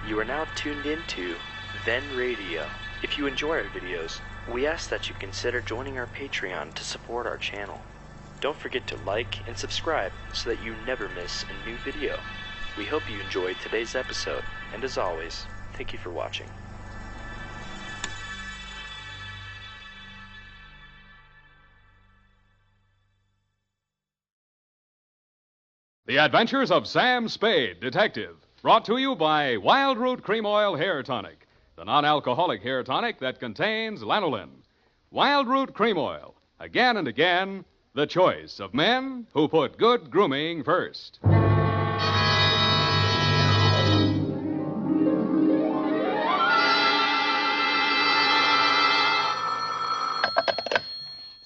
You are now tuned into Then Radio. If you enjoy our videos, we ask that you consider joining our Patreon to support our channel. Don't forget to like and subscribe so that you never miss a new video. We hope you enjoyed today's episode, and as always, thank you for watching. The Adventures of Sam Spade, Detective, brought to you by Wild Root Cream Oil Hair Tonic, the non-alcoholic hair tonic that contains lanolin. Wild Root Cream Oil, again and again, the choice of men who put good grooming first.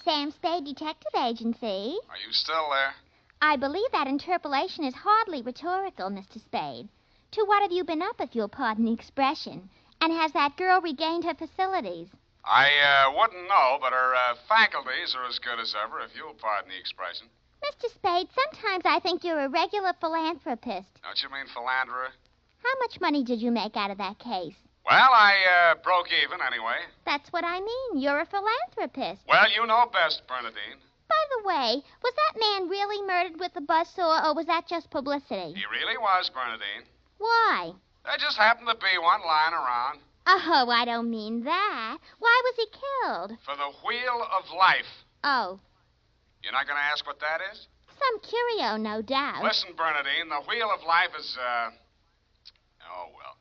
Sam Spade Detective Agency. Are you still there? I believe that interpolation is hardly rhetorical, Mr. Spade. To what have you been up, if you'll pardon the expression? And has that girl regained her facilities? I wouldn't know, but her faculties are as good as ever, if you'll pardon the expression. Mr. Spade, sometimes I think you're a regular philanthropist. Don't you mean philanderer? How much money did you make out of that case? Well, I broke even anyway. That's what I mean. You're a philanthropist. Well, you know best, Bernadine. By the way, was that man really murdered with a buzzsaw, or was that just publicity? He really was, Bernadine. Why? There just happened to be one lying around. Oh, I don't mean that. Why was he killed? For the Wheel of Life. Oh, You're not going to ask what that is? some curio, no doubt. Listen, Bernadine, the Wheel of Life is, oh, well.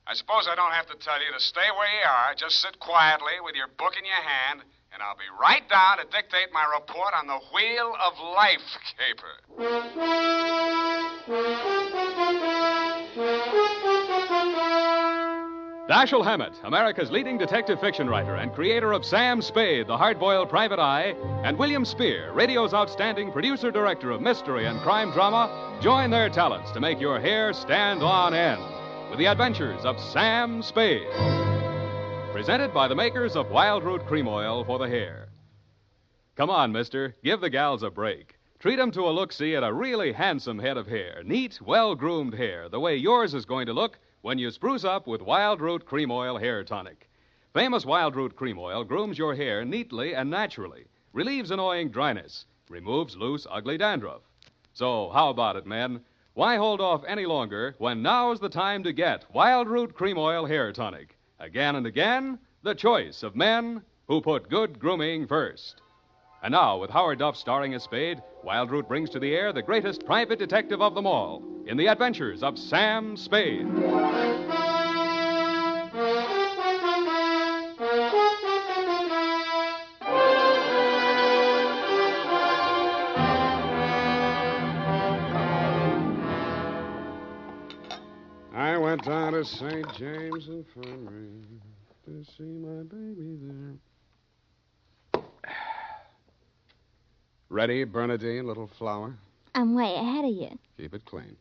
I suppose I don't have to tell you to stay where you are. Just sit quietly with your book in your hand, and I'll be right down to dictate my report on the Wheel of Life caper. Dashiell Hammett, America's leading detective fiction writer and creator of Sam Spade, the hard-boiled private eye, and William Spear, radio's outstanding producer-director of mystery and crime drama, join their talents to make your hair stand on end with the Adventures of Sam Spade. Presented by the makers of Wild Root Cream Oil for the hair. Come on, mister, give the gals a break. Treat 'em to a look-see at a really handsome head of hair. Neat, well-groomed hair, the way yours is going to look when you spruce up with Wild Root Cream Oil Hair Tonic. Famous Wild Root Cream Oil grooms your hair neatly and naturally, relieves annoying dryness, removes loose, ugly dandruff. So, how about it, men? Why hold off any longer when now's the time to get Wild Root Cream Oil Hair Tonic? Again and again, the choice of men who put good grooming first. And now, with Howard Duff starring as Spade, Wild Root brings to the air the greatest private detective of them all in the Adventures of Sam Spade. I went down to St. James Infirmary to see my baby there. Ready, Bernadine, little flower? I'm way ahead of you. Keep it clean.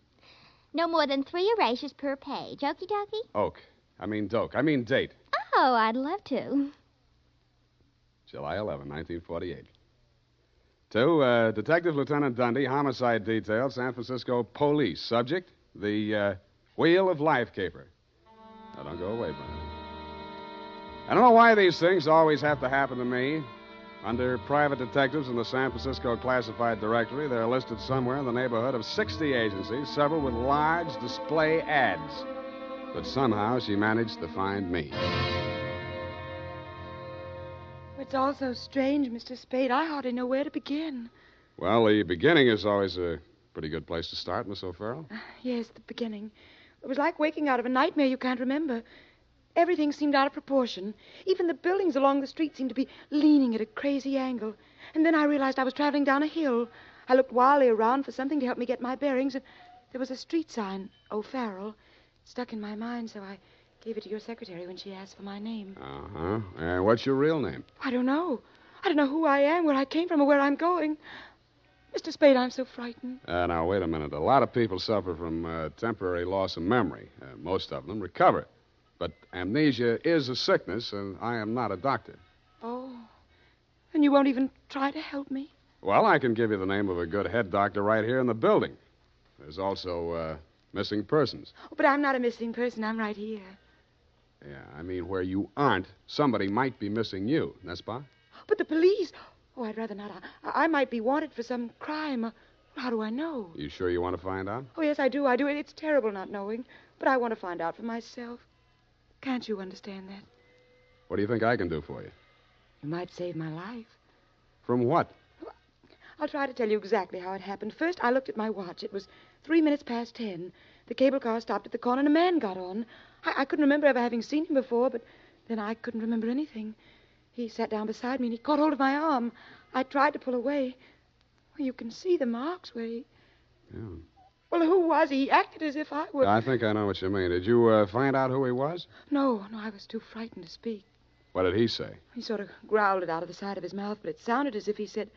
No more than 3 erasures per page. Okie dokie? Doke. I mean date. Oh, I'd love to. July 11, 1948. To Detective Lieutenant Dundee, Homicide Detail, San Francisco Police. Subject, the Wheel of Life caper. Now, don't go away, Bernadine. I don't know why these things always have to happen to me. Under private detectives in the San Francisco Classified Directory, they're listed somewhere in the neighborhood of 60 agencies, several with large display ads. But somehow she managed to find me. It's all so strange, Mr. Spade. I hardly know where to begin. Well, the beginning is always a pretty good place to start, Miss O'Farrell. Yes, the beginning. It was like waking out of a nightmare you can't remember. Everything seemed out of proportion. Even the buildings along the street seemed to be leaning at a crazy angle. And then I realized I was traveling down a hill. I looked wildly around for something to help me get my bearings, and there was a street sign, O'Farrell. It stuck in my mind, so I gave it to your secretary when she asked for my name. Uh-huh. What's your real name? I don't know. I don't know who I am, where I came from, or where I'm going. Mr. Spade, I'm so frightened. Now, wait a minute. A lot of people suffer from temporary loss of memory. Most of them recover. But amnesia is a sickness, and I am not a doctor. Oh. And you won't even try to help me? Well, I can give you the name of a good head doctor right here in the building. There's also Missing persons. Oh, but I'm not a missing person. I'm right here. Yeah, I mean, where you aren't, somebody might be missing you, n'est-ce pas? But the police... Oh, I'd rather not. I might be wanted for some crime. How do I know? You sure you want to find out? Oh, yes, I do. It's terrible not knowing. But I want to find out for myself. Can't you understand that? What do you think I can do for you? You might save my life. From what? I'll try to tell you exactly how it happened. First, I looked at my watch. It was 3 minutes past 10. The cable car stopped at the corner and a man got on. I couldn't remember ever having seen him before, but then I couldn't remember anything. He sat down beside me and he caught hold of my arm. I tried to pull away. Well, you can see the marks where he... Yeah. Well, who was he? He acted as if I were... I think I know what you mean. Did you find out who he was? No, I was too frightened to speak. What did he say? He sort of growled it out of the side of his mouth, but it sounded as if he said,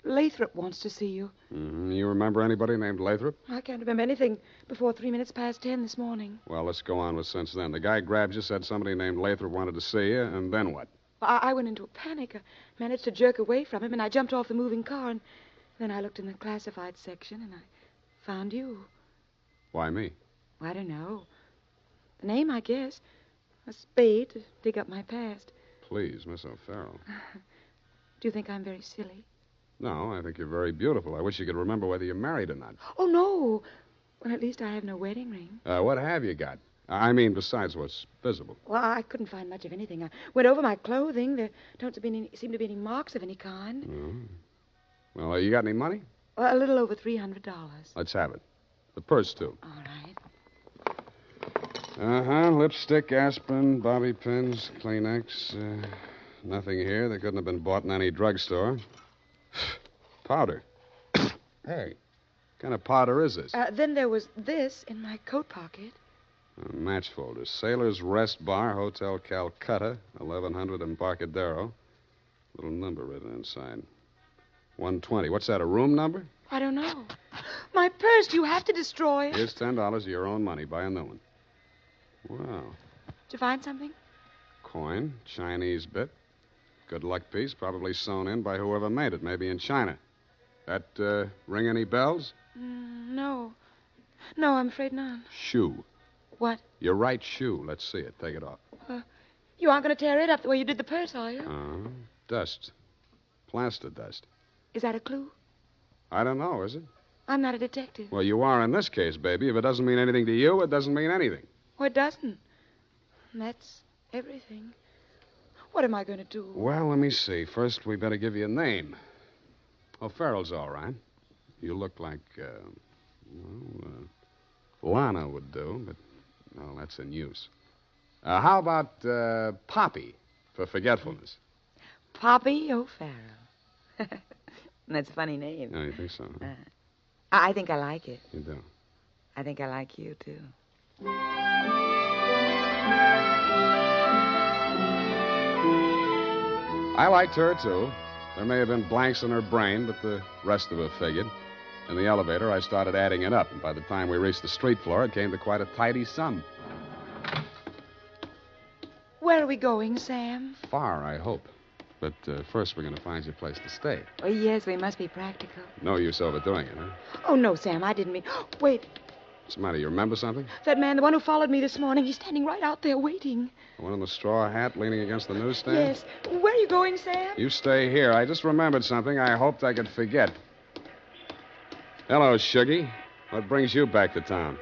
Lathrop wants to see you. Mm-hmm. You remember anybody named Lathrop? I can't remember anything before 3 minutes past 10 this morning. Well, let's go on with since then. The guy grabbed you, said somebody named Lathrop wanted to see you, and then what? I went into a panic. I managed to jerk away from him, and I jumped off the moving car, and then I looked in the classified section, and I found you. Why me? I don't know. The name, I guess. A spade to dig up my past. Please, Miss O'Farrell. Do you think I'm very silly? No, I think you're very beautiful. I wish you could remember whether you're married or not. Oh, no. Well, at least I have no wedding ring. What have you got? I mean, besides what's visible. Well, I couldn't find much of anything. I went over my clothing. There don't seem to be any marks of any kind. Oh. Well, you got any money? Well, a little over $300. Let's have it. The purse, too. All right. Uh-huh. Lipstick, aspirin, bobby pins, Kleenex. Nothing here. They couldn't have been bought in any drugstore. Powder. Hey, what kind of powder is this? Then there was this in my coat pocket. Match folder. Sailor's Rest Bar, Hotel Calcutta, 1100 Embarcadero. Little number written inside. 120. What's that, a room number? I don't know. My purse, you have to destroy it. Here's $10 of your own money. Buy a new one. Wow. Did you find something? Coin, Chinese bit. Good luck piece, probably sewn in by whoever made it, maybe in China. That ring any bells? No. No, I'm afraid not. Shoe. What? Your right shoe. Let's see it. Take it off. You aren't going to tear it up the way you did the purse, are you? Dust. Plaster dust. Is that a clue? I don't know, is it? I'm not a detective. Well, you are in this case, baby. If it doesn't mean anything to you, it doesn't mean anything. Well, it doesn't. And that's everything. What am I going to do? Well, let me see. First, we better give you a name. O'Farrell's all right. You look like, Lana would do, but, well, that's in use. How about Poppy for forgetfulness? Poppy O'Farrell. That's a funny name. No, you think so? Huh? I think I like it. You do? I think I like you, too. I liked her, too. There may have been blanks in her brain, but the rest of it figured. In the elevator, I started adding it up, and by the time we reached the street floor, it came to quite a tidy sum. Where are we going, Sam? Far, I hope. But first, we're going to find you a place to stay. Oh, yes, we must be practical. No use overdoing it, huh? Oh, no, Sam, I didn't mean... Wait. What's the matter? You remember something? That man, the one who followed me this morning, he's standing right out there waiting. The one in the straw hat leaning against the newsstand? Yes. Where are you going, Sam? You stay here. I just remembered something I hoped I could forget. Hello, Shuggy. What brings you back to town?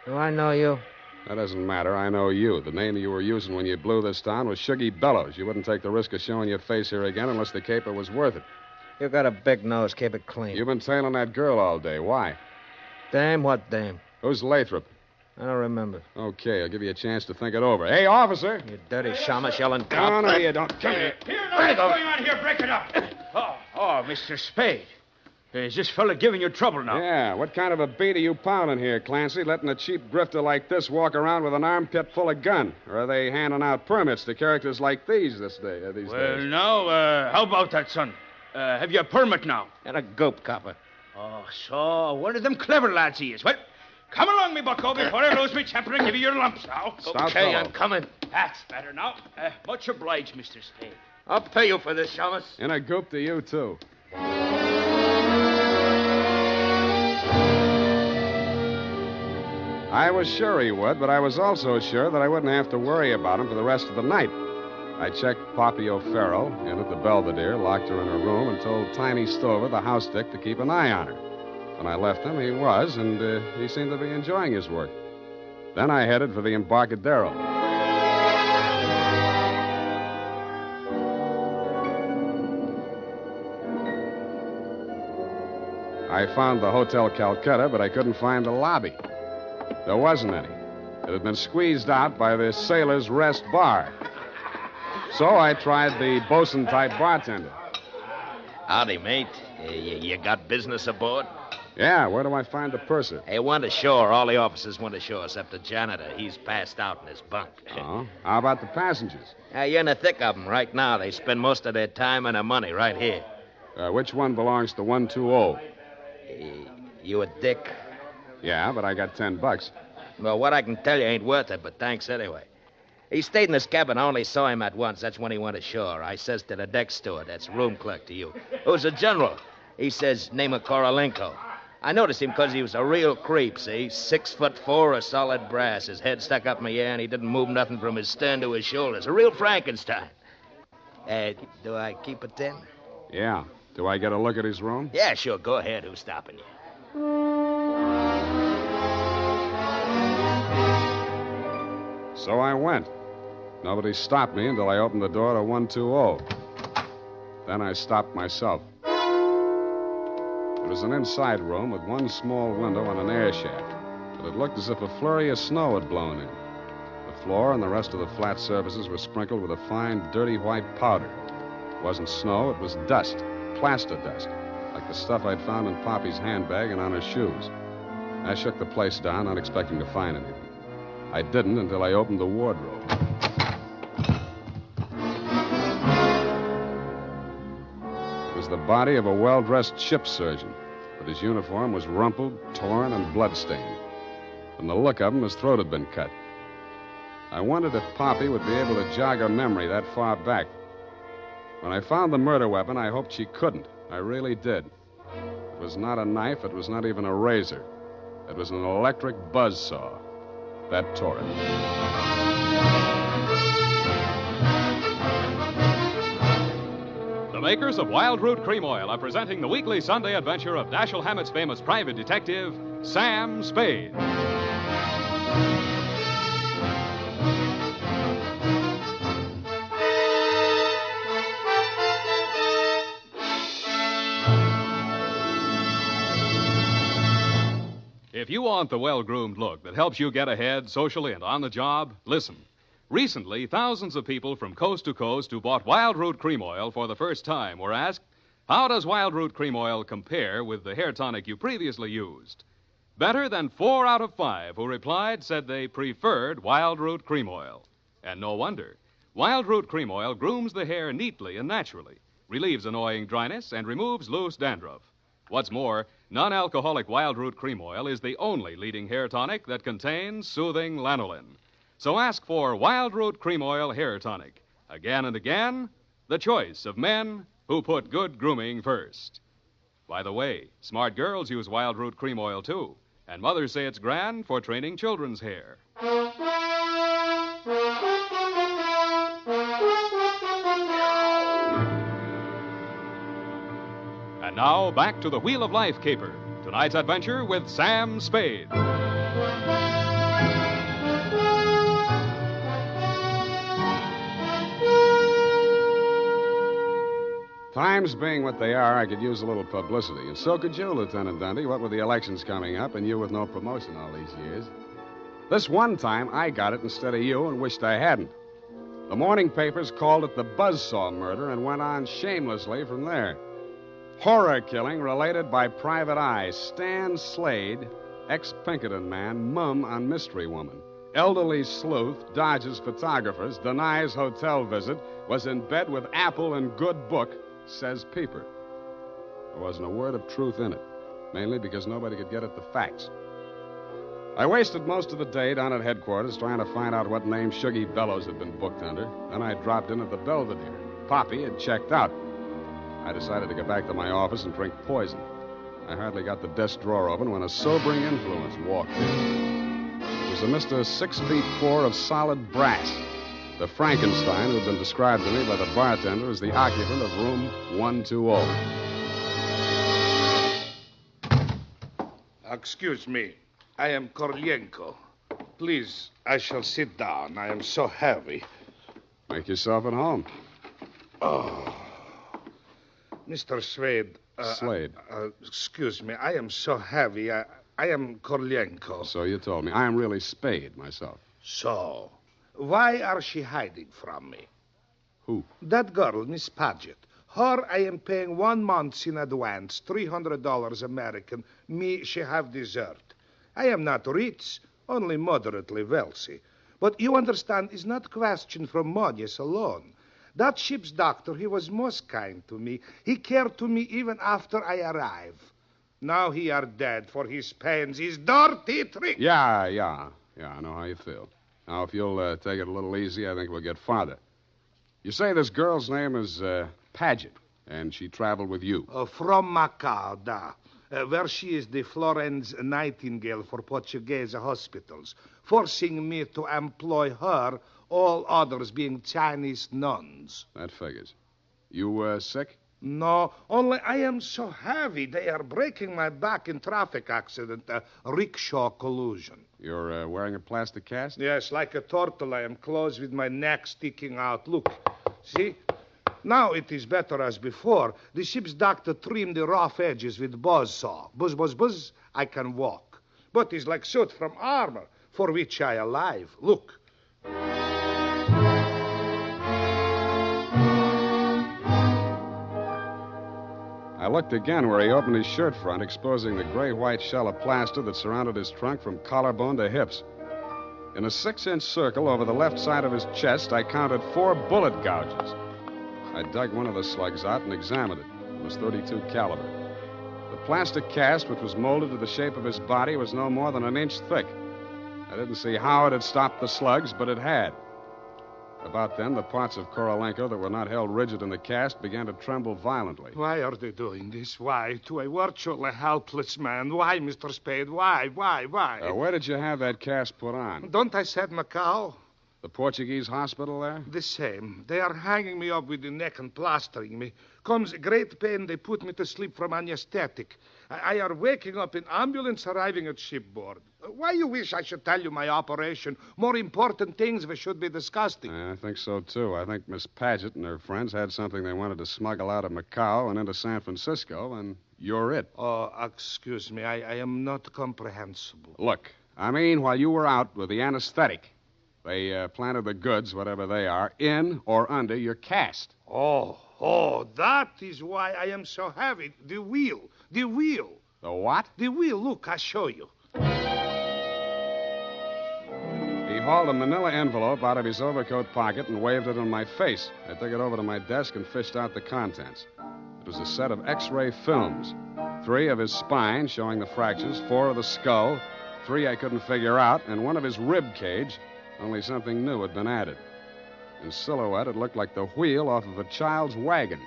Do I know you? That doesn't matter. I know you. The name you were using when you blew this town was Shuggy Bellows. You wouldn't take the risk of showing your face here again unless the caper was worth it. You got a big nose. Keep it clean. You've been tailing that girl all day. Why? Dame? What dame? Who's Lathrop? I don't remember. Okay, I'll give you a chance to think it over. Hey, officer! You dirty shamus yelling No, no, you don't. Come here. Here, what's going on here? Break it up. Oh, Mr. Spade. Is this fella giving you trouble now? Yeah, what kind of a beat are you pounding here, Clancy, letting a cheap grifter like this walk around with an armpit full of gun? Or are they handing out permits to characters like these days? Well, now, how about that, son? Have you a permit now? And a gope copper. Oh, so one of them clever lads he is. Well, come along, me bucko, before I lose me temper and give you your lumps now. Stout Okay, fellow. I'm coming. That's better now. Much obliged, Mr. Spade. I'll pay you for this, shamus. And a goop to you, too. I was sure he would, but I was also sure that I wouldn't have to worry about him for the rest of the night. I checked Poppy O'Farrell in at the Belvedere, locked her in her room, and told Tiny Stover, the house dick, to keep an eye on her. When I left him, he was, and he seemed to be enjoying his work. Then I headed for the Embarcadero. I found the Hotel Calcutta, but I couldn't find the lobby. There wasn't any. It had been squeezed out by the Sailor's Rest Bar. So I tried the bosun-type bartender. Howdy, mate. You got business aboard? Yeah, where do I find the purser? Hey, went ashore. All the officers went ashore except the janitor. He's passed out in his bunk. Oh? How about the passengers? You're in the thick of them right now. They spend most of their time and their money right here. Which one belongs to 120? You a dick? Yeah, but I got $10. Well, what I can tell you ain't worth it, but thanks anyway. He stayed in his cabin. I only saw him at once. That's when he went ashore. I says to the deck steward, that's room clerk to you, who's a general. He says, name of Korolenko. I noticed him because he was a real creep, see? 6'4", a solid brass. His head stuck up in the air, and he didn't move nothing from his stern to his shoulders. A real Frankenstein. Do I keep it then? Yeah. Do I get a look at his room? Yeah, sure. Go ahead. Who's stopping you? So I went. Nobody stopped me until I opened the door to 120. Then I stopped myself. It was an inside room with one small window and an air shaft, but it looked as if a flurry of snow had blown in. The floor and the rest of the flat surfaces were sprinkled with a fine, dirty white powder. It wasn't snow, it was dust, plaster dust, like the stuff I'd found in Poppy's handbag and on her shoes. I shook the place down, not expecting to find anything. I didn't until I opened the wardrobe. It was the body of a well-dressed ship surgeon, but his uniform was rumpled, torn, and bloodstained. From the look of him, his throat had been cut. I wondered if Poppy would be able to jog her memory that far back. When I found the murder weapon, I hoped she couldn't. I really did. It was not a knife. It was not even a razor. It was an electric buzzsaw. That tore it. The makers of Wild Root Cream Oil are presenting the weekly Sunday adventure of Dashiell Hammett's famous private detective, Sam Spade. If you want the well-groomed look that helps you get ahead socially and on the job, listen. Recently, thousands of people from coast to coast who bought Wild Root Cream Oil for the first time were asked, how does Wild Root Cream Oil compare with the hair tonic you previously used? Better than 4 out of 5 who replied said they preferred Wild Root Cream Oil. And no wonder. Wild Root Cream Oil grooms the hair neatly and naturally, relieves annoying dryness, and removes loose dandruff. What's more, non-alcoholic Wild Root Cream Oil is the only leading hair tonic that contains soothing lanolin. So ask for Wild Root Cream Oil Hair Tonic. Again and again, the choice of men who put good grooming first. By the way, smart girls use Wild Root Cream Oil, too. And mothers say it's grand for training children's hair. And now, back to the Wheel of Life caper. Tonight's adventure with Sam Spade. Times being what they are, I could use a little publicity. And so could you, Lieutenant Dundee, what with the elections coming up and you with no promotion all these years. This one time, I got it instead of you and wished I hadn't. The morning papers called it the Buzzsaw murder and went on shamelessly from there. Horror killing related by Private Eye. Stan Slade, ex-Pinkerton man, mum on mystery woman. Elderly sleuth, dodges photographers, denies hotel visit, was in bed with Apple and good book, says Peeper. There wasn't a word of truth in it, mainly because nobody could get at the facts. I wasted most of the day down at headquarters trying to find out what name Shuggy Bellows had been booked under. Then I dropped in at the Belvedere. Poppy had checked out. I decided to go back to my office and drink poison. I hardly got the desk drawer open when a sobering influence walked in. a Mr. 6'4" of solid brass. The Frankenstein who had been described to me by the bartender as the occupant of room 120. Excuse me. I am Korlienko. Please, I shall sit down. I am so heavy. Make yourself at home. Oh. Mr. Spade. Slade. Excuse me. I am so heavy. I am Korlienko. So you told me. I am really Spade myself. So, why are she hiding from me? Who? That girl, Miss Paget. Her I am paying 1 month in advance, $300 American. Me, she have dessert. I am not rich, only moderately wealthy. But you understand, it's not question from money alone. That ship's doctor, he was most kind to me. He cared to me even after I arrive. Now he are dead for his pains, his dirty trick. Yeah, I know how you feel. Now, if you'll take it a little easy, I think we'll get farther. You say this girl's name is Paget, and she traveled with you. From Macau, where she is the Florence Nightingale for Portuguese hospitals, forcing me to employ her, all others being Chinese nuns. That figures. You sick? No, only I am so heavy. They are breaking my back in traffic accident, rickshaw collusion. You're wearing a plastic cast? Yes, like a turtle, I am closed with my neck sticking out. Look, see? Now it is better as before. The ship's doctor trimmed the rough edges with buzzsaw. Buzz, buzz, buzz, I can walk. But it's like suit from armor, for which I alive. Look. I looked again where he opened his shirt front, exposing the gray-white shell of plaster that surrounded his trunk from collarbone to hips. In a 6-inch circle over the left side of his chest, I counted 4 bullet gouges. I dug one of the slugs out and examined it. It was .32 caliber. The plastic cast, which was molded to the shape of his body, was no more than 1 inch thick. I didn't see how it had stopped the slugs, but it had. About then, the parts of Korolenko that were not held rigid in the cast began to tremble violently. Why are they doing this? Why? To a virtually helpless man. Why, Mr. Spade? Why? Where did you have that cast put on? Don't I said Macau? The Portuguese hospital there? The same. They are hanging me up with the neck and plastering me. Comes great pain, they put me to sleep from anesthetic. I are waking up in ambulance arriving at shipboard. Why you wish I should tell you my operation? More important things we should be discussing. I think so, too. I think Miss Paget and her friends had something they wanted to smuggle out of Macau and into San Francisco, and you're it. Oh, excuse me. I am not comprehensible. Look, I mean, while you were out with the anesthetic, they planted the goods, whatever they are, in or under your cast. Oh, that is why I am so heavy. The wheel. The what? The wheel. Look, I'll show you. He hauled a manila envelope out of his overcoat pocket and waved it in my face. I took it over to my desk and fished out the contents. It was a set of X-ray films. 3 of his spine, showing the fractures, 4 of the skull, 3 I couldn't figure out, and 1 of his rib cage, only something new had been added. In silhouette, it looked like the wheel off of a child's wagon.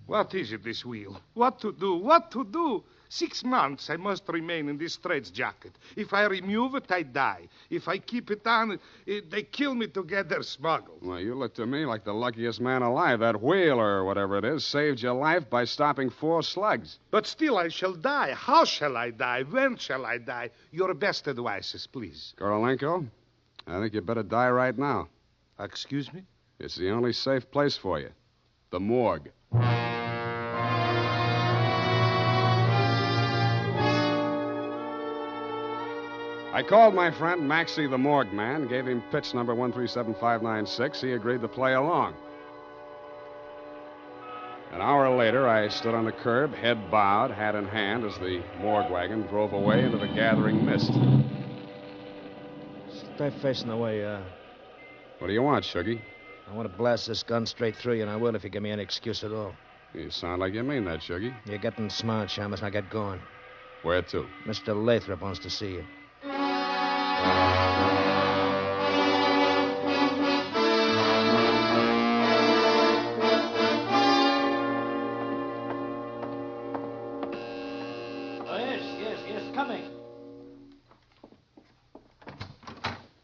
What is it, this wheel? What to do? 6 months I must remain in this straitjacket. If I remove it, I die. If I keep it on, they kill me to get their smuggled. Well, you look to me like the luckiest man alive. That wheel, or whatever it is, saved your life by stopping 4 slugs. But still I shall die. How shall I die? When shall I die? Your best advices, please. Korolenko, I think you better die right now. Excuse me? It's the only safe place for you. The morgue. I called my friend Maxie the morgue man, gave him pitch number 137596. He agreed to play along. An hour later, I stood on the curb, head bowed, hat in hand, as the morgue wagon drove away into the gathering mist. Stay facing away, What do you want, Shuggy? I want to blast this gun straight through you, and I will if you give me any excuse at all. You sound like you mean that, Shuggy. You're getting smart, Shamus. Now get going. Where to? Mr. Lathrop wants to see you.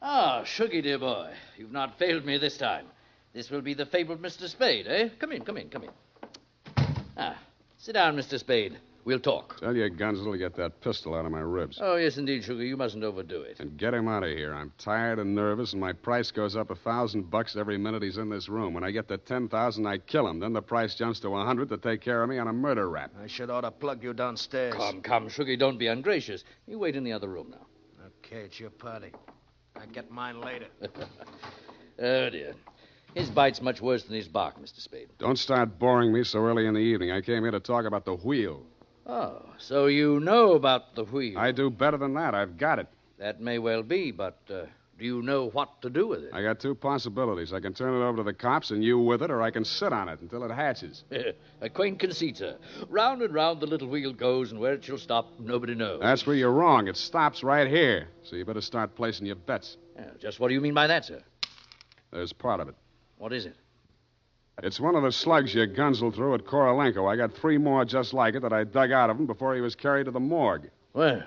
Ah, Shuggy, dear boy. You've not failed me this time. This will be the fabled Mr. Spade, eh? Come in. Ah, sit down, Mr. Spade. We'll talk. Tell your Gunzel to get that pistol out of my ribs. Oh, yes, indeed, Sugar. You mustn't overdo it. And get him out of here. I'm tired and nervous, and my price goes up $1,000 every minute he's in this room. When I get to 10,000, I kill him. Then the price jumps to 100 to take care of me on a murder rap. I should ought to plug you downstairs. Come, Sugar. Don't be ungracious. You wait in the other room now. Okay, it's your party. I get mine later. Oh, dear. His bite's much worse than his bark, Mr. Spade. Don't start boring me so early in the evening. I came here to talk about the wheel. Oh, so you know about the wheel. I do better than that. I've got it. That may well be, but do you know what to do with it? I got two possibilities. I can turn it over to the cops and you with it, or I can sit on it until it hatches. A quaint conceit, sir. Round and round the little wheel goes, and where it shall stop, nobody knows. That's where you're wrong. It stops right here. So you better start placing your bets. Just what do you mean by that, sir? There's part of it. What is it? It's one of the slugs you Gunzel threw at Korolenko. I got 3 more just like it that I dug out of him before he was carried to the morgue. Well,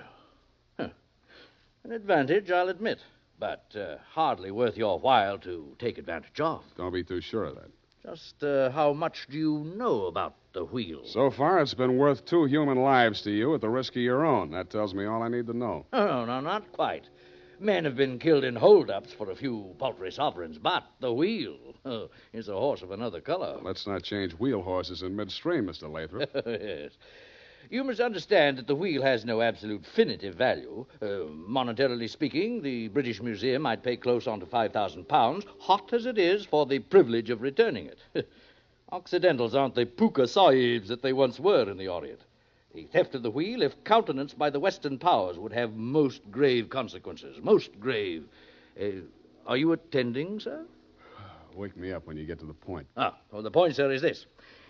an advantage, I'll admit, but hardly worth your while to take advantage of. Don't be too sure of that. Just how much do you know about the wheel? So far, it's been worth 2 human lives to you at the risk of your own. That tells me all I need to know. Oh, no, not quite. Men have been killed in hold-ups for a few paltry sovereigns, but the wheel is a horse of another color. Let's not change wheel horses in midstream, Mr. Lathrop. Yes. You must understand that the wheel has no absolute finitive value. Monetarily speaking, the British Museum might pay close on to £5,000, hot as it is, for the privilege of returning it. Occidentals aren't the puka sahibs that they once were in the Orient. The theft of the wheel, if countenanced by the Western powers, would have most grave consequences. Most grave. Are you attending, sir? Wake me up when you get to the point. Well, the point, sir, is this.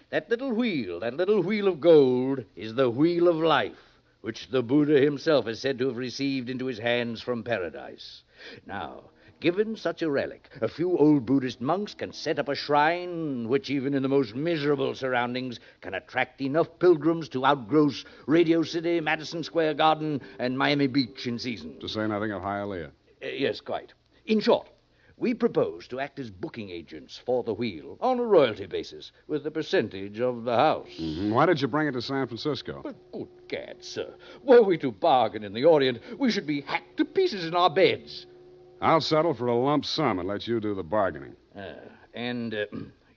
That little wheel of gold, is the wheel of life, which the Buddha himself is said to have received into his hands from paradise. Now, given such a relic, a few old Buddhist monks can set up a shrine which, even in the most miserable surroundings, can attract enough pilgrims to outgross Radio City, Madison Square Garden, and Miami Beach in season. To say nothing of Hialeah. Yes, quite. In short, we propose to act as booking agents for the wheel on a royalty basis with a percentage of the house. Mm-hmm. Why did you bring it to San Francisco? But good gad, sir. Were we to bargain in the Orient, we should be hacked to pieces in our beds. I'll settle for a lump sum and let you do the bargaining. And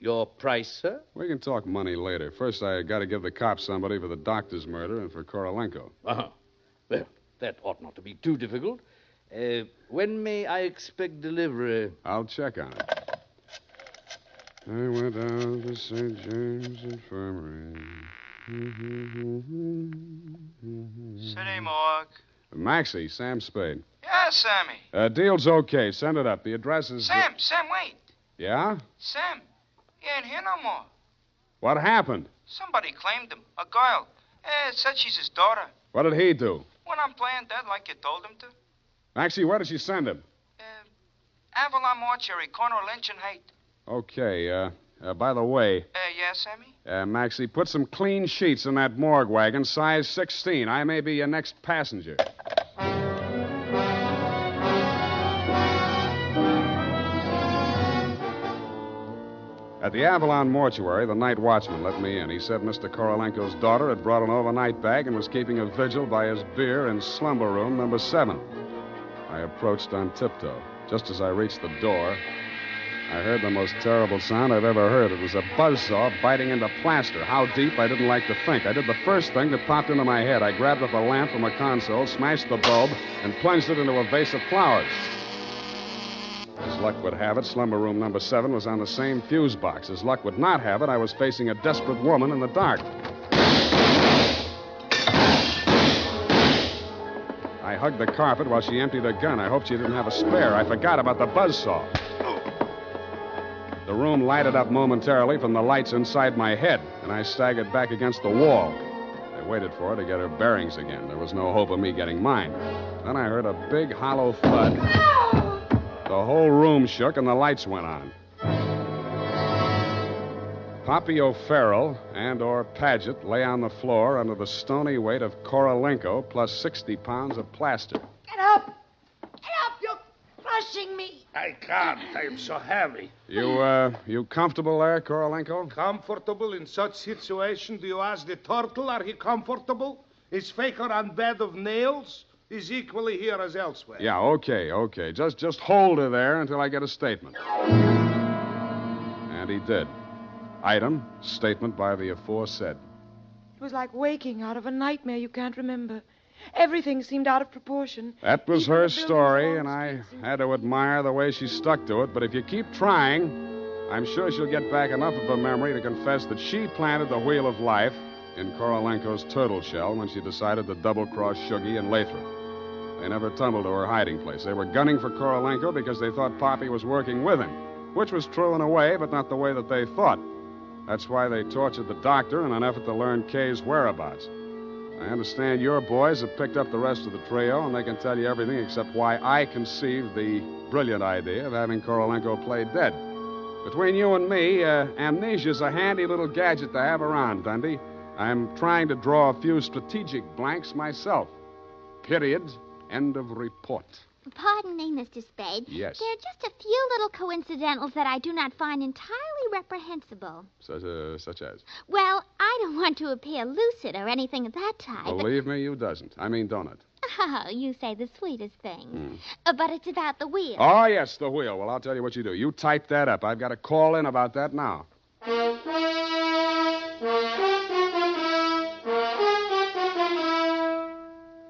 your price, sir? We can talk money later. First, I got to give the cops somebody for the doctor's murder and for Korolenko. Well, that ought not to be too difficult. When may I expect delivery? I'll check on it. I went down to St. James Infirmary. City morgue. Maxie, Sam Spade. Yeah, Sammy. Deal's okay. Send it up. The address is... Sam, wait. Yeah? Sam, he ain't here no more. What happened? Somebody claimed him. A girl. Said she's his daughter. What did he do? Went on playing dead like you told him to. Maxie, where did she send him? Avalon Mortuary, corner of Lynch and Haight. Okay, by the way... Yeah, Sammy? Maxie, put some clean sheets in that morgue wagon, size 16. I may be your next passenger. At the Avalon Mortuary, the night watchman let me in. He said Mr. Korolenko's daughter had brought an overnight bag and was keeping a vigil by his beer in slumber room number 7. I approached on tiptoe. Just as I reached the door, I heard the most terrible sound I've ever heard. It was a buzzsaw biting into plaster. How deep, I didn't like to think. I did the first thing that popped into my head. I grabbed up a lamp from a console, smashed the bulb, and plunged it into a vase of flowers. As luck would have it, slumber room number 7 was on the same fuse box. As luck would not have it, I was facing a desperate woman in the dark. I hugged the carpet while she emptied her gun. I hoped she didn't have a spare. I forgot about the buzzsaw. The room lighted up momentarily from the lights inside my head, and I staggered back against the wall. I waited for her to get her bearings again. There was no hope of me getting mine. Then I heard a big, hollow thud. The whole room shook, and the lights went on. Poppy O'Farrell and/or Paget lay on the floor under the stony weight of Korolenko plus 60 pounds of plaster. Get up! Get up, you crushing me. I can't. I am so heavy. You comfortable there, Korolenko? Comfortable in such situation? Do you ask the turtle, are he comfortable? Is Faker on bed of nails? He's equally here as elsewhere. Yeah, okay. Just hold her there until I get a statement. And he did. Item, statement by the aforesaid. It was like waking out of a nightmare you can't remember. Everything seemed out of proportion. That was Even her the buildings story, along and the I street seemed- had to admire the way she stuck to it. But if you keep trying, I'm sure she'll get back enough of her memory to confess that she planted the wheel of life in Korolenko's turtle shell when she decided to double-cross Shuggy and Lathrop. They never tumbled to her hiding place. They were gunning for Korolenko because they thought Poppy was working with him, which was true in a way, but not the way that they thought. That's why they tortured the doctor in an effort to learn Kay's whereabouts. I understand your boys have picked up the rest of the trio, and they can tell you everything except why I conceived the brilliant idea of having Korolenko play dead. Between you and me, amnesia's a handy little gadget to have around, Dundee. I'm trying to draw a few strategic blanks myself. Period. End of report. Pardon me, Mr. Spade. Yes. There are just a few little coincidentals that I do not find entirely reprehensible. Such as? Well, I don't want to appear lucid or anything of that type. Believe me, you doesn't. I mean, don't it? Oh, you say the sweetest things. But it's about the wheel. Oh, yes, the wheel. Well, I'll tell you what you do. You type that up. I've got a call in about that now.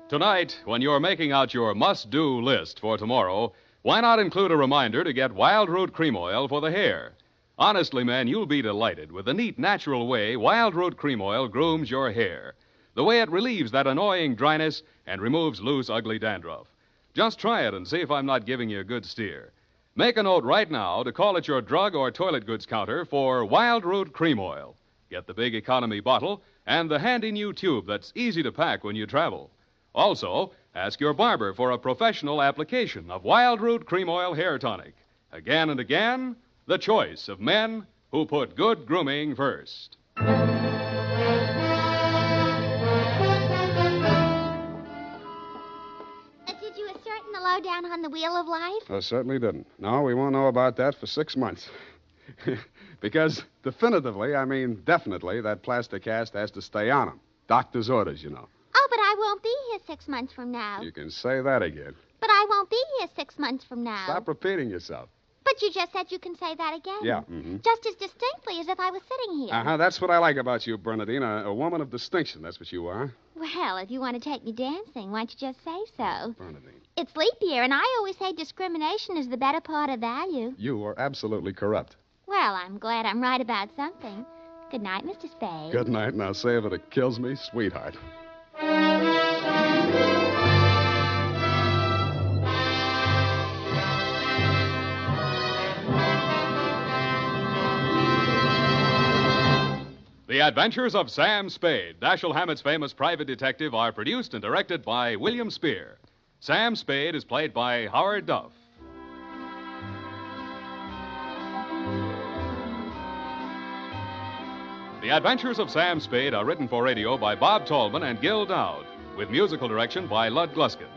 Tonight, when you're making out your must-do list for tomorrow, why not include a reminder to get Wild Root Cream Oil for the hair? Honestly, men, you'll be delighted with the neat, natural way Wild Root Cream Oil grooms your hair. The way it relieves that annoying dryness and removes loose, ugly dandruff. Just try it and see if I'm not giving you a good steer. Make a note right now to call at your drug or toilet goods counter for Wild Root Cream Oil. Get the big economy bottle and the handy new tube that's easy to pack when you travel. Also, ask your barber for a professional application of Wild Root Cream Oil Hair Tonic. Again and again, the choice of men who put good grooming first. Did you ascertain the lowdown on the wheel of life? I certainly didn't. No, we won't know about that for 6 months. Because definitely, that plastic cast has to stay on him. Doctor's orders, you know. Oh, but I won't be here 6 months from now. You can say that again. But I won't be here 6 months from now. Stop repeating yourself. But you just said you can say that again. Yeah. Just as distinctly as if I was sitting here. Uh-huh. That's what I like about you, Bernadine. A woman of distinction. That's what you are. Well, if you want to take me dancing, why don't you just say so? Bernadine. It's leap year, and I always say discrimination is the better part of value. You are absolutely corrupt. Well, I'm glad I'm right about something. Good night, Mr. Spade. Good night, and I'll say if it kills me, sweetheart. The Adventures of Sam Spade, Dashiell Hammett's famous private detective, are produced and directed by William Spear. Sam Spade is played by Howard Duff. The Adventures of Sam Spade are written for radio by Bob Tallman and Gil Dowd, with musical direction by Lud Gluskin.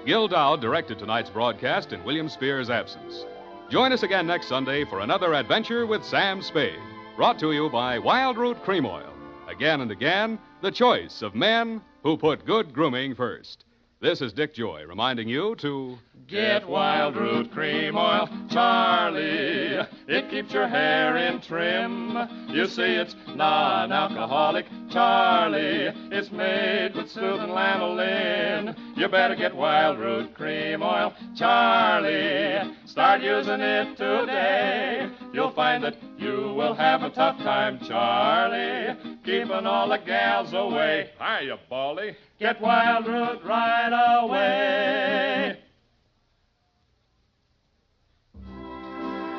Gil Dowd directed tonight's broadcast in William Spear's absence. Join us again next Sunday for another adventure with Sam Spade, brought to you by Wild Root Cream Oil. Again and again, the choice of men who put good grooming first. This is Dick Joy reminding you to get Wild Root Cream Oil, Charlie. It keeps your hair in trim. You see, it's non-alcoholic, Charlie. It's made with soothing lanolin. You better get Wild Root Cream Oil, Charlie. Start using it today. You'll find that you will have a tough time, Charlie, keeping all the gals away. Hiya, Baldy. Get Wild Root right away.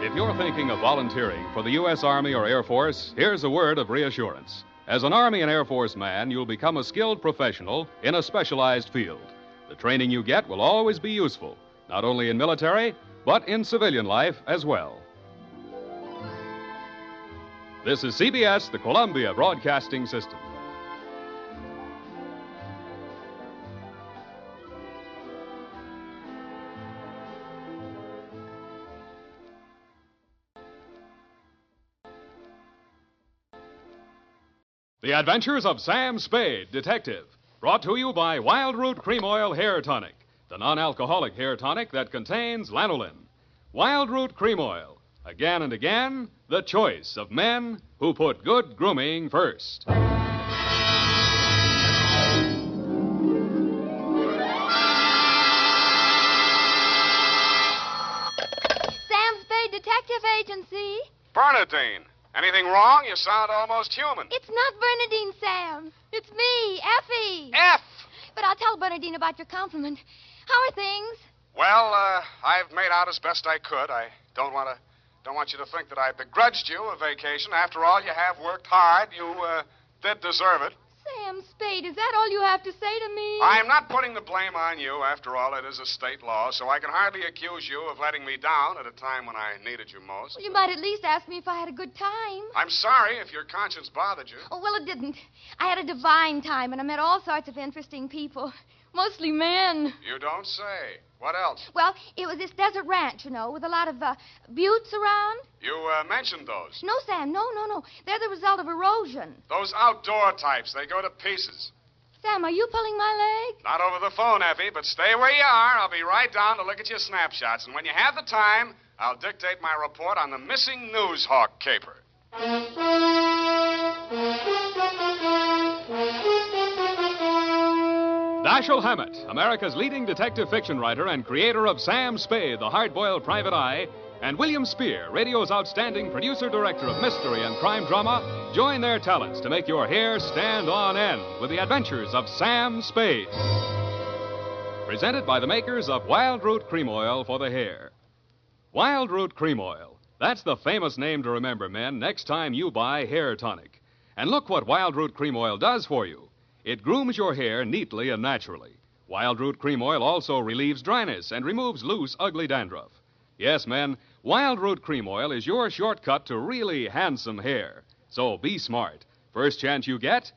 If you're thinking of volunteering for the U.S. Army or Air Force, here's a word of reassurance. As an Army and Air Force man, you'll become a skilled professional in a specialized field. The training you get will always be useful, not only in military, but in civilian life as well. This is CBS, the Columbia Broadcasting System. The Adventures of Sam Spade, Detective. Brought to you by Wild Root Cream Oil Hair Tonic, the non-alcoholic hair tonic that contains lanolin. Wild Root Cream Oil. Again and again, the choice of men who put good grooming first. Sam Spade Detective Agency. Bernadine, anything wrong? You sound almost human. It's not Bernadine, Sam. It's me, Effie. F! But I'll tell Bernadine about your compliment. How are things? Well, I've made out as best I could. I don't want you to think that I begrudged you a vacation. After all, you have worked hard. You did deserve it. Sam Spade, is that all you have to say to me? I'm not putting the blame on you. After all, it is a state law, so I can hardly accuse you of letting me down at a time when I needed you most. Well, you might at least ask me if I had a good time. I'm sorry if your conscience bothered you. Oh, well, it didn't. I had a divine time, and I met all sorts of interesting people. Mostly men. You don't say. What else? Well, it was this desert ranch, with a lot of buttes around. You mentioned those. No, Sam, no. They're the result of erosion. Those outdoor types, they go to pieces. Sam, are you pulling my leg? Not over the phone, Effie, but stay where you are. I'll be right down to look at your snapshots. And when you have the time, I'll dictate my report on the missing Newshawk caper. Dashiell Hammett, America's leading detective fiction writer and creator of Sam Spade, the hard-boiled private eye, and William Spear, radio's outstanding producer-director of mystery and crime drama, join their talents to make your hair stand on end with the adventures of Sam Spade. Presented by the makers of Wild Root Cream Oil for the hair. Wild Root Cream Oil. That's the famous name to remember, men, next time you buy hair tonic. And look what Wild Root Cream Oil does for you. It grooms your hair neatly and naturally. Wild Root Cream Oil also relieves dryness and removes loose, ugly dandruff. Yes, men, Wild Root Cream Oil is your shortcut to really handsome hair. So be smart. First chance you get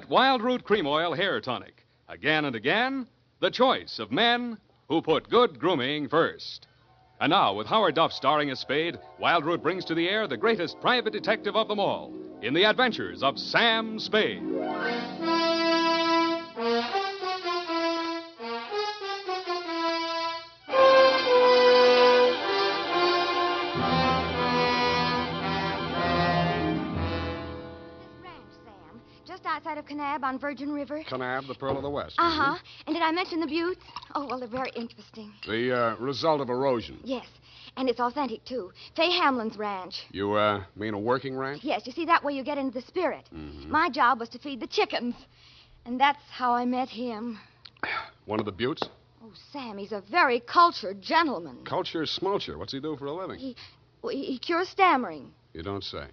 Wild Root Cream Oil Hair Tonic. Again and again, the choice of men who put good grooming first. And now, with Howard Duff starring as Spade, Wild Root brings to the air the greatest private detective of them all in the adventures of Sam Spade. Outside of Kanab on Virgin River. Kanab, the Pearl of the West. Uh-huh. And did I mention the buttes? Oh, well, they're very interesting. The result of erosion. Yes. And it's authentic, too. Fay Hamlin's ranch. You, mean a working ranch? Yes. You see, that way you get into the spirit. Mm-hmm. My job was to feed the chickens. And that's how I met him. One of the buttes? Oh, Sam, he's a very cultured gentleman. Culture smulcher. What's he do for a living? He cures stammering. You don't say.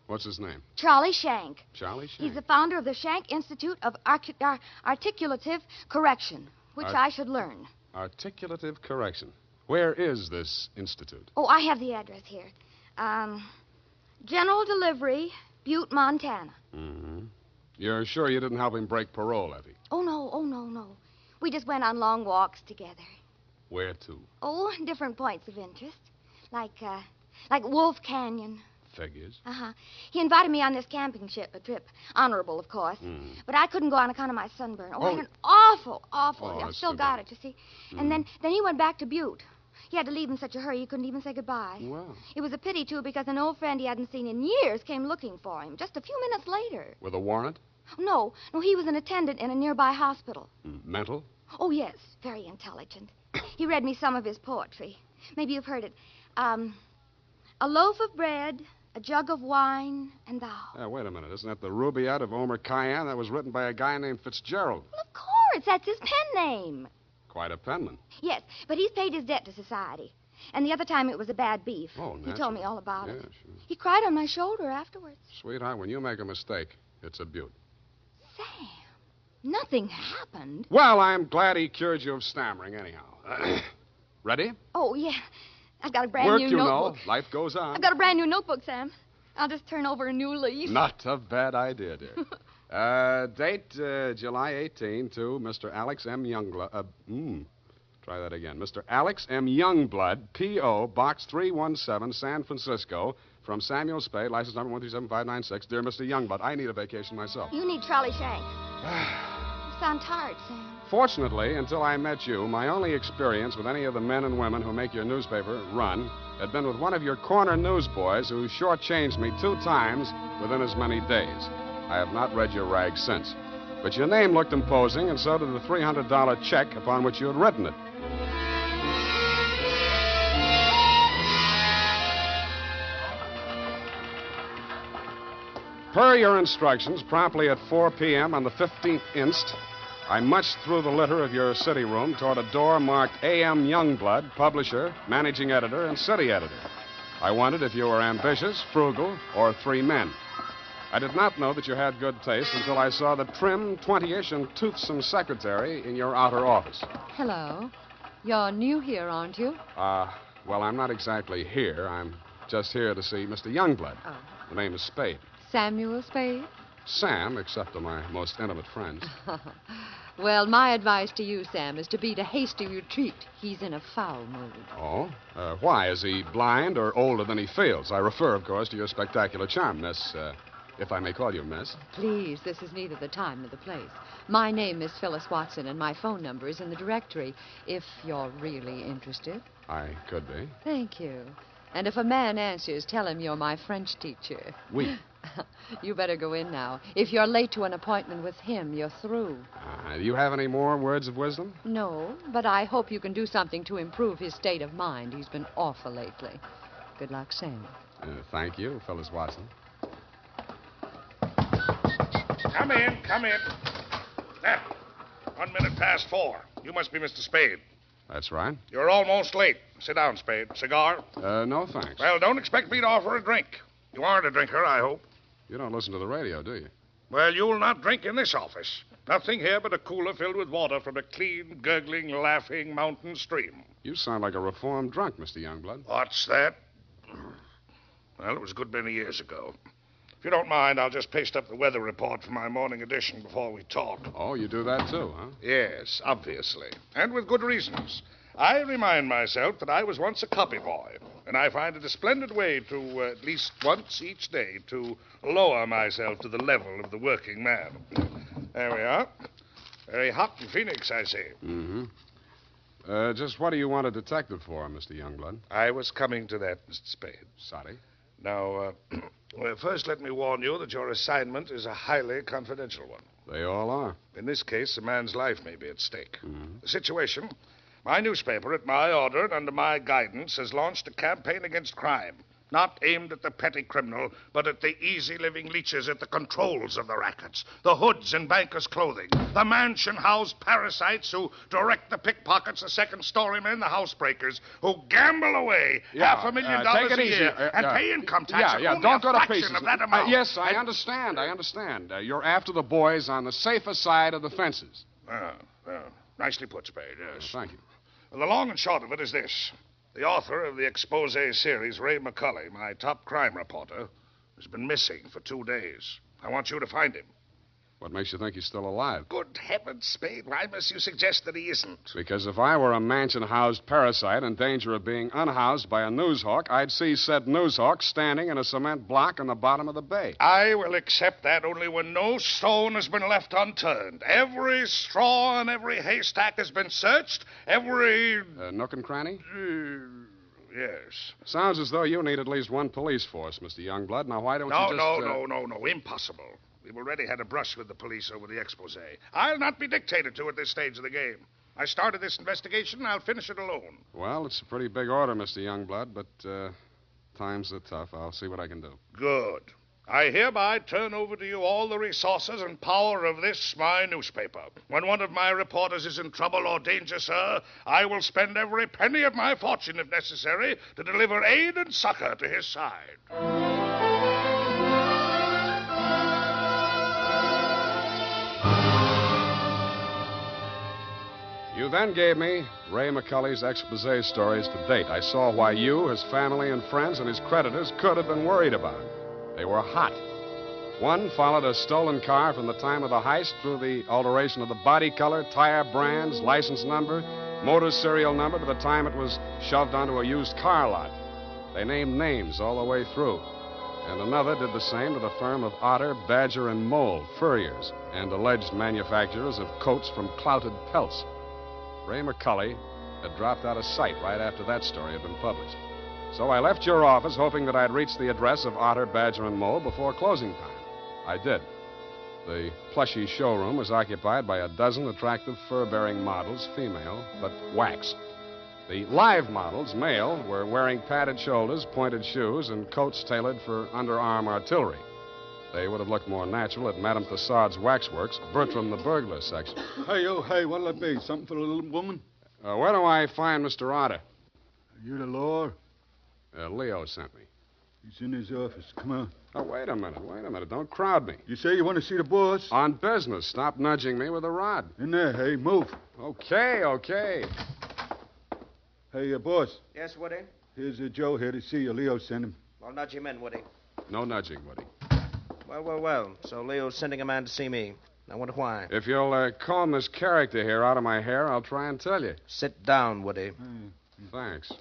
What's his name? Charlie Shank. Charlie Shank? He's the founder of the Shank Institute of Articulative Correction, which I should learn. Articulative Correction. Where is this institute? Oh, I have the address here. General Delivery, Butte, Montana. Mm-hmm. You're sure you didn't help him break parole, Effie? Oh, no. We just went on long walks together. Where to? Oh, different points of interest. Like Wolf Canyon. Figures. Uh-huh. He invited me on this camping trip. Honorable, of course. Mm. But I couldn't go on account of my sunburn. I had an awful. I've still got it, you see. Mm. And then he went back to Butte. He had to leave in such a hurry he couldn't even say goodbye. Well. It was a pity, too, because an old friend he hadn't seen in years came looking for him just a few minutes later. With a warrant? No, he was an attendant in a nearby hospital. Mental? Oh, yes, very intelligent. He read me some of his poetry. Maybe you've heard it. A loaf of bread, a jug of wine, and thou. Wait a minute. Isn't that the Rubaiyat of Omer Khayyam? That was written by a guy named Fitzgerald. Well, of course. That's his pen name. Quite a penman. Yes, but he's paid his debt to society. And the other time it was a bad beef. Oh, naturally. He told me all about it. Sure. He cried on my shoulder afterwards. Sweetheart, when you make a mistake, it's a beaut. Sam, nothing happened. Well, I'm glad he cured you of stammering, anyhow. Ready? Oh, yeah. I've got a brand Work, new you notebook. know. Life goes on. I've got a brand new notebook, Sam. I'll just turn over a new leaf. Not a bad idea, dear. Date July 18 to Mr. Alex M. Youngblood. Try that again. Mr. Alex M. Youngblood, P.O., Box 317, San Francisco, From Samuel Spade, license number 1375596. Dear Mr. Youngblood, I need a vacation myself. You need Charlie Shank. You sound tired, Sam. Fortunately, until I met you, my only experience with any of the men and women who make your newspaper run had been with one of your corner newsboys who shortchanged me 2 times within as many days. I have not read your rag since. But your name looked imposing, and so did the $300 check upon which you had written it. Per your instructions, promptly at 4 p.m. on the 15th inst., I munched through the litter of your city room toward a door marked A.M. Youngblood, publisher, managing editor, and city editor. I wondered if you were ambitious, frugal, or 3 men. I did not know that you had good taste until I saw the trim, 20-ish, and toothsome secretary in your outer office. Hello. You're new here, aren't you? Well, I'm not exactly here. I'm just here to see Mr. Youngblood. Oh. The name is Spade. Samuel Spade? Sam, except to my most intimate friends. Well, my advice to you, Sam, is to beat a hasty retreat. He's in a foul mood. Oh? Why? Is he blind or older than he feels? I refer, of course, to your spectacular charm, Miss, if I may call you Miss. Please, this is neither the time nor the place. My name is Phyllis Watson, and my phone number is in the directory, if you're really interested. I could be. Thank you. And if a man answers, tell him you're my French teacher. Oui. You better go in now. If you're late to an appointment with him, you're through. Do you have any more words of wisdom? No, but I hope you can do something to improve his state of mind. He's been awful lately. Good luck, Sam. Thank you, Phyllis Watson. Come in, come in. There. 1 minute past 4. You must be Mr. Spade. That's right. You're almost late. Sit down, Spade. Cigar? No, thanks. Well, don't expect me to offer a drink. You aren't a drinker, I hope. You don't listen to the radio, do you? Well, you'll not drink in this office. Nothing here but a cooler filled with water from a clean, gurgling, laughing mountain stream. You sound like a reformed drunk, Mr. Youngblood. What's that? Well, it was a good many years ago. If you don't mind, I'll just paste up the weather report for my morning edition before we talk. Oh, you do that too, huh? Yes, obviously. And with good reasons. I remind myself that I was once a copy boy, and I find it a splendid way to, at least once each day, to lower myself to the level of the working man. There we are. Very hot in Phoenix, I see. Mm-hmm. Just what do you want a detective for, Mr. Youngblood? I was coming to that, Mr. Spade. Sorry. Now, well, first let me warn you that your assignment is a highly confidential one. They all are. In this case, a man's life may be at stake. Mm-hmm. The situation... My newspaper, at my order and under my guidance, has launched a campaign against crime. Not aimed at the petty criminal, but at the easy-living leeches at the controls of the rackets, the hoods in bankers' clothing, the mansion-house parasites who direct the pickpockets, the second-story men, the housebreakers, who gamble away $500,000 a year and pay income tax at only don't go a to fraction pieces. of that amount. Yes, I understand. You're after the boys on the safer side of the fences. Nicely put, Spade, yes. Thank you. Well, the long and short of it is this. The author of the expose series, Ray McCulley, my top crime reporter, has been missing for 2 days. I want you to find him. What makes you think he's still alive? Good heavens, Spade. Why must you suggest that he isn't? Because if I were a mansion-housed parasite in danger of being unhoused by a newshawk, I'd see said newshawk standing in a cement block on the bottom of the bay. I will accept that only when no stone has been left unturned. Every straw and every haystack has been searched. Every... nook and cranny? Yes. Sounds as though you need at least one police force, Mr. Youngblood. Now, why don't you just... No. Impossible. We've already had a brush with the police over the expose. I'll not be dictated to at this stage of the game. I started this investigation, and I'll finish it alone. Well, it's a pretty big order, Mr. Youngblood, but times are tough. I'll see what I can do. Good. I hereby turn over to you all the resources and power of this, my newspaper. When one of my reporters is in trouble or danger, sir, I will spend every penny of my fortune, if necessary, to deliver aid and succor to his side. You then gave me Ray McCulley's expose stories to date. I saw why you, his family and friends, and his creditors could have been worried about him. They were hot. One followed a stolen car from the time of the heist through the alteration of the body color, tire brands, license number, motor serial number to the time it was shoved onto a used car lot. They named names all the way through. and another did the same to the firm of Otter, Badger, and Mole, furriers, and alleged manufacturers of coats from clouted pelts. Ray McCully had dropped out of sight right after that story had been published. So I left your office hoping that I'd reach the address of Otter, Badger, and Mole before closing time. I did. The plushy showroom was occupied by a dozen attractive fur-bearing models, female, but wax. The live models, male, were wearing padded shoulders, pointed shoes, and coats tailored for underarm artillery. They would have looked more natural at Madame Tussaud's Waxworks, Bertram the burglar section. Hey, oh, hey, what'll it be? Something for the little woman? Where do I find Mr. Otter? You the law? Leo sent me. He's in his office. Come on. Oh, wait a minute. Don't crowd me. You say you want to see the boss? On business. Stop nudging me with a rod. In there, hey, move. Okay. Hey, boss. Yes, Woody? Here's Joe here to see you. Leo sent him. I'll nudge him in, Woody. No nudging, Woody. Well. So Leo's sending a man to see me. I wonder why. If you'll comb this character here out of my hair, I'll try and tell you. Sit down, Woody. Thanks.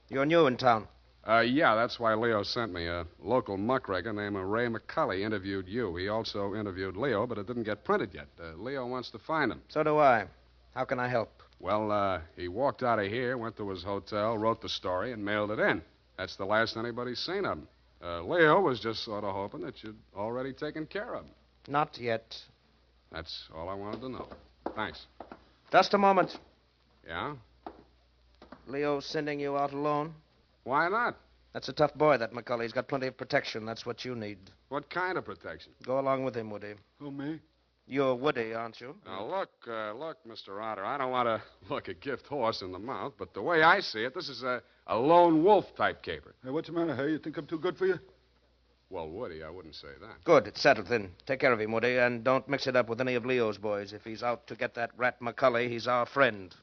You're new in town. Yeah, that's why Leo sent me. A local muckraker named Ray McCully interviewed you. He also interviewed Leo, but it didn't get printed yet. Leo wants to find him. So do I. How can I help? Well, he walked out of here, went to his hotel, wrote the story, and mailed it in. That's the last anybody's seen of him. Leo was just sort of hoping that you'd already taken care of him. Not yet. That's all I wanted to know. Thanks. Just a moment. Yeah? Leo's sending you out alone? Why not? That's a tough boy, that McCully. He's got plenty of protection. That's what you need. What kind of protection? Go along with him, Woody. Who, me? You're Woody, aren't you? Now, look, Mr. Otter, I don't want to look a gift horse in the mouth, but the way I see it, this is a lone wolf type caper. Hey, what's the matter, hey? You think I'm too good for you? Well, Woody, I wouldn't say that. Good. It's settled then. Take care of him, Woody, and don't mix it up with any of Leo's boys. If he's out to get that rat McCully, he's our friend.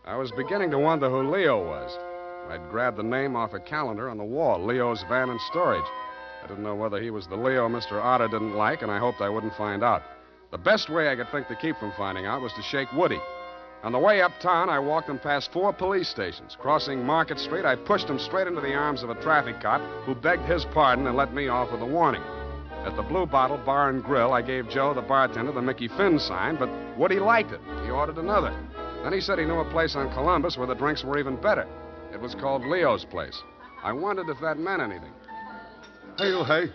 I was beginning to wonder who Leo was. I'd grabbed the name off a calendar on the wall, Leo's Van and Storage. I didn't know whether he was the Leo Mr. Otter didn't like, and I hoped I wouldn't find out. The best way I could think to keep from finding out was to shake Woody. On the way uptown, I walked him past 4 police stations. Crossing Market Street, I pushed him straight into the arms of a traffic cop who begged his pardon and let me off with a warning. At the Blue Bottle Bar and Grill, I gave Joe, the bartender, the Mickey Finn sign, but Woody liked it. He ordered another. Then he said he knew a place on Columbus where the drinks were even better. It was called Leo's Place. I wondered if that meant anything. Hey, oh, hey.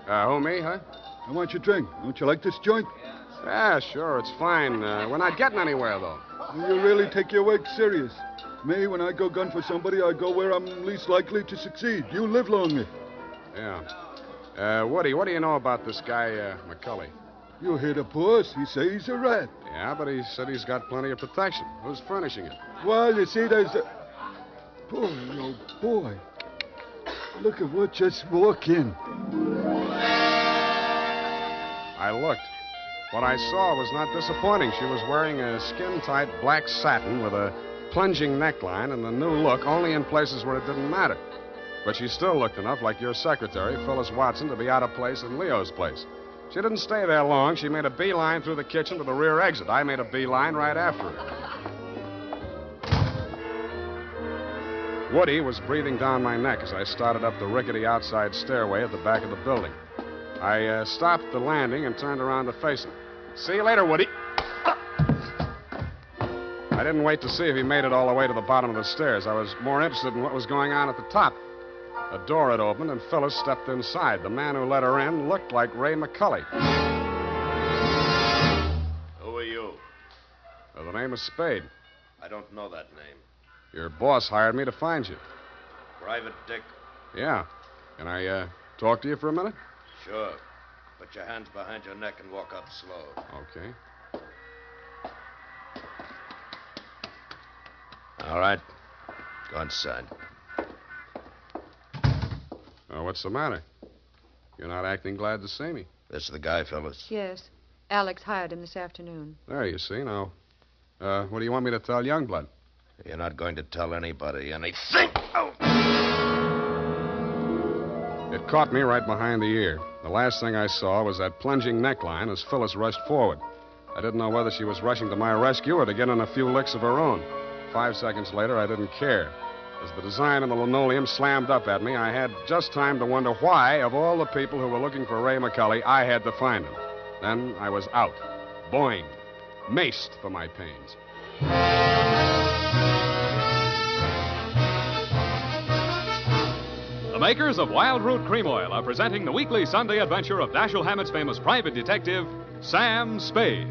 Who, me, huh? I want your drink. Don't you like this joint? Yeah, sure, it's fine. We're not getting anywhere, though. You really take your work serious. Me, when I go gun for somebody, I go where I'm least likely to succeed. You live longer. Yeah. Woody, what do you know about this guy, McCully? You hear the boss. He says he's a rat. Yeah, but he said he's got plenty of protection. Who's furnishing it? Well, you see, there's a... Boy, oh, boy. Look at what just walked in. I looked. What I saw was not disappointing. She was wearing a skin-tight black satin with a plunging neckline and a new look only in places where it didn't matter. But she still looked enough like your secretary, Phyllis Watson, to be out of place in Leo's place. She didn't stay there long. She made a beeline through the kitchen to the rear exit. I made a beeline right after her. Woody was breathing down my neck as I started up the rickety outside stairway at the back of the building. I stopped the landing and turned around to face him. See you later, Woody. I didn't wait to see if he made it all the way to the bottom of the stairs. I was more interested in what was going on at the top. A door had opened, and Phyllis stepped inside. The man who let her in looked like Ray McCully. Who are you? The name is Spade. I don't know that name. Your boss hired me to find you. Private Dick? Yeah. Can I talk to you for a minute? Sure. Put your hands behind your neck and walk up slow. Okay. All right. Go inside. What's the matter? You're not acting glad to see me. This is the guy, Phyllis. Yes. Alex hired him this afternoon. There, you see. Now, what do you want me to tell Youngblood? You're not going to tell anybody anything. Oh. It caught me right behind the ear. The last thing I saw was that plunging neckline as Phyllis rushed forward. I didn't know whether she was rushing to my rescue or to get in a few licks of her own. 5 seconds later, I didn't care. As the design on the linoleum slammed up at me, I had just time to wonder why, of all the people who were looking for Ray McCully, I had to find him. Then I was out. Boing. Maced for my pains. The makers of Wild Root Cream Oil are presenting the weekly Sunday adventure of Dashiell Hammett's famous private detective, Sam Spade.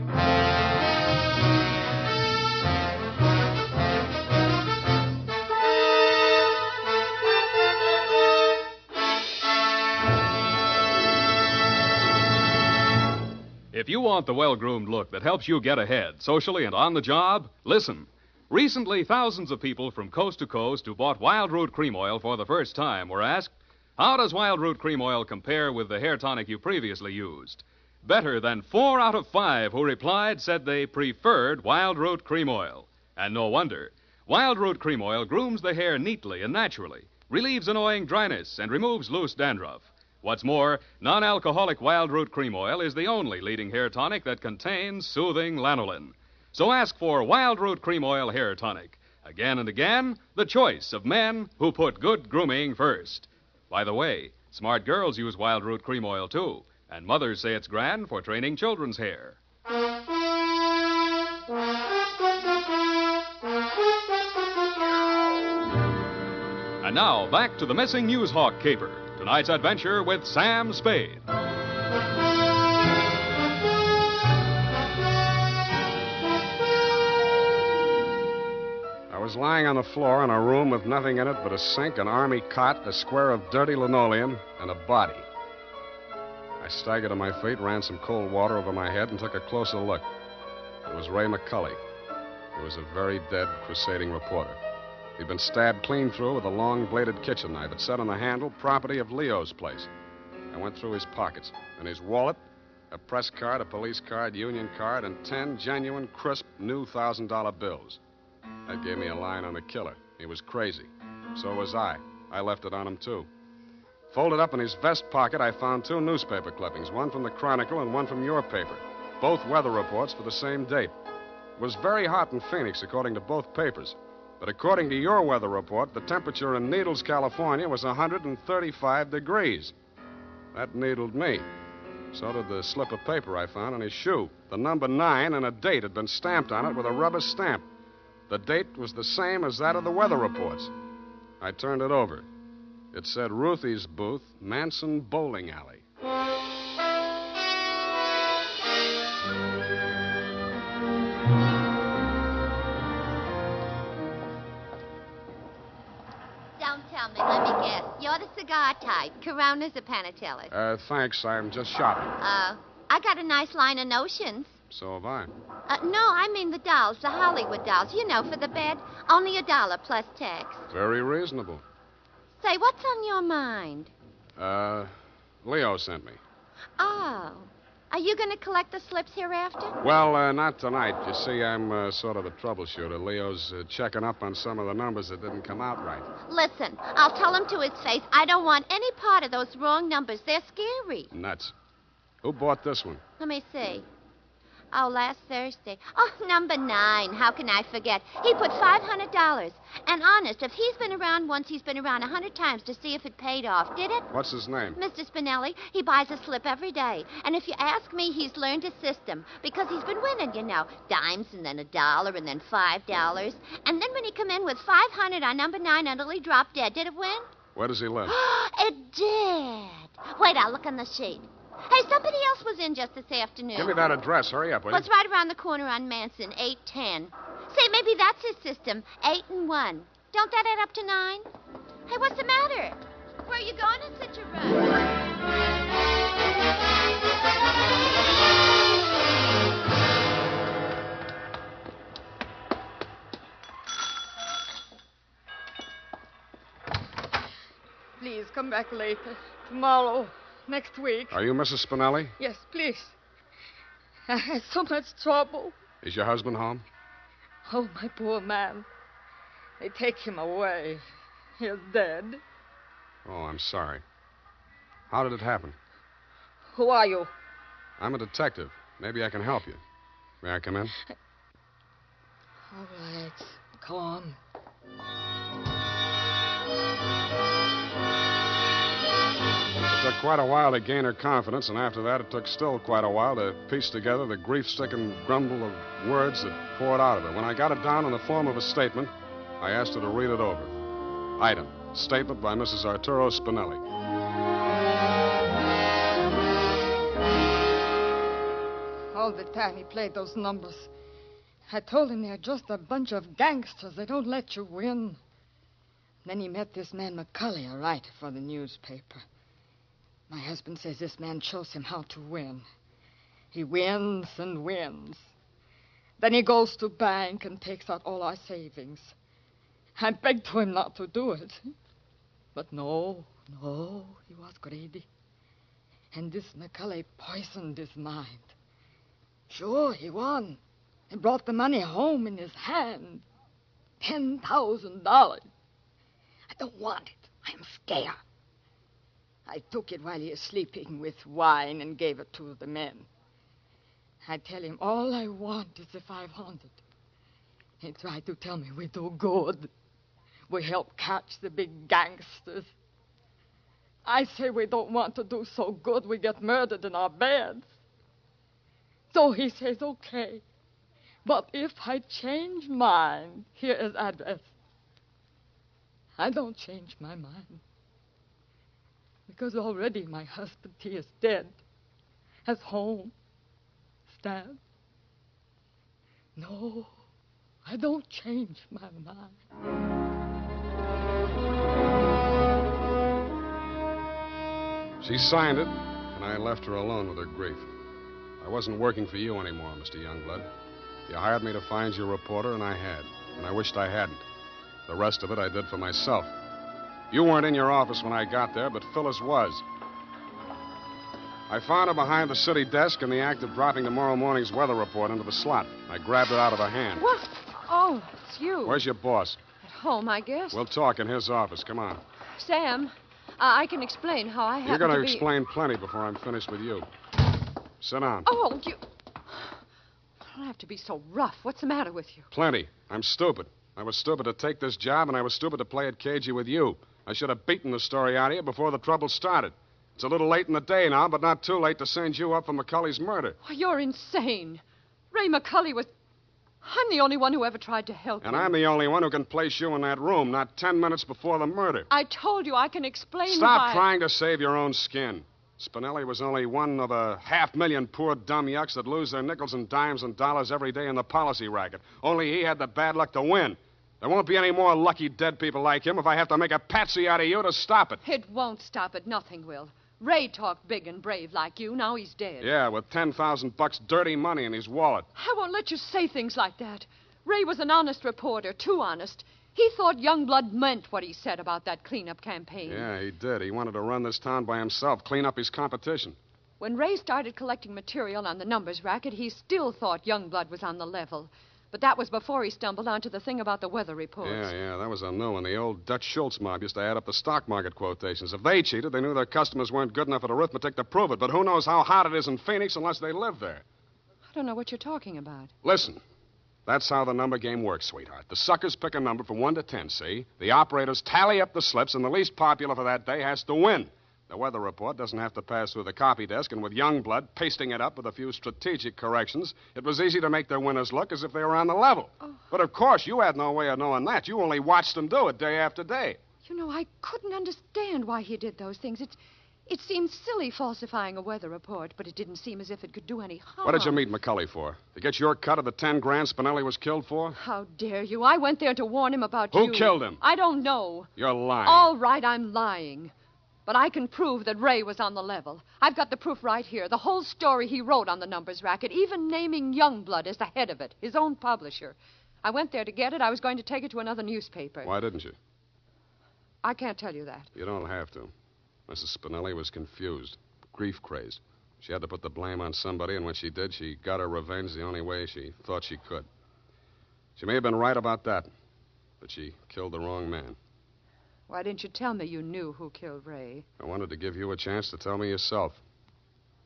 If you want the well-groomed look that helps you get ahead, socially and on the job, listen. Recently, thousands of people from coast to coast who bought Wild Root Cream Oil for the first time were asked, how does Wild Root Cream Oil compare with the hair tonic you previously used? Better than 4 out of 5 who replied said they preferred Wild Root Cream Oil. And no wonder. Wild Root Cream Oil grooms the hair neatly and naturally, relieves annoying dryness, and removes loose dandruff. What's more, non-alcoholic Wild Root Cream Oil is the only leading hair tonic that contains soothing lanolin. So ask for Wild Root Cream Oil Hair Tonic. Again and again, the choice of men who put good grooming first. By the way, smart girls use Wild Root Cream Oil, too, and mothers say it's grand for training children's hair. And now, back to the missing Newshawk caper. Tonight's adventure with Sam Spade. I was lying on the floor in a room with nothing in it but a sink, an army cot, a square of dirty linoleum, and a body. I staggered to my feet, ran some cold water over my head, and took a closer look. It was Ray McCully. He was a very dead, crusading reporter. He'd been stabbed clean through with a long-bladed kitchen knife. It said on the handle, property of Leo's place. I went through his pockets. In his wallet, a press card, a police card, union card, and 10 genuine, crisp, new $1,000 bills. That gave me a line on the killer. He was crazy. So was I. I left it on him, too. Folded up in his vest pocket, I found 2 newspaper clippings, one from the Chronicle and one from your paper. Both weather reports for the same date. It was very hot in Phoenix, according to both papers. But according to your weather report, the temperature in Needles, California was 135 degrees. That needled me. So did the slip of paper I found on his shoe. The number 9 and a date had been stamped on it with a rubber stamp. The date was the same as that of the weather reports. I turned it over. It said Ruthie's Booth, Manson Bowling Alley. Don't tell me, let me guess. You're the cigar type. Coronas or Panatellas? Thanks, I'm just shopping. I got a nice line of notions. So have I. No, I mean the dolls, the Hollywood dolls. You know, for the bed. Only $1 plus tax. Very reasonable. Say, what's on your mind? Leo sent me. Oh. Are you going to collect the slips hereafter? Well, not tonight. You see, I'm sort of a troubleshooter. Leo's checking up on some of the numbers that didn't come out right. Listen, I'll tell him to his face. I don't want any part of those wrong numbers. They're scary. Nuts. Who bought this one? Let me see. Oh, last Thursday. Oh, number 9. How can I forget? He put $500. And honest, if he's been around once, he's been around 100 times to see if it paid off. Did it? What's his name? Mr. Spinelli. He buys a slip every day. And if you ask me, he's learned his system. Because he's been winning, you know. Dimes and then $1 and then $5. And then when he come in with 500 on number 9 until he dropped dead, did it win? Where does he live? It did. Wait, I'll look on the sheet. Hey, somebody else was in just this afternoon. Give me that address. Hurry up, will you? Well, it's right around the corner on Manson, 810. Say, maybe that's his system, 8 and 1. Don't that add up to 9? Hey, what's the matter? Where are you going in such a rush? Please, come back later. Tomorrow. Next week. Are you Mrs. Spinelli? Yes, please. I had so much trouble. Is your husband home? Oh, my poor man. They take him away. He's dead. Oh, I'm sorry. How did it happen? Who are you? I'm a detective. Maybe I can help you. May I come in? All right. Come on. It took quite a while to gain her confidence, and after that, it took still quite a while to piece together the grief-stricken grumble of words that poured out of her. When I got it down in the form of a statement, I asked her to read it over. Item: statement by Mrs. Arturo Spinelli. All the time he played those numbers, I told him they're just a bunch of gangsters. They don't let you win. Then he met this man McCulley, a writer for the newspaper. My husband says this man shows him how to win. He wins and wins. Then he goes to bank and takes out all our savings. I begged to him not to do it. But no, he was greedy. And this McCulley poisoned his mind. Sure, he won. He brought the money home in his hand. $10,000. I don't want it. I'm scared. I took it while he was sleeping with wine and gave it to the men. I tell him all I want is the 500. He tried to tell me we do good. We help catch the big gangsters. I say we don't want to do so good we get murdered in our beds. So he says, okay. But if I change mine, here is address. I don't change my mind. Because already my husband, he is dead. Has home. Stabbed. No, I don't change my mind. She signed it, and I left her alone with her grief. I wasn't working for you anymore, Mr. Youngblood. You hired me to find you a reporter, and I had. And I wished I hadn't. The rest of it I did for myself. You weren't in your office when I got there, but Phyllis was. I found her behind the city desk in the act of dropping tomorrow morning's weather report into the slot. I grabbed it out of her hand. What? Oh, it's you. Where's your boss? At home, I guess. We'll talk in his office. Come on. Sam, I can explain how I You're happened going to to be... explain plenty before I'm finished with you. Sit down. Oh, you... don't have to be so rough. What's the matter with you? Plenty. I'm stupid. I was stupid to take this job, and I was stupid to play it cagey with you. I should have beaten the story out of you before the trouble started. It's a little late in the day now, but not too late to send you up for McCulley's murder. Oh, you're insane. Ray McCulley was... I'm the only one who ever tried to help And him. I'm the only one who can place you in that room, not 10 minutes before the murder. I told you I can explain Stop why... trying to save your own skin. Spinelli was only one of a 500,000 poor dumb yucks that lose their nickels and dimes and dollars every day in the policy racket. Only he had the bad luck to win. There won't be any more lucky dead people like him if I have to make a patsy out of you to stop it. It won't stop it. Nothing will. Ray talked big and brave like you. Now he's dead. Yeah, with $10,000 dirty money in his wallet. I won't let you say things like that. Ray was an honest reporter, too honest. He thought Youngblood meant what he said about that cleanup campaign. Yeah, he did. He wanted to run this town by himself, clean up his competition. When Ray started collecting material on the numbers racket, he still thought Youngblood was on the level. But that was before he stumbled onto the thing about the weather reports. Yeah, that was a new one. The old Dutch Schultz mob used to add up the stock market quotations. If they cheated, they knew their customers weren't good enough at arithmetic to prove it. But who knows how hot it is in Phoenix unless they live there? I don't know what you're talking about. Listen, that's how the number game works, sweetheart. The suckers pick a number from 1 to 10, see? The operators tally up the slips, and the least popular for that day has to win. The weather report doesn't have to pass through the copy desk, and with Youngblood pasting it up with a few strategic corrections, it was easy to make their winners look as if they were on the level. Oh. But of course, you had no way of knowing that. You only watched them do it day after day. You know, I couldn't understand why he did those things. It seemed silly falsifying a weather report, but it didn't seem as if it could do any harm. What did you meet McCulley for? To get your cut of the 10 grand Spinelli was killed for? How dare you? I went there to warn him about you. Who killed him? I don't know. You're lying. All right, I'm lying. But I can prove that Ray was on the level. I've got the proof right here. The whole story he wrote on the numbers racket, even naming Youngblood as the head of it, his own publisher. I went there to get it. I was going to take it to another newspaper. Why didn't you? I can't tell you that. You don't have to. Mrs. Spinelli was confused, grief-crazed. She had to put the blame on somebody, and when she did, she got her revenge the only way she thought she could. She may have been right about that, but she killed the wrong man. Why didn't you tell me you knew who killed Ray? I wanted to give you a chance to tell me yourself.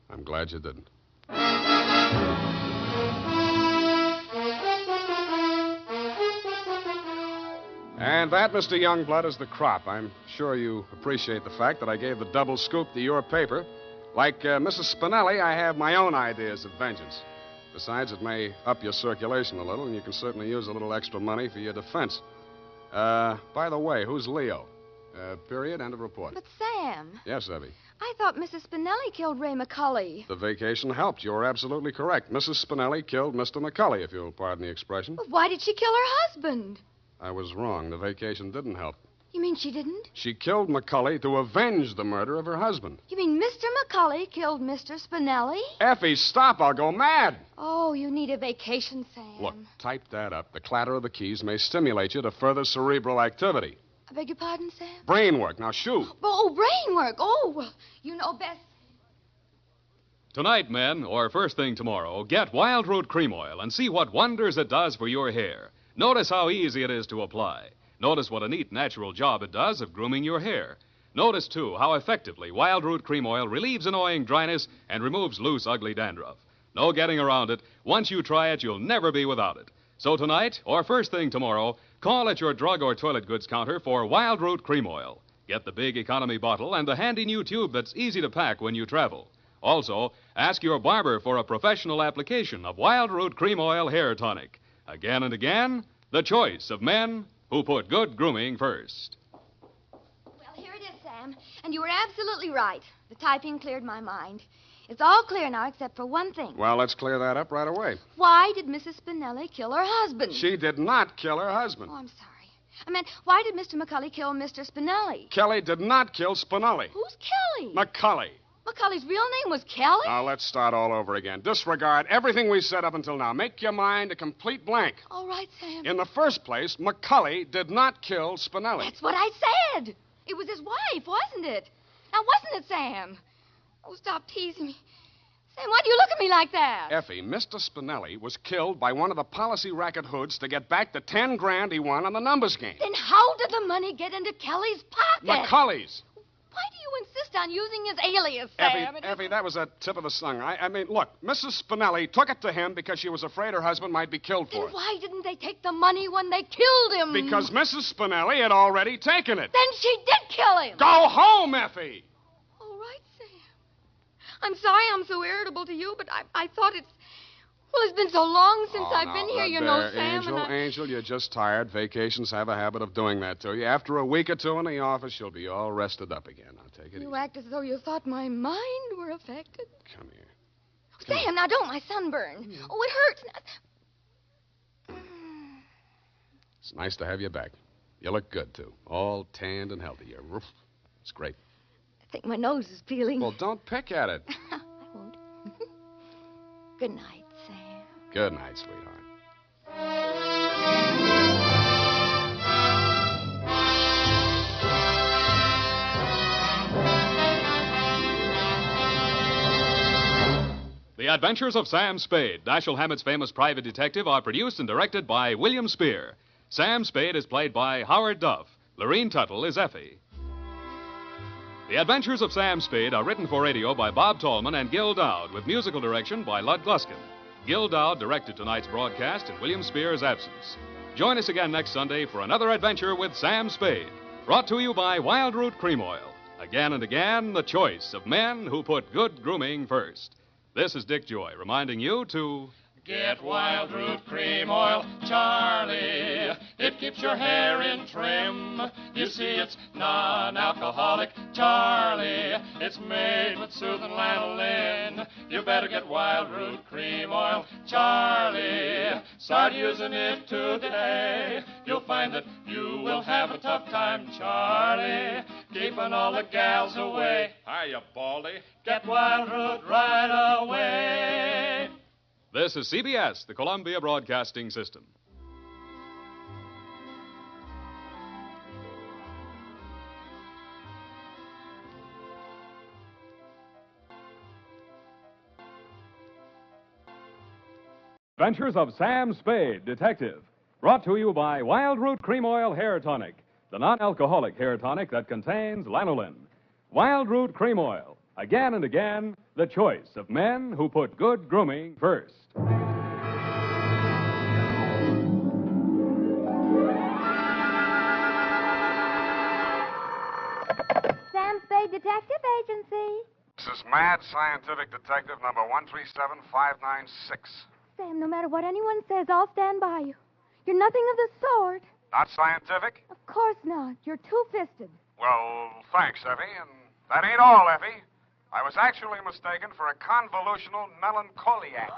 I'm glad you didn't. And that, Mr. Youngblood, is the crop. I'm sure you appreciate the fact that I gave the double scoop to your paper. Like Mrs. Spinelli, I have my own ideas of vengeance. Besides, it may up your circulation a little, and you can certainly use a little extra money for your defense. By the way, who's Leo? Period, end of report. But, Sam, Yes, Evie. I thought Mrs. Spinelli killed Ray McCulley. The vacation helped. You're absolutely correct. Mrs. Spinelli killed Mr. McCulley, if you'll pardon the expression. But why did she kill her husband? I was wrong. The vacation didn't help. You mean she didn't? She killed McCulley to avenge the murder of her husband. You mean Mr. McCulley killed Mr. Spinelli? Effie, stop. I'll go mad. Oh, you need a vacation, Sam. Look, type that up. The clatter of the keys may stimulate you to further cerebral activity. I beg your pardon, Sam? Brain work. Now, shoot. Oh, brain work. Oh, well, you know best. Tonight, men, or first thing tomorrow, get Wild Root Cream Oil and see what wonders it does for your hair. Notice how easy it is to apply. Notice what a neat, natural job it does of grooming your hair. Notice, too, how effectively Wild Root Cream Oil relieves annoying dryness and removes loose, ugly dandruff. No getting around it. Once you try it, you'll never be without it. So tonight, or first thing tomorrow, call at your drug or toilet goods counter for Wild Root Cream Oil. Get the big economy bottle and the handy new tube that's easy to pack when you travel. Also, ask your barber for a professional application of Wild Root Cream Oil Hair Tonic. Again and again, the choice of men who put good grooming first. Well, here it is, Sam. And you were absolutely right. The typing cleared my mind. It's all clear now except for one thing. Well, let's clear that up right away. Why did Mrs. Spinelli kill her husband? She did not kill her husband. Oh, I'm sorry. I meant, why did Mr. McCulley kill Mr. Spinelli? Kelly did not kill Spinelli. Who's Kelly? McCulley. McCulley's real name was Kelly? Now, let's start all over again. Disregard everything we said up until now. Make your mind a complete blank. All right, Sam. In the first place, McCulley did not kill Spinelli. That's what I said. It was his wife, wasn't it? Now, wasn't it, Sam? Oh, stop teasing me. Sam, why do you look at me like that? Effie, Mr. Spinelli was killed by one of the policy racket hoods to get back the 10 grand he won on the numbers game. Then how did the money get into Kelly's pocket? McCulley's. Why do you insist on using his alias, Sam? Effie, that was a tip of the tongue. I mean, look, Mrs. Spinelli took it to him because she was afraid her husband might be killed for Then it. why didn't they take the money when they killed him? Because Mrs. Spinelli had already taken it. Then she did kill him. Go home, Effie! All right, Sam. I'm sorry I'm so irritable to you, but I thought it's... Well, it's been so long since I've been here, you know, Sam, Angel, you're just tired. Vacations have a habit of doing that to you. After a week or two in the office, you'll be all rested up again. Now, take it easy. You act as though you thought my mind were affected. Come here. Sam, now don't, my sunburn. Oh, it hurts. It's nice to have you back. You look good, too. All tanned and healthy. It's great. I think my nose is peeling. Well, don't pick at it. I won't. Good night, Sam. Good night, sweetheart. The Adventures of Sam Spade, Dashiell Hammett's famous private detective, are produced and directed by William Spear. Sam Spade is played by Howard Duff. Lorene Tuttle is Effie. The Adventures of Sam Spade are written for radio by Bob Tallman and Gil Dowd, with musical direction by Lud Gluskin. Gil Dowd directed tonight's broadcast in William Spear's absence. Join us again next Sunday for another adventure with Sam Spade, brought to you by Wild Root Cream Oil. Again and again, the choice of men who put good grooming first. This is Dick Joy reminding you to... Get Wild Root Cream Oil, Charlie. It keeps your hair in trim. You see, it's non-alcoholic, Charlie. It's made with soothing lanolin. You better get Wild Root Cream Oil, Charlie. Start using it today. You'll find that you will have a tough time, Charlie, keeping all the gals away. Hiya, Baldy. Get Wild Root right away. This is CBS, the Columbia Broadcasting System. Adventures of Sam Spade, Detective. Brought to you by Wild Root Cream Oil Hair Tonic, the non-alcoholic hair tonic that contains lanolin. Wild Root Cream Oil. Again and again, the choice of men who put good grooming first. Spade Detective Agency. This is Mad Scientific Detective number 137596. Sam, no matter what anyone says, I'll stand by you. You're nothing of the sort. Not scientific? Of course not. You're two-fisted. Well, thanks, Effie. And that ain't all, Effie. I was actually mistaken for a convolutional melancholiac.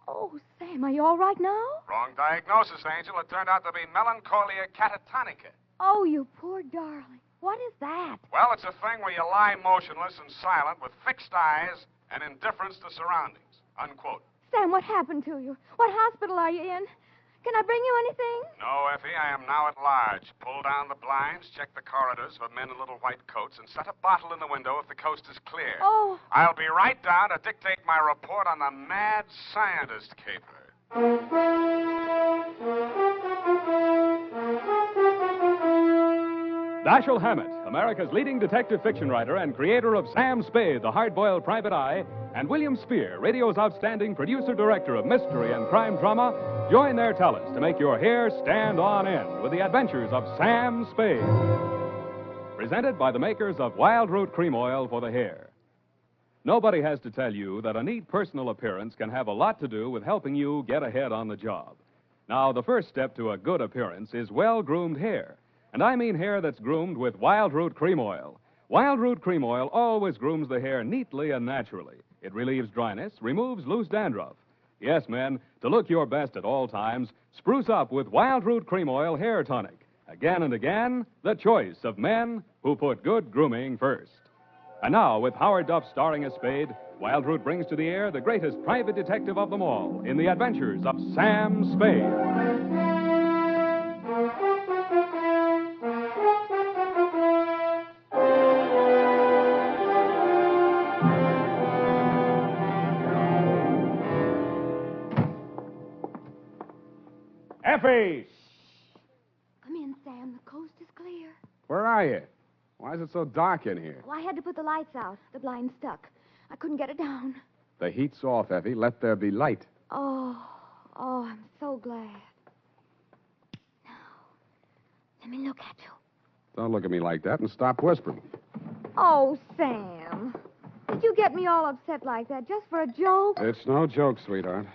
Oh, Sam, are you all right now? Wrong diagnosis, Angel. It turned out to be melancholia catatonica. Oh, you poor darling. What is that? Well, it's a thing where you lie motionless and silent with fixed eyes and indifference to surroundings. Unquote. Sam, what happened to you? What hospital are you in? Can I bring you anything? No, Effie, I am now at large. Pull down the blinds, check the corridors for men in little white coats, and set a bottle in the window if the coast is clear. Oh. I'll be right down to dictate my report on the mad scientist caper. Dashiell Hammett, America's leading detective fiction writer and creator of Sam Spade, the hard-boiled private eye, and William Spear, radio's outstanding producer-director of mystery and crime drama, join their talents to make your hair stand on end with the Adventures of Sam Spade. Presented by the makers of Wild Root Cream Oil for the hair. Nobody has to tell you that a neat personal appearance can have a lot to do with helping you get ahead on the job. Now, the first step to a good appearance is well-groomed hair. And I mean hair that's groomed with Wild Root Cream Oil. Wild Root Cream Oil always grooms the hair neatly and naturally. It relieves dryness, removes loose dandruff. Yes, men, to look your best at all times, spruce up with Wild Root Cream Oil Hair Tonic. Again and again, the choice of men who put good grooming first. And now, with Howard Duff starring as Spade, Wild Root brings to the air the greatest private detective of them all in the Adventures of Sam Spade. Effie! Come in, Sam. The coast is clear. Where are you? Why is it so dark in here? Well, I had to put the lights out. The blind stuck. I couldn't get it down. The heat's off, Effie. Let there be light. Oh, I'm so glad. Now, let me look at you. Don't look at me like that and stop whispering. Oh, Sam. Did you get me all upset like that just for a joke? It's no joke, sweetheart.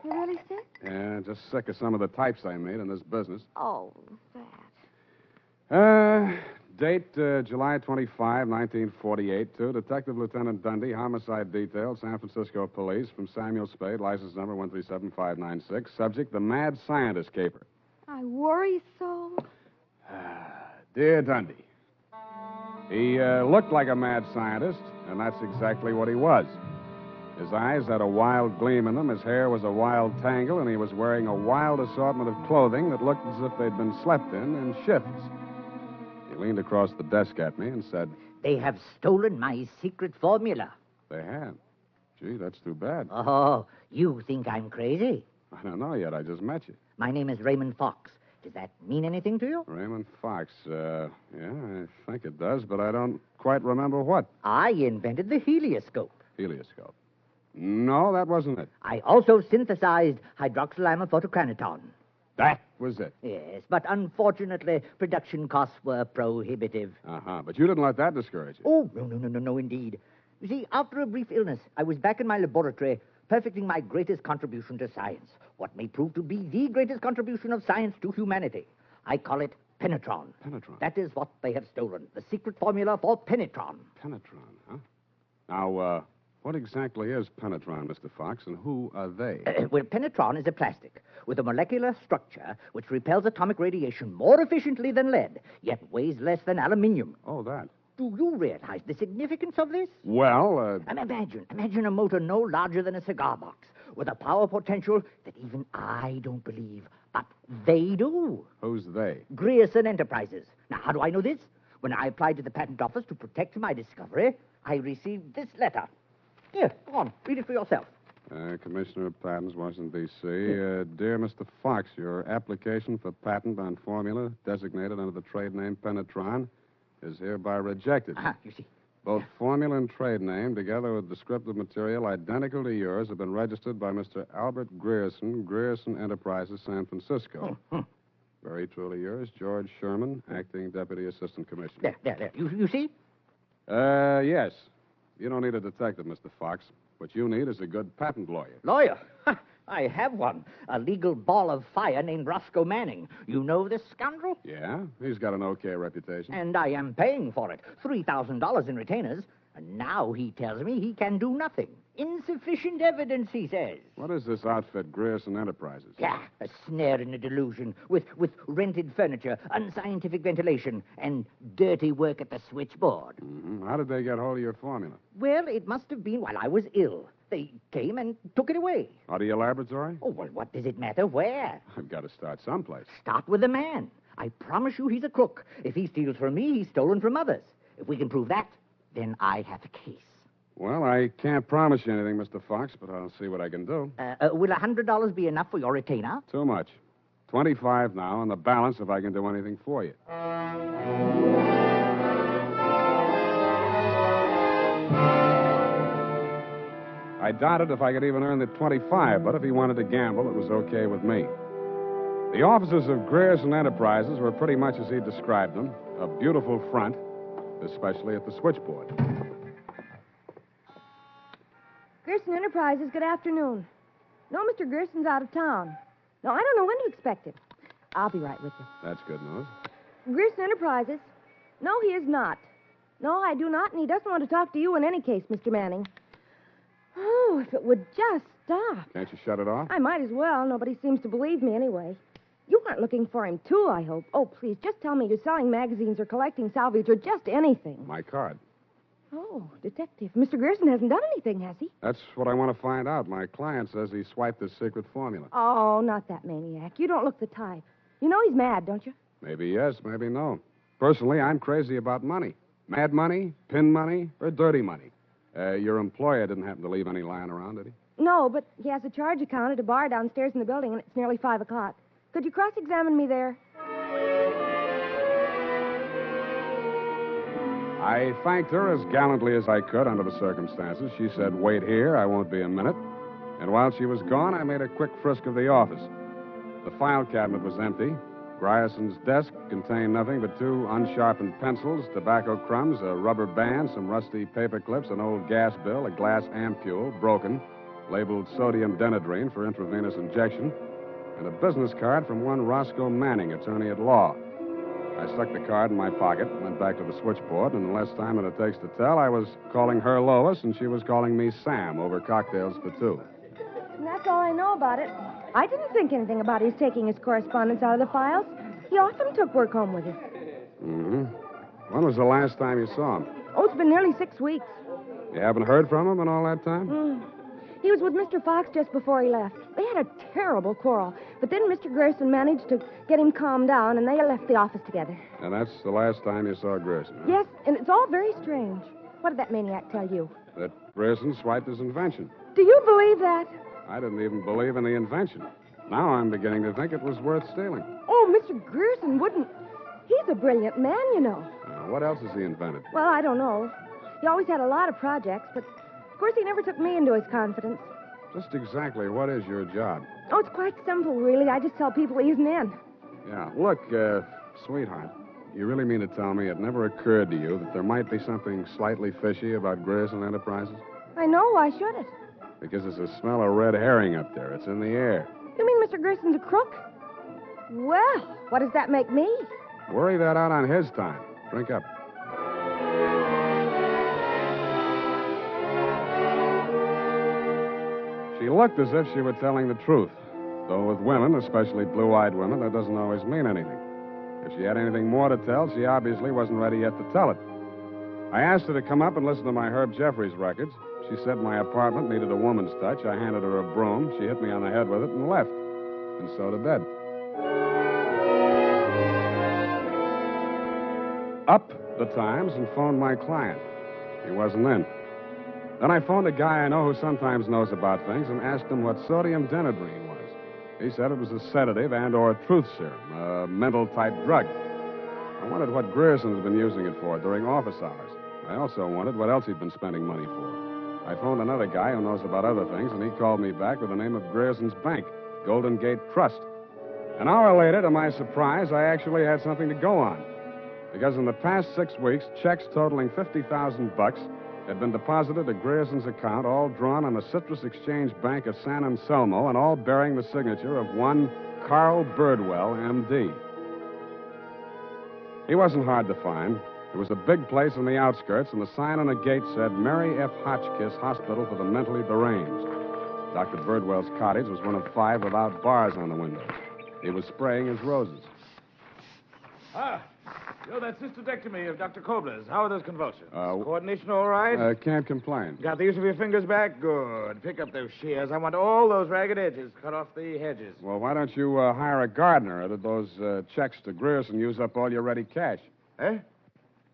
You really sick? Yeah, just sick of some of the types I made in this business. Oh, that. Date July 25, 1948, to Detective Lieutenant Dundee, Homicide Detail, San Francisco Police, from Samuel Spade, license number 137596. Subject, the Mad Scientist Caper. I worry so. Dear Dundee, he looked like a mad scientist, and that's exactly what he was. His eyes had a wild gleam in them, his hair was a wild tangle, and he was wearing a wild assortment of clothing that looked as if they'd been slept in shifts. He leaned across the desk at me and said, "They have stolen my secret formula." "They have? Gee, that's too bad." "Oh, you think I'm crazy?" "I don't know yet. I just met you." "My name is Raymond Fox. Does that mean anything to you?" "Raymond Fox. Yeah, I think it does, but I don't quite remember what." "I invented the helioscope." "Helioscope? No, that wasn't it." "I also synthesized hydroxylamophotochronaton." "That was it." "Yes, but unfortunately, production costs were prohibitive." "Uh-huh, but you didn't let that discourage you." "Oh, no, indeed. You see, after a brief illness, I was back in my laboratory, perfecting my greatest contribution to science, what may prove to be the greatest contribution of science to humanity. I call it penetron." "Penetron?" "That is what they have stolen, the secret formula for penetron." "Penetron, huh? Now, what exactly is penetron, Mr. Fox, and who are they?" Well, penetron is a plastic with a molecular structure which repels atomic radiation more efficiently than lead, yet weighs less than aluminium. "Oh, that. Do you realize the significance of this?" "Well, And imagine a motor no larger than a cigar box, with a power potential that even I don't believe, but they do. "Who's they?" Grierson Enterprises. Now, how do I know this? When I applied to the patent office to protect my discovery, I received this letter. Here, go on, read it for yourself. Commissioner of Patents, Washington, D.C. Dear Mr. Fox, your application for patent on formula designated under the trade name Penetron is hereby rejected. You see. Both formula and trade name, together with descriptive material identical to yours, have been registered by Mr. Albert Grierson, Grierson Enterprises, San Francisco. Very truly yours, George Sherman, Acting Deputy Assistant Commissioner. There. You see? Yes. You don't need a detective, Mr. Fox. What you need is a good patent lawyer. Lawyer? I have one. A legal ball of fire named Roscoe Manning. You know this scoundrel? Yeah? He's got an okay reputation. And I am paying for it. $3,000 in retainers. And now he tells me he can do nothing. Insufficient evidence, he says. What is this outfit, Grierson Enterprises? Yeah, a snare in a delusion, with rented furniture, unscientific ventilation, and dirty work at the switchboard. Mm-hmm. How did they get hold of your formula? Well, it must have been while I was ill. They came and took it away. Out of your laboratory? Oh, well, what does it matter where? I've got to start someplace. Start with the man. I promise you he's a crook. If he steals from me, he's stolen from others. If we can prove that, then I have a case. Well, I can't promise you anything, Mr. Fox, but I'll see what I can do. Will $100 be enough for your retainer? Too much. 25 now, and the balance if I can do anything for you. I doubted if I could even earn the 25, but if he wanted to gamble, it was okay with me. The offices of Grierson Enterprises were pretty much as he described them, a beautiful front, especially at the switchboard. Gerson Enterprises, good afternoon. No, Mr. Gerson's out of town. No, I don't know when to expect him. I'll be right with you. That's good news. Gerson Enterprises? No, he is not. No, I do not, and he doesn't want to talk to you in any case, Mr. Manning. Oh, if it would just stop. Can't you shut it off? I might as well. Nobody seems to believe me anyway. You aren't looking for him, too, I hope. Oh, please, just tell me you're selling magazines or collecting salvage or just anything. My card. Oh, detective. Mr. Gerson hasn't done anything, has he? That's what I want to find out. My client says he swiped the secret formula. Oh, not that maniac. You don't look the type. You know he's mad, don't you? Maybe yes, maybe no. Personally, I'm crazy about money. Mad money, pin money, or dirty money. Your employer didn't happen to leave any lying around, did he? No, but he has a charge account at a bar downstairs in the building, and it's nearly 5 o'clock. Could you cross-examine me there? I thanked her as gallantly as I could under the circumstances. She said, "Wait here, I won't be a minute." And while she was gone, I made a quick frisk of the office. The file cabinet was empty. Grierson's desk contained nothing but 2 unsharpened pencils, tobacco crumbs, a rubber band, some rusty paper clips, an old gas bill, a glass ampule, broken, labeled sodium denadrine for intravenous injection, and a business card from one Roscoe Manning, attorney at law. I stuck the card in my pocket, went back to the switchboard, and in less time than it takes to tell, I was calling her Lois, and she was calling me Sam over cocktails for 2. And that's all I know about it. I didn't think anything about his taking his correspondence out of the files. He often took work home with him. Mm-hmm. When was the last time you saw him? Oh, it's been nearly 6 weeks. You haven't heard from him in all that time? He was with Mr. Fox just before he left. They had a terrible quarrel. But then Mr. Gerson managed to get him calmed down, and they left the office together. And that's the last time you saw Grierson, huh? Yes, and it's all very strange. What did that maniac tell you? That Grierson swiped his invention. Do you believe that? I didn't even believe in the invention. Now I'm beginning to think it was worth stealing. Oh, Mr. Gerson wouldn't. He's a brilliant man, you know. What else has he invented? Well, I don't know. He always had a lot of projects, but of course he never took me into his confidence. Just exactly what is your job? Oh, it's quite simple, really. I just tell people he isn't in. Yeah. Look, sweetheart, you really mean to tell me it never occurred to you that there might be something slightly fishy about Grierson Enterprises? I know. Why should it? Because there's a smell of red herring up there. It's in the air. You mean Mr. Gerson's a crook? Well, what does that make me? Worry that out on his time. Drink up. She looked as if she were telling the truth. Though with women, especially blue-eyed women, that doesn't always mean anything. If she had anything more to tell, she obviously wasn't ready yet to tell it. I asked her to come up and listen to my Herb Jeffries records. She said my apartment needed a woman's touch. I handed her a broom. She hit me on the head with it and left. And so to bed. Up the Times and phoned my client. He wasn't in. Then I phoned a guy I know who sometimes knows about things and asked him what sodium denadrine was. He said it was a sedative and or truth serum, a mental-type drug. I wondered what Grierson had been using it for during office hours. I also wondered what else he'd been spending money for. I phoned another guy who knows about other things, and he called me back with the name of Grierson's bank, Golden Gate Trust. An hour later, to my surprise, I actually had something to go on. because in the past 6 weeks, checks totaling $50,000 had been deposited at Grierson's account, all drawn on the Citrus Exchange Bank of San Anselmo and all bearing the signature of one Carl Birdwell, M.D. He wasn't hard to find. It was a big place on the outskirts, and the sign on the gate said Mary F. Hotchkiss Hospital for the Mentally Deranged. Dr. Birdwell's cottage was one of 5 without bars on the windows. He was spraying his roses. You're that cystodectomy of Dr. Kobler's. How are those convulsions? Coordination all right? Can't complain. Got the use of your fingers back? Good. Pick up those shears. I want all those ragged edges. Cut off the hedges. Well, why don't you hire a gardener, or did those checks to Grierson use up all your ready cash? Eh?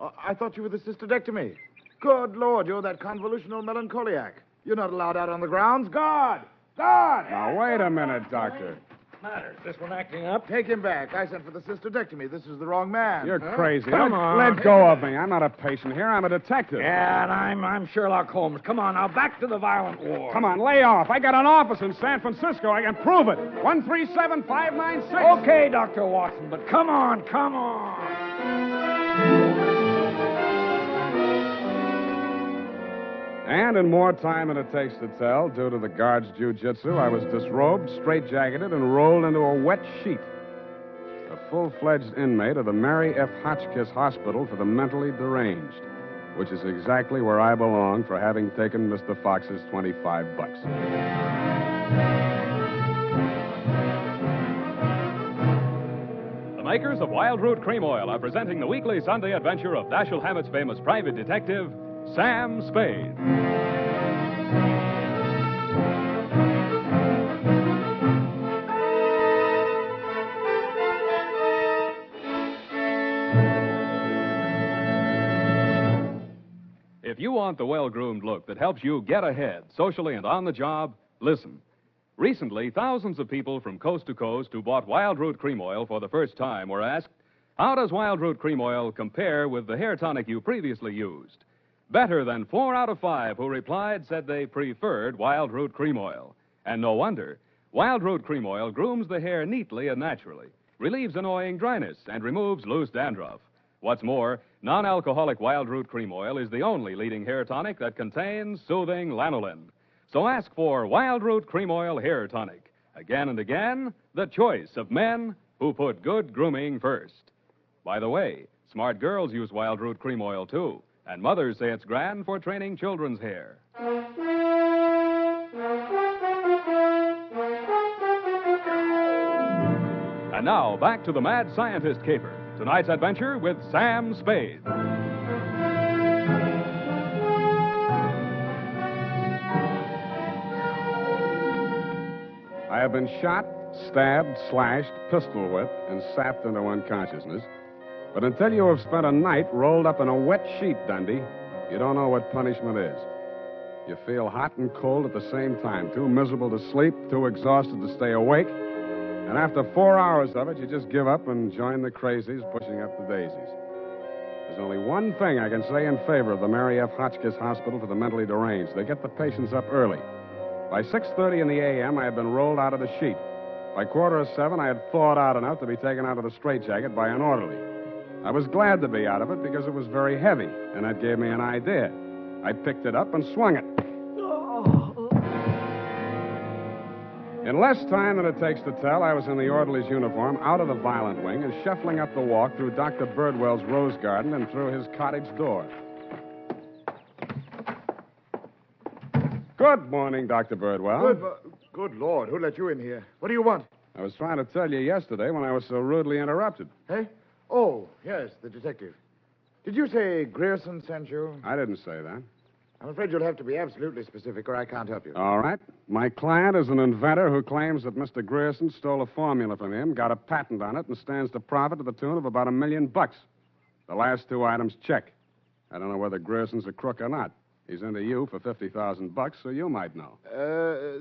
I thought you were the cystodectomy. Good Lord, you're that convolutional melancholiac. You're not allowed out on the grounds. Guard! Guard! Now, wait a minute, Doctor. Matter. This one acting up? Take him back. I sent for the cystodectomy. This is the wrong man. You're crazy. Come on. Let go of me. I'm not a patient here. I'm a detective. Yeah, and I'm Sherlock Holmes. Come on, now, back to the violent war. Come on, lay off. I got an office in San Francisco. I can prove it. 137596. Okay, Dr. Watson, but come on, come on. And in more time than it takes to tell, due to the guard's jiu-jitsu, I was disrobed, straitjacketed, and rolled into a wet sheet. A full-fledged inmate of the Mary F. Hotchkiss Hospital for the Mentally Deranged, which is exactly where I belong for having taken Mr. Fox's $25. The makers of Wild Root Cream Oil are presenting the weekly Sunday adventure of Dashiell Hammett's famous private detective, Sam Spade. If you want the well-groomed look that helps you get ahead socially and on the job, listen. Recently, thousands of people from coast to coast who bought Wild Root Cream Oil for the first time were asked, how does Wild Root Cream Oil compare with the hair tonic you previously used? Better than 4 out of 5 who replied said they preferred Wild Root Cream Oil. And no wonder. Wild Root Cream Oil grooms the hair neatly and naturally, relieves annoying dryness, and removes loose dandruff. What's more, non-alcoholic Wild Root Cream Oil is the only leading hair tonic that contains soothing lanolin. So ask for Wild Root Cream Oil Hair Tonic. Again and again, the choice of men who put good grooming first. By the way, smart girls use Wild Root Cream Oil, too. And mothers say it's grand for training children's hair. And now, back to the Mad Scientist Caper. Tonight's adventure with Sam Spade. I have been shot, stabbed, slashed, pistol whipped, and sapped into unconsciousness. But until you have spent a night rolled up in a wet sheet, Dundee, you don't know what punishment is. You feel hot and cold at the same time, too miserable to sleep, too exhausted to stay awake. And after 4 hours of it, you just give up and join the crazies pushing up the daisies. There's only one thing I can say in favor of the Mary F. Hotchkiss Hospital for the Mentally Deranged. They get the patients up early. By 6:30 in the a.m., I had been rolled out of the sheet. By 6:45, I had thawed out enough to be taken out of the straitjacket by an orderly. I was glad to be out of it because it was very heavy, and that gave me an idea. I picked it up and swung it. In less time than it takes to tell, I was in the orderly's uniform, out of the violent wing, and shuffling up the walk through Dr. Birdwell's rose garden and through his cottage door. Good morning, Dr. Birdwell. Good Lord, who let you in here? What do you want? I was trying to tell you yesterday when I was so rudely interrupted. Eh? Oh, yes, the detective. Did you say Grierson sent you? I didn't say that. I'm afraid you'll have to be absolutely specific or I can't help you. All right. My client is an inventor who claims that Mr. Grierson stole a formula from him, got a patent on it, and stands to profit to the tune of about $1 million. The last 2 items check. I don't know whether Grierson's a crook or not. He's into you for $50,000, so you might know.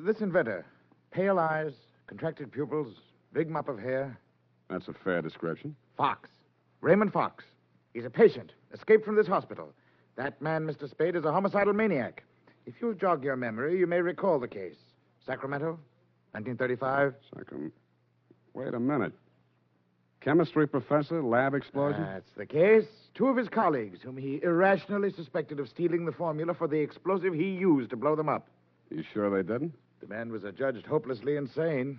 This inventor, pale eyes, contracted pupils, big mop of hair. That's a fair description. Fox. Raymond Fox. He's a patient, escaped from this hospital. That man, Mr. Spade, is a homicidal maniac. If you'll jog your memory, you may recall the case. Sacramento, 1935. Wait a minute. chemistry professor, lab explosion? That's the case. 2 of his colleagues, whom he irrationally suspected of stealing the formula for the explosive he used to blow them up. You sure they didn't? The man was adjudged hopelessly insane.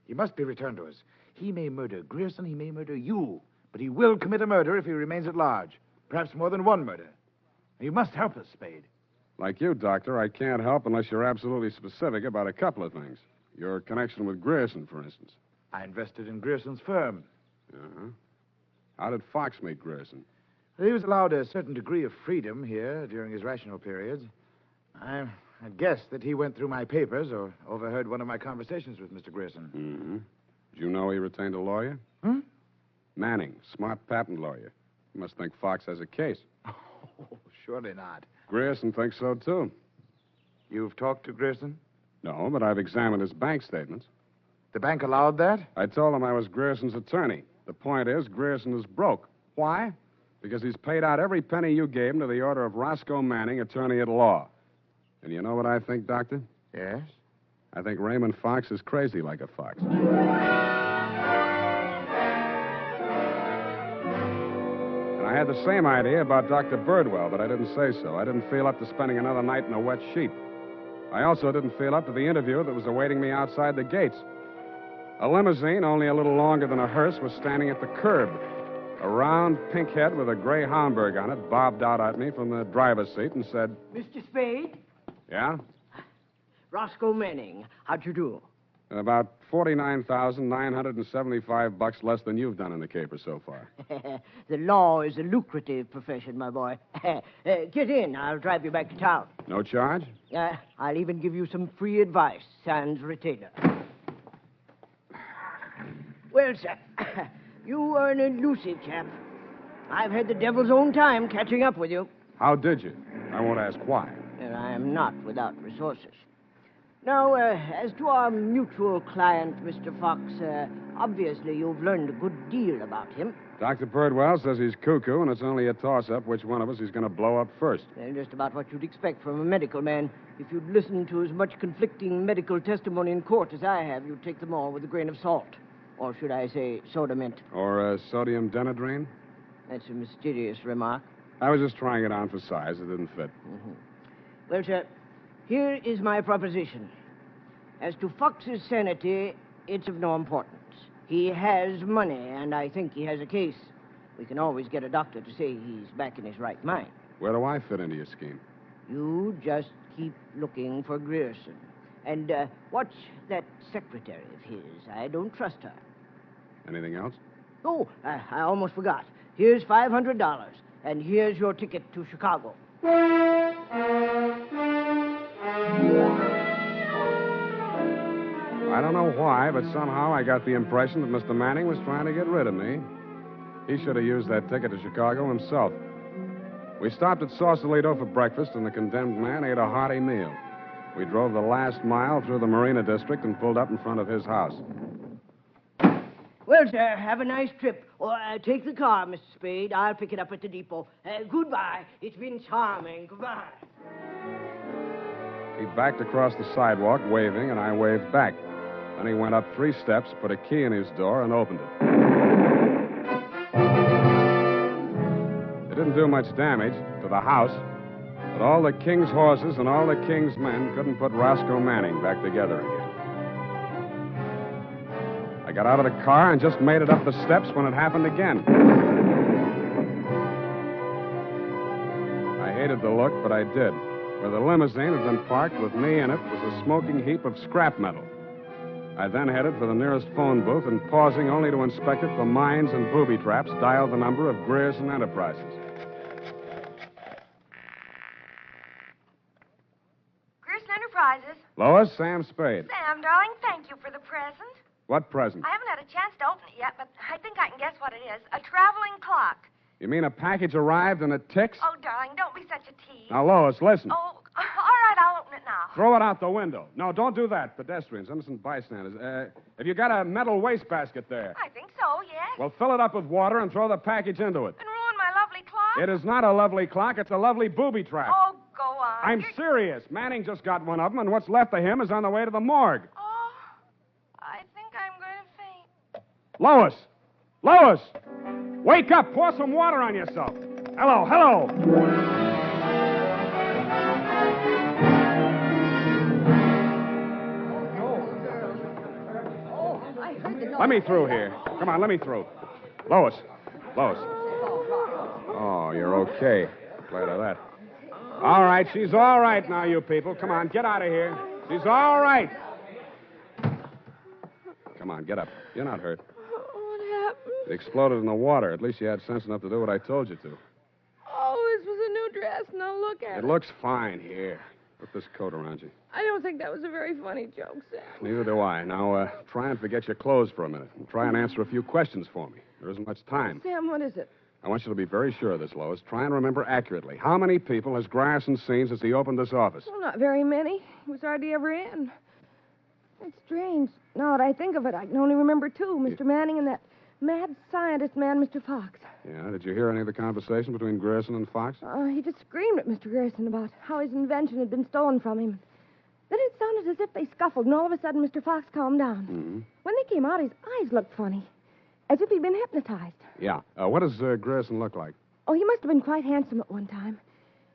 He must be returned to us. He may murder Grierson, he may murder you, but he will commit a murder if he remains at large. Perhaps more than one murder. You must help us, Spade. Like you, Doctor, I can't help unless you're absolutely specific about a couple of things. Your connection with Grierson, for instance. I invested in Grierson's firm. Uh-huh. How did Fox meet Grierson? He was allowed a certain degree of freedom here during his rational periods. I guessed that he went through my papers or overheard one of my conversations with Mr. Grierson. Mm-hmm. Did you know he retained a lawyer? Hmm? Manning, smart patent lawyer. You must think Fox has a case. Oh, surely not. Grierson thinks so, too. You've talked to Grierson? No, but I've examined his bank statements. The bank allowed that? I told him I was Grierson's attorney. The point is, Grierson is broke. Why? Because he's paid out every penny you gave him to the order of Roscoe Manning, attorney at law. And you know what I think, Doctor? Yes? I think Raymond Fox is crazy like a fox. And I had the same idea about Dr. Birdwell, but I didn't say so. I didn't feel up to spending another night in a wet sheet. I also didn't feel up to the interview that was awaiting me outside the gates. A limousine, only a little longer than a hearse, was standing at the curb. A round, pink head with a gray Homburg on it bobbed out at me from the driver's seat and said, Mr. Spade? Yeah? Roscoe Manning. How'd you do? About $49,975 less than you've done in the caper so far. The law is a lucrative profession, my boy. Get in. I'll drive you back to town. No charge? I'll even give you some free advice, sans retainer. Well, sir, you are an elusive chap. I've had the devil's own time catching up with you. How did you? I won't ask why. And I am not without resources. Now, as to our mutual client, Mr. Fox, obviously you've learned a good deal about him. Dr. Birdwell says he's cuckoo, and it's only a toss-up which one of us he's going to blow up first. Just about what you'd expect from a medical man. If you'd listened to as much conflicting medical testimony in court as I have, you'd take them all with a grain of salt. Or should I say soda mint? Or sodium denadrine? That's a mysterious remark. I was just trying it on for size. It didn't fit. Mm-hmm. Well, sir, here is my proposition. As to Fox's sanity, it's of no importance. He has money, and I think he has a case. We can always get a doctor to say he's back in his right mind. Where do I fit into your scheme? You just keep looking for Grierson. And watch that secretary of his. I don't trust her. Anything else? Oh, I almost forgot. Here's $500, and here's your ticket to Chicago. I don't know why, but somehow I got the impression that Mr. Manning was trying to get rid of me. He should have used that ticket to Chicago himself. We stopped at Sausalito for breakfast, and the condemned man ate a hearty meal. We drove the last mile through the Marina District and pulled up in front of his house. Well, sir, have a nice trip. Or take the car, Mr. Spade. I'll pick it up at the depot. Goodbye. It's been charming. Goodbye. He backed across the sidewalk, waving, and I waved back. Then he went up 3 steps, put a key in his door, and opened it. It didn't do much damage to the house, but all the king's horses and all the king's men couldn't put Roscoe Manning back together again. I got out of the car and just made it up the steps when it happened again. I hated the look, but I did. Where the limousine had been parked with me in it was a smoking heap of scrap metal. I then headed for the nearest phone booth and, pausing only to inspect it for mines and booby traps, dialed the number of Grierson Enterprises. Grierson Enterprises. Lois, Sam Spade. Sam, darling, thank you for the present. What present? I haven't had a chance to open it yet, but I think I can guess what it is. A traveling clock. You mean a package arrived and it ticks? Oh, darling, don't be such a tease. Now, Lois, listen. Oh, all right, I'll open it now. Throw it out the window. No, don't do that. Pedestrians, innocent bystanders. Have you got a metal wastebasket there? I think so, yes. Well, fill it up with water and throw the package into it. And ruin my lovely clock? It is not a lovely clock. It's a lovely booby trap. Oh, go on. I'm serious. Manning just got one of them, and what's left of him is on the way to the morgue. Oh, I think I'm going to faint. Lois! Lois! Wake up! Pour some water on yourself. Hello, hello! Let me through here. Come on, let me through. Lois. Lois. Oh, you're okay. Glad of that. All right, she's all right now, you people. Come on, get out of here. She's all right. Come on, get up. You're not hurt. What happened? It exploded in the water. At least you had sense enough to do what I told you to. Oh, this was a new dress. Now look at it. It looks fine here. Put this coat around you. I don't think that was a very funny joke, Sam. Neither do I. Now, try and forget your clothes for a minute. And try and answer a few questions for me. There isn't much time. Sam, what is it? I want you to be very sure of this, Lois. Try and remember accurately. How many people has Grierson seen since he opened this office? Well, not very many. He was hardly ever in. It's strange. Now that I think of it, I can only remember two. Mr. Manning and that mad scientist man, Mr. Fox. Yeah, did you hear any of the conversation between Grierson and Fox? He just screamed at Mr. Grierson about how his invention had been stolen from him. Then it sounded as if they scuffled, and all of a sudden Mr. Fox calmed down. Mm-hmm. When they came out, his eyes looked funny, as if he'd been hypnotized. Yeah. What does Grierson look like? Oh, he must have been quite handsome at one time.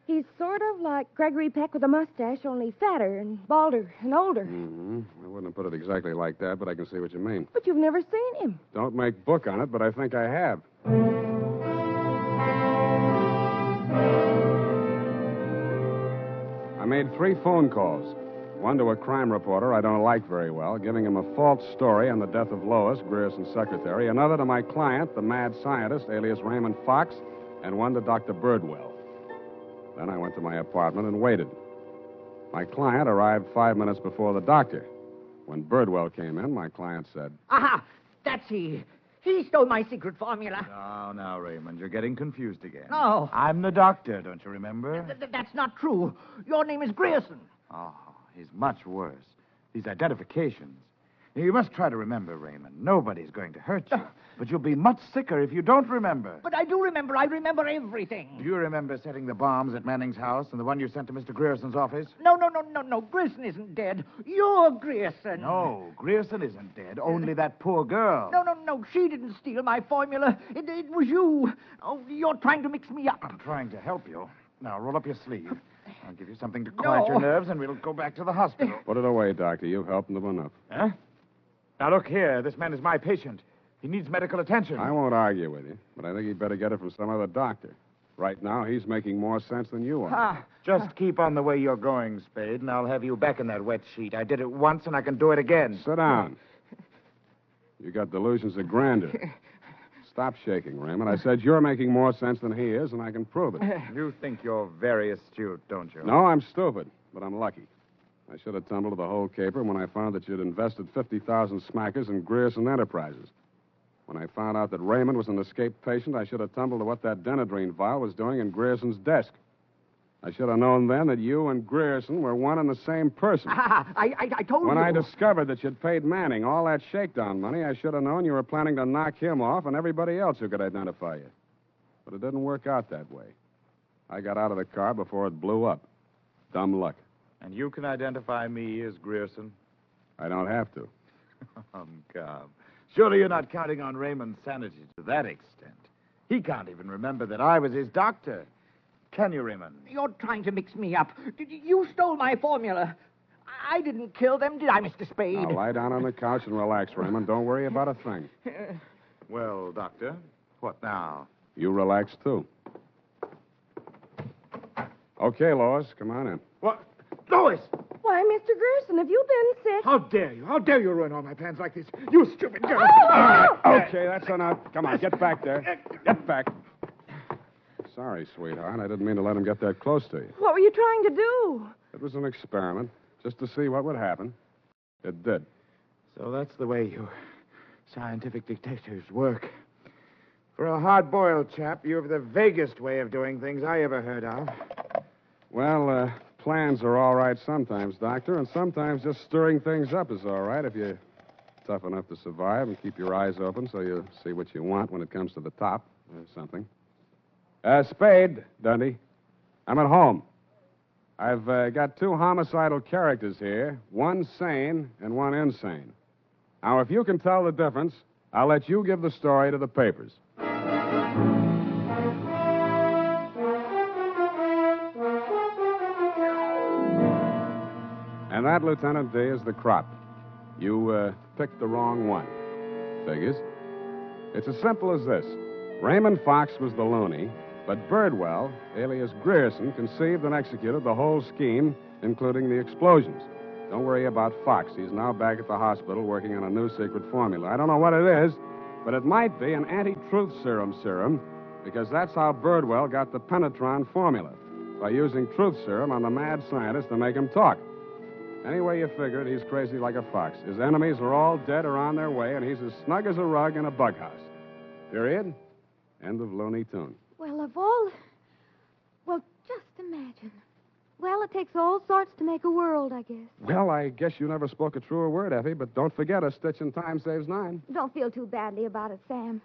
He's sort of like Gregory Peck with a mustache, only fatter and balder and older. Mm-hmm. I wouldn't have put it exactly like that, but I can see what you mean. But you've never seen him. Don't make book on it, but I think I have. I made 3 phone calls. One to a crime reporter I don't like very well, giving him a false story on the death of Lois, Grierson's secretary. Another to my client, the mad scientist, alias Raymond Fox. And one to Dr. Birdwell. Then I went to my apartment and waited. My client arrived 5 minutes before the doctor. When Birdwell came in, my client said, Aha! That's he. He stole my secret formula. Now, Raymond, you're getting confused again. No. I'm the doctor, don't you remember? That's not true. Your name is Grierson. Oh, he's much worse. These identifications. You must try to remember, Raymond. Nobody's going to hurt you. But you'll be much sicker if you don't remember. But I do remember. I remember everything. Do you remember setting the bombs at Manning's house and the one you sent to Mr. Grierson's office? No. Grierson isn't dead. You're Grierson. No, Grierson isn't dead. Only that poor girl. No. She didn't steal my formula. It was you. Oh, you're trying to mix me up. I'm trying to help you. Now, roll up your sleeve. I'll give you something to quiet your nerves, and we'll go back to the hospital. Put it away, Doctor. You've helped them enough. Huh? Now, look here. This man is my patient. He needs medical attention. I won't argue with you, but I think he'd better get it from some other doctor. Right now, he's making more sense than you are. Just keep on the way you're going, Spade, and I'll have you back in that wet sheet. I did it once, and I can do it again. Sit down. You got delusions of grandeur. Stop shaking, Raymond. I said you're making more sense than he is, and I can prove it. You think you're very astute, don't you? No, I'm stupid, but I'm lucky. I should have tumbled to the whole caper when I found that you'd invested 50,000 smackers in Grierson Enterprises. When I found out that Raymond was an escaped patient, I should have tumbled to what that Denadrine vial was doing in Grierson's desk. I should have known then that you and Grierson were one and the same person. I told you. When I discovered that you'd paid Manning all that shakedown money, I should have known you were planning to knock him off and everybody else who could identify you. But it didn't work out that way. I got out of the car before it blew up. Dumb luck. And you can identify me as Grierson? I don't have to. Come. Surely you're not counting on Raymond's sanity to that extent. He can't even remember that I was his doctor. Can you, Raymond? You're trying to mix me up. You stole my formula. I didn't kill them, did I, Mr. Spade? Now, lie down on the couch and relax, Raymond. Don't worry about a thing. Well, Doctor, what now? You relax, too. Okay, Lois, come on in. What? Lois! Why, Mr. Grierson, have you been sick? How dare you? How dare you ruin all my plans like this? You stupid girl! Okay, that's enough. Come on, get back there. Get back. Sorry, sweetheart. I didn't mean to let him get that close to you. What were you trying to do? It was an experiment, just to see what would happen. It did. So that's the way you scientific detectives work. For a hard-boiled chap, you have the vaguest way of doing things I ever heard of. Well, plans are all right sometimes, Doctor, and sometimes just stirring things up is all right if you're tough enough to survive and keep your eyes open so you see what you want when it comes to the top or something. Spade, Dundee. I'm at home. I've got 2 homicidal characters here, one sane and one insane. Now, if you can tell the difference, I'll let you give the story to the papers. And that, Lieutenant D, is the crop. You picked the wrong one. Figures. It's as simple as this. Raymond Fox was the loony, but Birdwell, alias Grierson, conceived and executed the whole scheme, including the explosions. Don't worry about Fox. He's now back at the hospital working on a new secret formula. I don't know what it is, but it might be an anti-truth serum, because that's how Birdwell got the Penetron formula, by using truth serum on the mad scientist to make him talk. Any way you figure it, he's crazy like a fox. His enemies are all dead or on their way, and he's as snug as a rug in a bug house. Period. End of Looney Tune. Well, of all... Well, just imagine. Well, it takes all sorts to make a world, I guess. Well, I guess you never spoke a truer word, Effie, but don't forget a stitch in time saves 9. Don't feel too badly about it, Sam.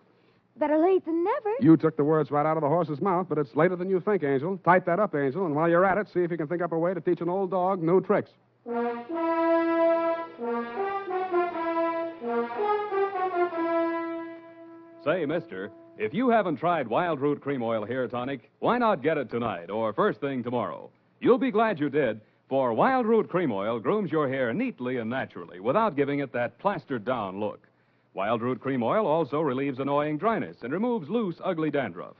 Better late than never. You took the words right out of the horse's mouth, but it's later than you think, Angel. Type that up, Angel, and while you're at it, see if you can think up a way to teach an old dog new tricks. Say, mister, if you haven't tried Wild Root Cream Oil Hair Tonic, why not get it tonight or first thing tomorrow? You'll be glad you did, for Wild Root Cream Oil grooms your hair neatly and naturally without giving it that plastered-down look. Wild Root Cream Oil also relieves annoying dryness and removes loose, ugly dandruff.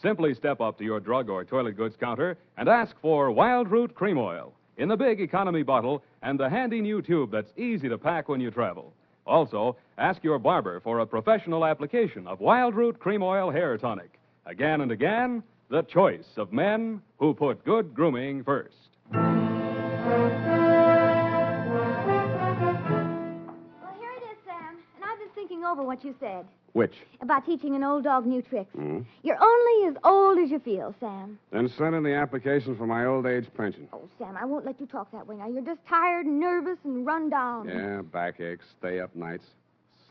Simply step up to your drug or toilet goods counter and ask for Wild Root Cream Oil in the big economy bottle and the handy new tube that's easy to pack when you travel. Also, ask your barber for a professional application of Wild Root Cream Oil Hair Tonic. Again and again, the choice of men who put good grooming first. Well, here it is, Sam. And I've been thinking over what you said Which? about teaching an old dog new tricks. Hmm? You're only as old as you feel, Sam. Then send in the application for my old age pension. Oh, Sam, I won't let you talk that way now. You're just tired and nervous and run down. Yeah, backaches, stay-up nights,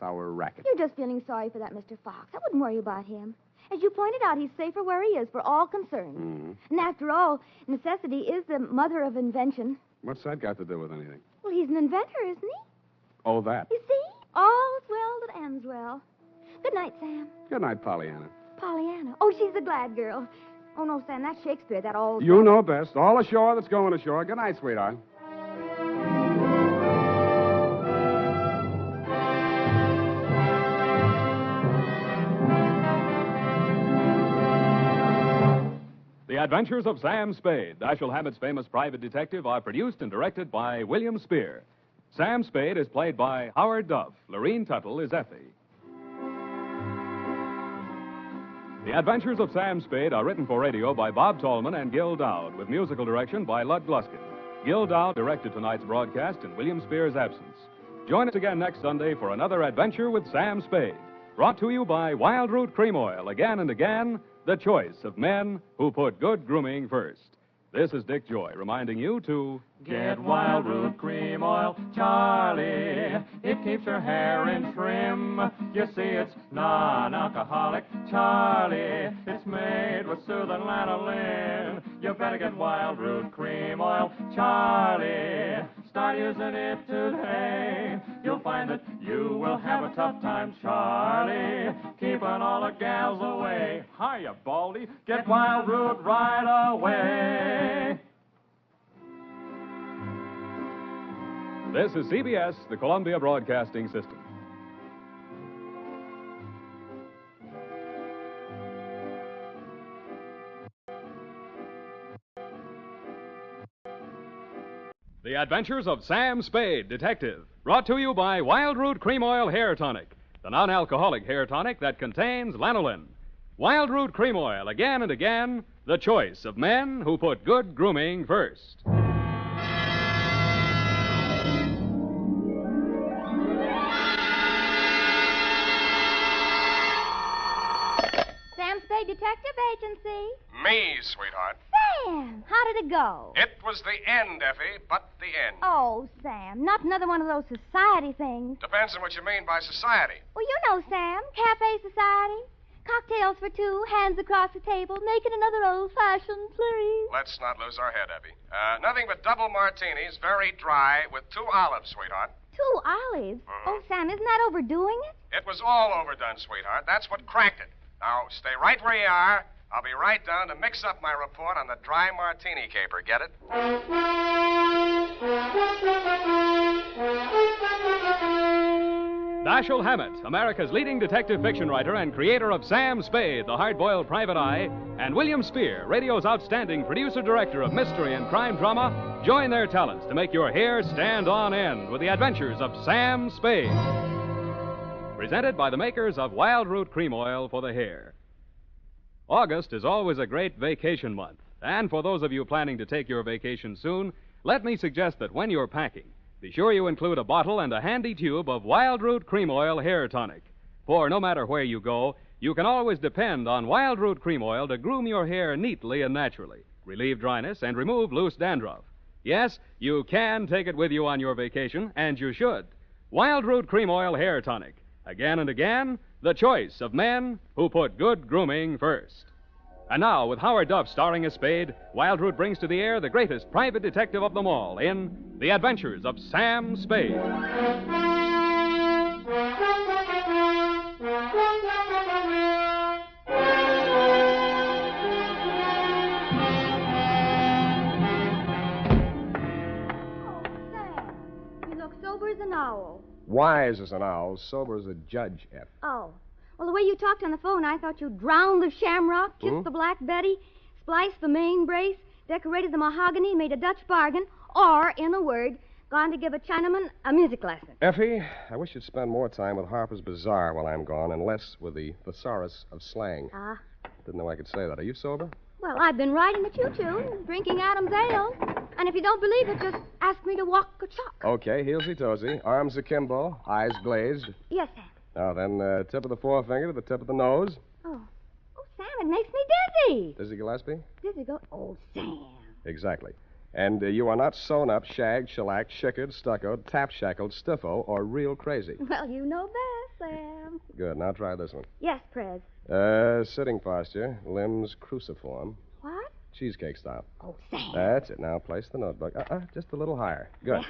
sour racket. You're just feeling sorry for that Mr. Fox. I wouldn't worry about him. As you pointed out, he's safer where he is for all concerned. Hmm. And after all, necessity is the mother of invention. What's that got to do with anything? Well, he's an inventor, isn't he? Oh, that. You see? All's well that ends well. Good night, Sam. Good night, Pollyanna. Pollyanna. Oh, she's a glad girl. Oh, no, Sam, that's Shakespeare, that old... You know best. All ashore that's going ashore. Good night, sweetheart. The Adventures of Sam Spade, Dashiell Hammett's famous private detective, are produced and directed by William Spear. Sam Spade is played by Howard Duff. Lorene Tuttle is Effie. The Adventures of Sam Spade are written for radio by Bob Tallman and Gil Dowd, with musical direction by Lud Gluskin. Gil Dowd directed tonight's broadcast in William Spear's absence. Join us again next Sunday for another adventure with Sam Spade. Brought to you by Wild Root Cream Oil, again and again, the choice of men who put good grooming first. This is Dick Joy reminding you to... Get Wild Root Cream Oil, Charlie. It keeps your hair in trim. You see, it's non-alcoholic, Charlie. It's made with soothing lanolin. You better get Wild Root Cream Oil, Charlie. Start using it today. You'll find that you will have a tough time, Charlie. Keeping all the gals away. Hiya, Baldy. Get Wild Root right away. This is CBS, the Columbia Broadcasting System. The Adventures of Sam Spade, Detective. Brought to you by Wild Root Cream Oil Hair Tonic, the non-alcoholic hair tonic that contains lanolin. Wild Root Cream Oil, again and again, the choice of men who put good grooming first. Sam Spade Detective Agency. Me, sweetheart. Sam, how did it go? It was the end, Effie, but the end. Oh, Sam, not another one of those society things. Depends on what you mean by society. Well, you know, Sam, cafe society. Cocktails for two, hands across the table, making another old-fashioned, please. Let's not lose our head, Effie. Nothing but double martinis, very dry, with 2 olives, sweetheart. 2 olives? Oh, Sam, isn't that overdoing it? It was all overdone, sweetheart. That's what cracked it. Now, stay right where you are. I'll be right down to mix up my report on the dry Martini Caper. Get it? Dashiell Hammett, America's leading detective fiction writer and creator of Sam Spade, the hard-boiled private eye, and William Spear, radio's outstanding producer-director of mystery and crime drama, join their talents to make your hair stand on end with the adventures of Sam Spade. Presented by the makers of Wild Root Cream Oil for the hair. August is always a great vacation month, and for those of you planning to take your vacation soon, let me suggest that when you're packing, be sure you include a bottle and a handy tube of Wild Root Cream Oil Hair Tonic. For no matter where you go, you can always depend on Wild Root Cream Oil to groom your hair neatly and naturally, relieve dryness, and remove loose dandruff. Yes, you can take it with you on your vacation, and you should. Wild Root Cream Oil Hair Tonic. Again and again, the choice of men who put good grooming first. And now, with Howard Duff starring as Spade, Wild Root brings to the air the greatest private detective of them all in The Adventures of Sam Spade. You look sober as an owl. Wise as an owl, sober as a judge, F. Oh. Well, the way you talked on the phone, I thought you drowned the shamrock, kissed the Black Betty, spliced the main brace, decorated the mahogany, made a Dutch bargain, or, in a word, gone to give a Chinaman a music lesson. Effie, I wish you'd spend more time with Harper's Bazaar while I'm gone and less with the thesaurus of slang. Ah. Didn't know I could say that. Are you sober? Well, I've been riding the choo-choo, drinking Adam's ale. And if you don't believe it, just ask me to walk a chalk. Okay, heelsy-toesy, arms akimbo, eyes glazed. Yes, Sam. Now then, tip of the forefinger to the tip of the nose. Oh, Sam, it makes me dizzy. Dizzy Gillespie? Dizzy go... Oh, Sam. Exactly. And you are not sewn up, shagged, shellacked, shickered, stuccoed, tap-shackled, stiffo, or real crazy. Well, you know best, Sam. Good. Now try this one. Yes, Prez. Sitting posture, limbs cruciform. What? Cheesecake style. Oh, Sam. That's it. Now place the notebook. Just a little higher. Good. Yeah.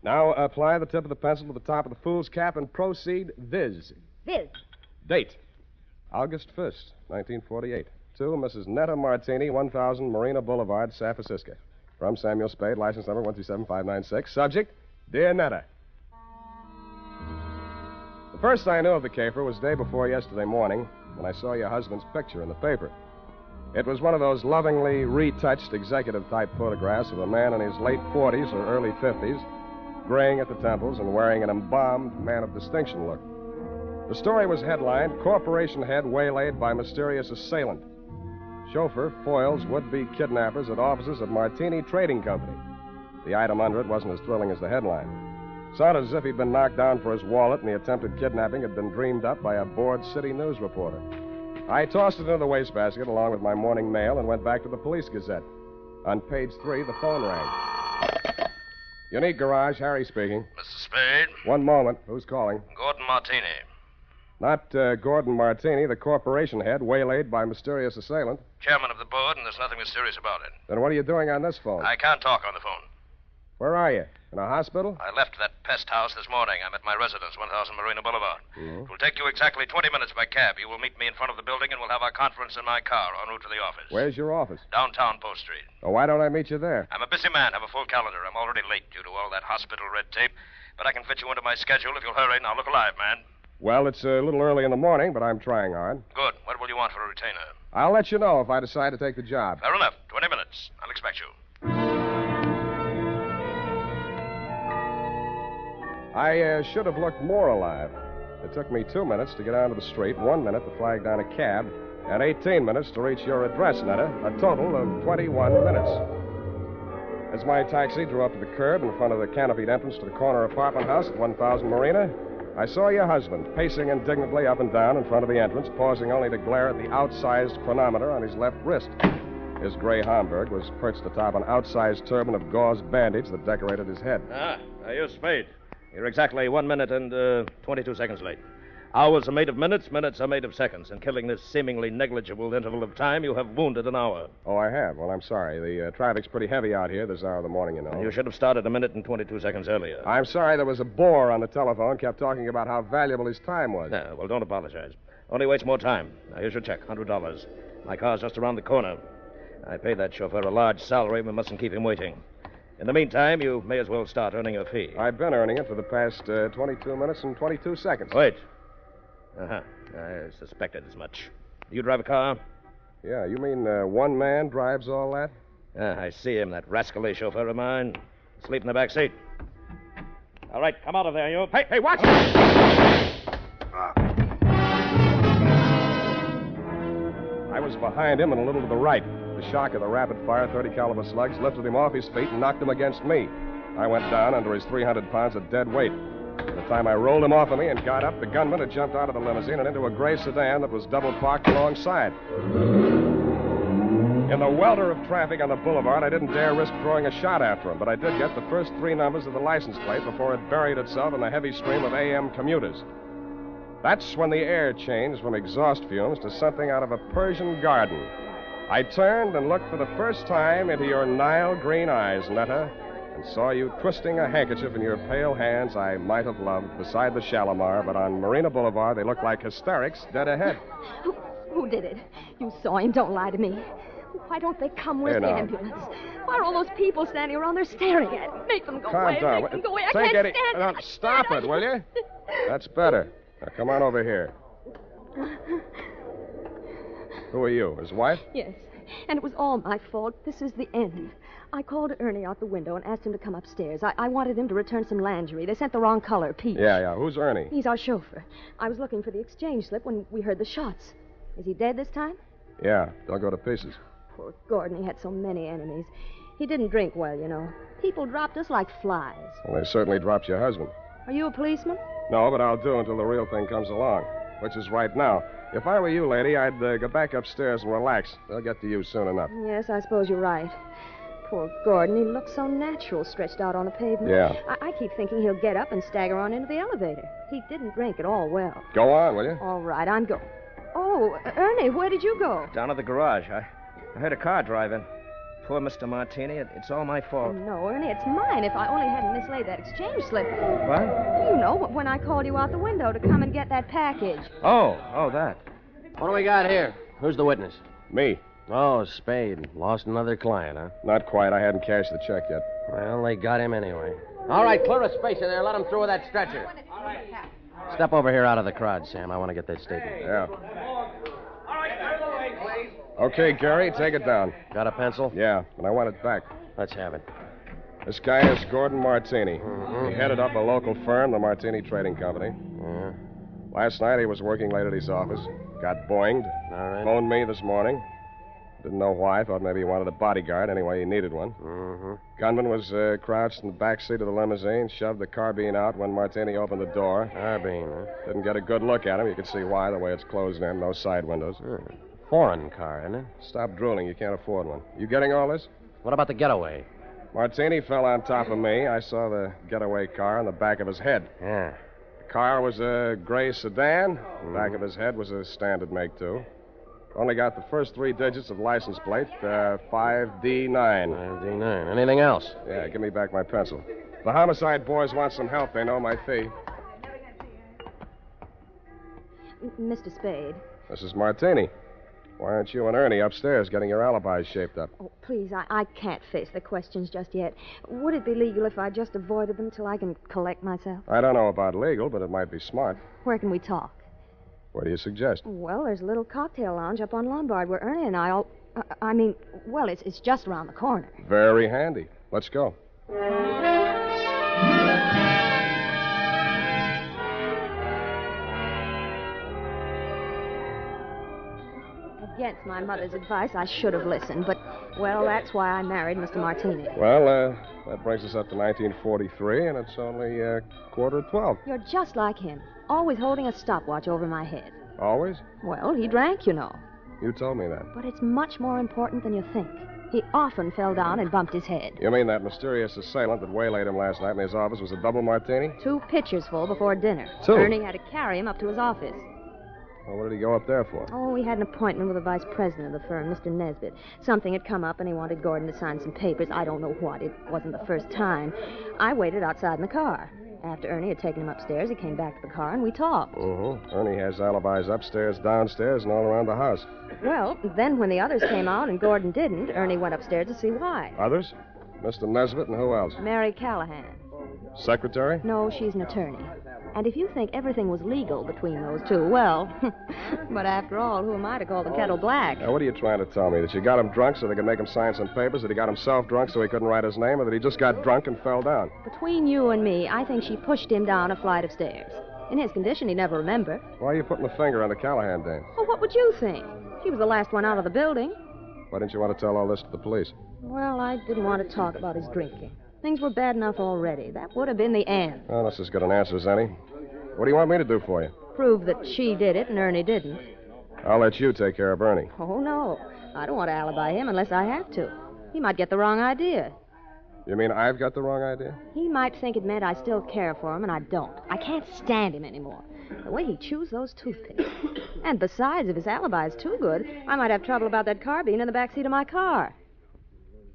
Now apply the tip of the pencil to the top of the fool's cap and proceed viz. Viz. Date. August 1st, 1948. To Mrs. Netta Martini, 1000 Marina Boulevard, San Francisco. From Samuel Spade, license number 127596. Subject, Dear Netta. The first I knew of the caper was day before yesterday morning when I saw your husband's picture in the paper. It was one of those lovingly retouched executive-type photographs of a man in his late 40s or early 50s, graying at the temples and wearing an embalmed man of distinction look. The story was headlined, Corporation Head Waylaid by Mysterious Assailant. Chauffeur foils would-be kidnappers at offices of Martini Trading Company. The item under it wasn't as thrilling as the headline. Sounded as if he'd been knocked down for his wallet and the attempted kidnapping had been dreamed up by a bored city news reporter. I tossed it into the wastebasket along with my morning mail and went back to the Police Gazette. On page 3, the phone rang. Unique Garage, Harry speaking. Mr. Spade? One moment. Who's calling? Gordon Martini. Not Gordon Martini, the corporation head, waylaid by mysterious assailant. Chairman of the board, and there's nothing mysterious about it. Then what are you doing on this phone? I can't talk on the phone. Where are you? In a hospital? I left that pest house this morning. I'm at my residence, 1000 Marina Boulevard. Mm-hmm. It will take you exactly 20 minutes by cab. You will meet me in front of the building, and we'll have our conference in my car en route to the office. Where's your office? Downtown Post Street. Oh, why don't I meet you there? I'm a busy man. Have a full calendar. I'm already late due to all that hospital red tape. But I can fit you into my schedule if you'll hurry. Now, look alive, man. Well, it's a little early in the morning, but I'm trying hard. Good. What will you want for a retainer? I'll let you know if I decide to take the job. Fair enough. 20 minutes. I'll expect you. I should have looked more alive. It took me 2 minutes to get onto the street, 1 minute to flag down a cab, and 18 minutes to reach your address, Netta. A total of 21 minutes. As my taxi drew up to the curb in front of the canopied entrance to the corner apartment house at 1000 Marina, I saw your husband pacing indignantly up and down in front of the entrance, pausing only to glare at the outsized chronometer on his left wrist. His gray Homburg was perched atop an outsized turban of gauze bandage that decorated his head. You're Spade. You're exactly 1 minute and 22 seconds late. Hours are made of minutes, minutes are made of seconds. In killing this seemingly negligible interval of time, you have wounded an hour. Oh, I have. Well, I'm sorry. The traffic's pretty heavy out here this hour of the morning, you know. You should have started a minute and 22 seconds earlier. I'm sorry there was a bore on the telephone, kept talking about how valuable his time was. Yeah, well, don't apologize. Only waste more time. Now, here's your check, $100. My car's just around the corner. I paid that chauffeur a large salary. We mustn't keep him waiting. In the meantime, you may as well start earning your fee. I've been earning it for the past 22 minutes and 22 seconds. Wait. Uh-huh. I suspected as much. You drive a car? Yeah, you mean one man drives all that? Yeah, I see him, that rascally chauffeur of mine. Sleep in the back seat. All right, come out of there, you. Hey, watch it! I was behind him and a little to the right. The shock of the rapid-fire 30-caliber slugs lifted him off his feet and knocked him against me. I went down under his 300 pounds of dead weight. By the time I rolled him off of me and got up, the gunman had jumped out of the limousine and into a gray sedan that was double parked alongside. In the welter of traffic on the boulevard, I didn't dare risk throwing a shot after him, but I did get the first 3 numbers of the license plate before it buried itself in the heavy stream of AM commuters. That's when the air changed from exhaust fumes to something out of a Persian garden. I turned and looked for the first time into your Nile green eyes, Netta, and saw you twisting a handkerchief in your pale hands I might have loved beside the Shalimar, but on Marina Boulevard they looked like hysterics dead ahead. Who did it? You saw him. Don't lie to me. Why don't they come? Where's the ambulance? Why are all those people standing around there staring at me? Make them go away. Calm down. Make them go away. I Take can't it. stand it. Stop it, will you? That's better. Now, come on over here. Who are you, his wife? Yes, and it was all my fault. This is the end. I called Ernie out the window and asked him to come upstairs. I wanted him to return some lingerie. They sent the wrong color, peach. Yeah. Who's Ernie? He's our chauffeur. I was looking for the exchange slip when we heard the shots. Is he dead this time? Yeah, they'll go to pieces. Poor Gordon, he had so many enemies. He didn't drink well, you know. People dropped us like flies. Well, they certainly dropped your husband. Are you a policeman? No, but I'll do until the real thing comes along, which is right now. If I were you, lady, I'd go back upstairs and relax. They'll get to you soon enough. Yes, I suppose you're right. Poor Gordon, he looks so natural stretched out on the pavement. Yeah. I keep thinking he'll get up and stagger on into the elevator. He didn't drink at all well. Go on, will you? All right, I'm going. Oh, Ernie, where did you go? Down to the garage. I heard a car driving. Poor Mr. Martini. It's all my fault. No, Ernie, it's mine if I only hadn't mislaid that exchange slip. What? You know, when I called you out the window to come and get that package. Oh, that. What do we got here? Who's the witness? Me. Oh, Spade. Lost another client, huh? Not quite. I hadn't cashed the check yet. Well, they got him anyway. All right, clear a space in there. Let him through with that stretcher. Step over here out of the crowd, Sam. I want to get that statement. Yeah. Okay, Gary, take it down. Got a pencil? Yeah, and I want it back. Let's have it. This guy is Gordon Martini. Mm-hmm. He headed up a local firm, the Martini Trading Company. Yeah. Last night he was working late at his office. Got boinged. All right. Phoned me this morning. Didn't know why. Thought maybe he wanted a bodyguard. Anyway, he needed one. Mm-hmm. Gunman was crouched in the back seat of the limousine, shoved the carbine out when Martini opened the door. Carbine, huh? Didn't get a good look at him. You could see why, the way it's closed in. No side windows. Foreign car, isn't it? Stop drooling. You can't afford one. You getting all this? What about the getaway? Martini fell on top of me. I saw the getaway car on the back of his head. Yeah. The car was a gray sedan. The back of his head was a standard make, too. Only got the first 3 digits of license plate, 5D9. 5D9. Anything else? Yeah, give me back my pencil. The homicide boys want some help. They know my fee. Mr. Spade. This is Martini. Why aren't you and Ernie upstairs getting your alibis shaped up? Oh, please, I can't face the questions just yet. Would it be legal if I just avoided them till I can collect myself? I don't know about legal, but it might be smart. Where can we talk? What do you suggest? Well, there's a little cocktail lounge up on Lombard where Ernie and I all... well, it's just around the corner. Very handy. Let's go. Against my mother's advice, I should have listened, but, well, that's why I married Mr. Martini. Well, that brings us up to 1943, and it's only 11:45. You're just like him, always holding a stopwatch over my head. Always? Well, he drank, you know. You told me that. But it's much more important than you think. He often fell down and bumped his head. You mean that mysterious assailant that waylaid him last night in his office was a double martini? 2 pitchers full before dinner. 2? Ernie had to carry him up to his office. Well, what did he go up there for? Oh, we had an appointment with the vice president of the firm, Mr. Nesbitt. Something had come up, and he wanted Gordon to sign some papers. I don't know what. It wasn't the first time. I waited outside in the car. After Ernie had taken him upstairs, he came back to the car, and we talked. Ernie has alibis upstairs, downstairs, and all around the house. Well, then when the others came out and Gordon didn't, Ernie went upstairs to see why. Others? Mr. Nesbitt and who else? Mary Callahan. Secretary? No, she's an attorney. And if you think everything was legal between those two, well, but after all, who am I to call the kettle black? Now, what are you trying to tell me? That you got him drunk so they could make him sign some papers? That he got himself drunk so he couldn't write his name? Or that he just got drunk and fell down? Between you and me, I think she pushed him down a flight of stairs. In his condition, he'd never remember. Why are you putting the finger on the Callahan dame? Well, what would you think? She was the last one out of the building. Why didn't you want to tell all this to the police? Well, I didn't want to talk about his drinking. Things were bad enough already. That would have been the end. Well, that's as good an answer as any. What do you want me to do for you? Prove that she did it and Ernie didn't. I'll let you take care of Ernie. Oh, no. I don't want to alibi him unless I have to. He might get the wrong idea. You mean I've got the wrong idea? He might think it meant I still care for him, and I don't. I can't stand him anymore. The way he chews those toothpicks. And besides, if his alibi is too good, I might have trouble about that carbine in the backseat of my car.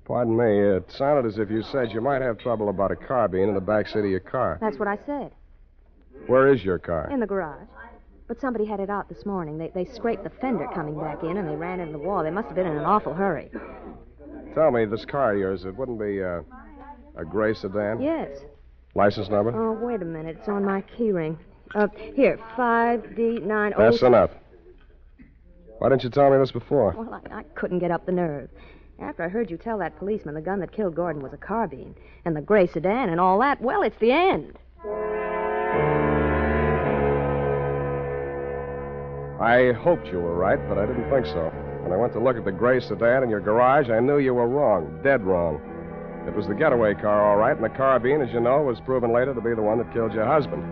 Pardon me, it sounded as if you said you might have trouble about a carbine in the backseat of your car. That's what I said. Where is your car? In the garage. But somebody had it out this morning. They scraped the fender coming back in, and they ran into the wall. They must have been in an awful hurry. Tell me, this car of yours, it wouldn't be a gray sedan? Yes. License number? Oh, wait a minute. It's on my key ring. Here, 5D9... That's enough. Why didn't you tell me this before? Well, I couldn't get up the nerve. After I heard you tell that policeman the gun that killed Gordon was a carbine, and the gray sedan and all that, well, it's the end. I hoped you were right, but I didn't think so. When I went to look at the gray sedan in your garage, I knew you were wrong. Dead wrong. It was the getaway car, all right, and the carbine, as you know, was proven later to be the one that killed your husband.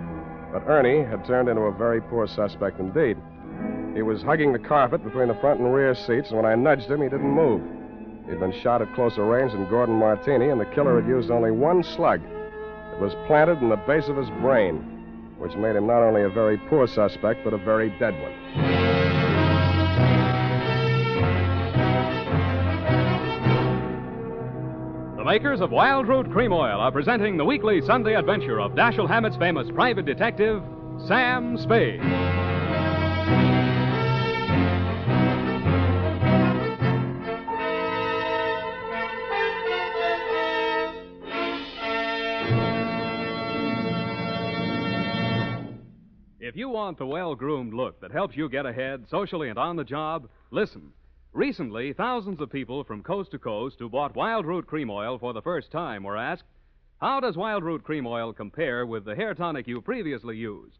But Ernie had turned into a very poor suspect indeed. He was hugging the carpet between the front and rear seats, and when I nudged him, he didn't move. He'd been shot at closer range than Gordon Martini, and the killer had used only one slug. It was planted in the base of his brain, which made him not only a very poor suspect, but a very dead one. The makers of Wild Root Cream Oil are presenting the weekly Sunday adventure of Dashiell Hammett's famous private detective, Sam Spade. If you want the well-groomed look that helps you get ahead socially and on the job, listen. Recently, thousands of people from coast to coast who bought Wild Root Cream Oil for the first time were asked, how does Wild Root Cream Oil compare with the hair tonic you previously used?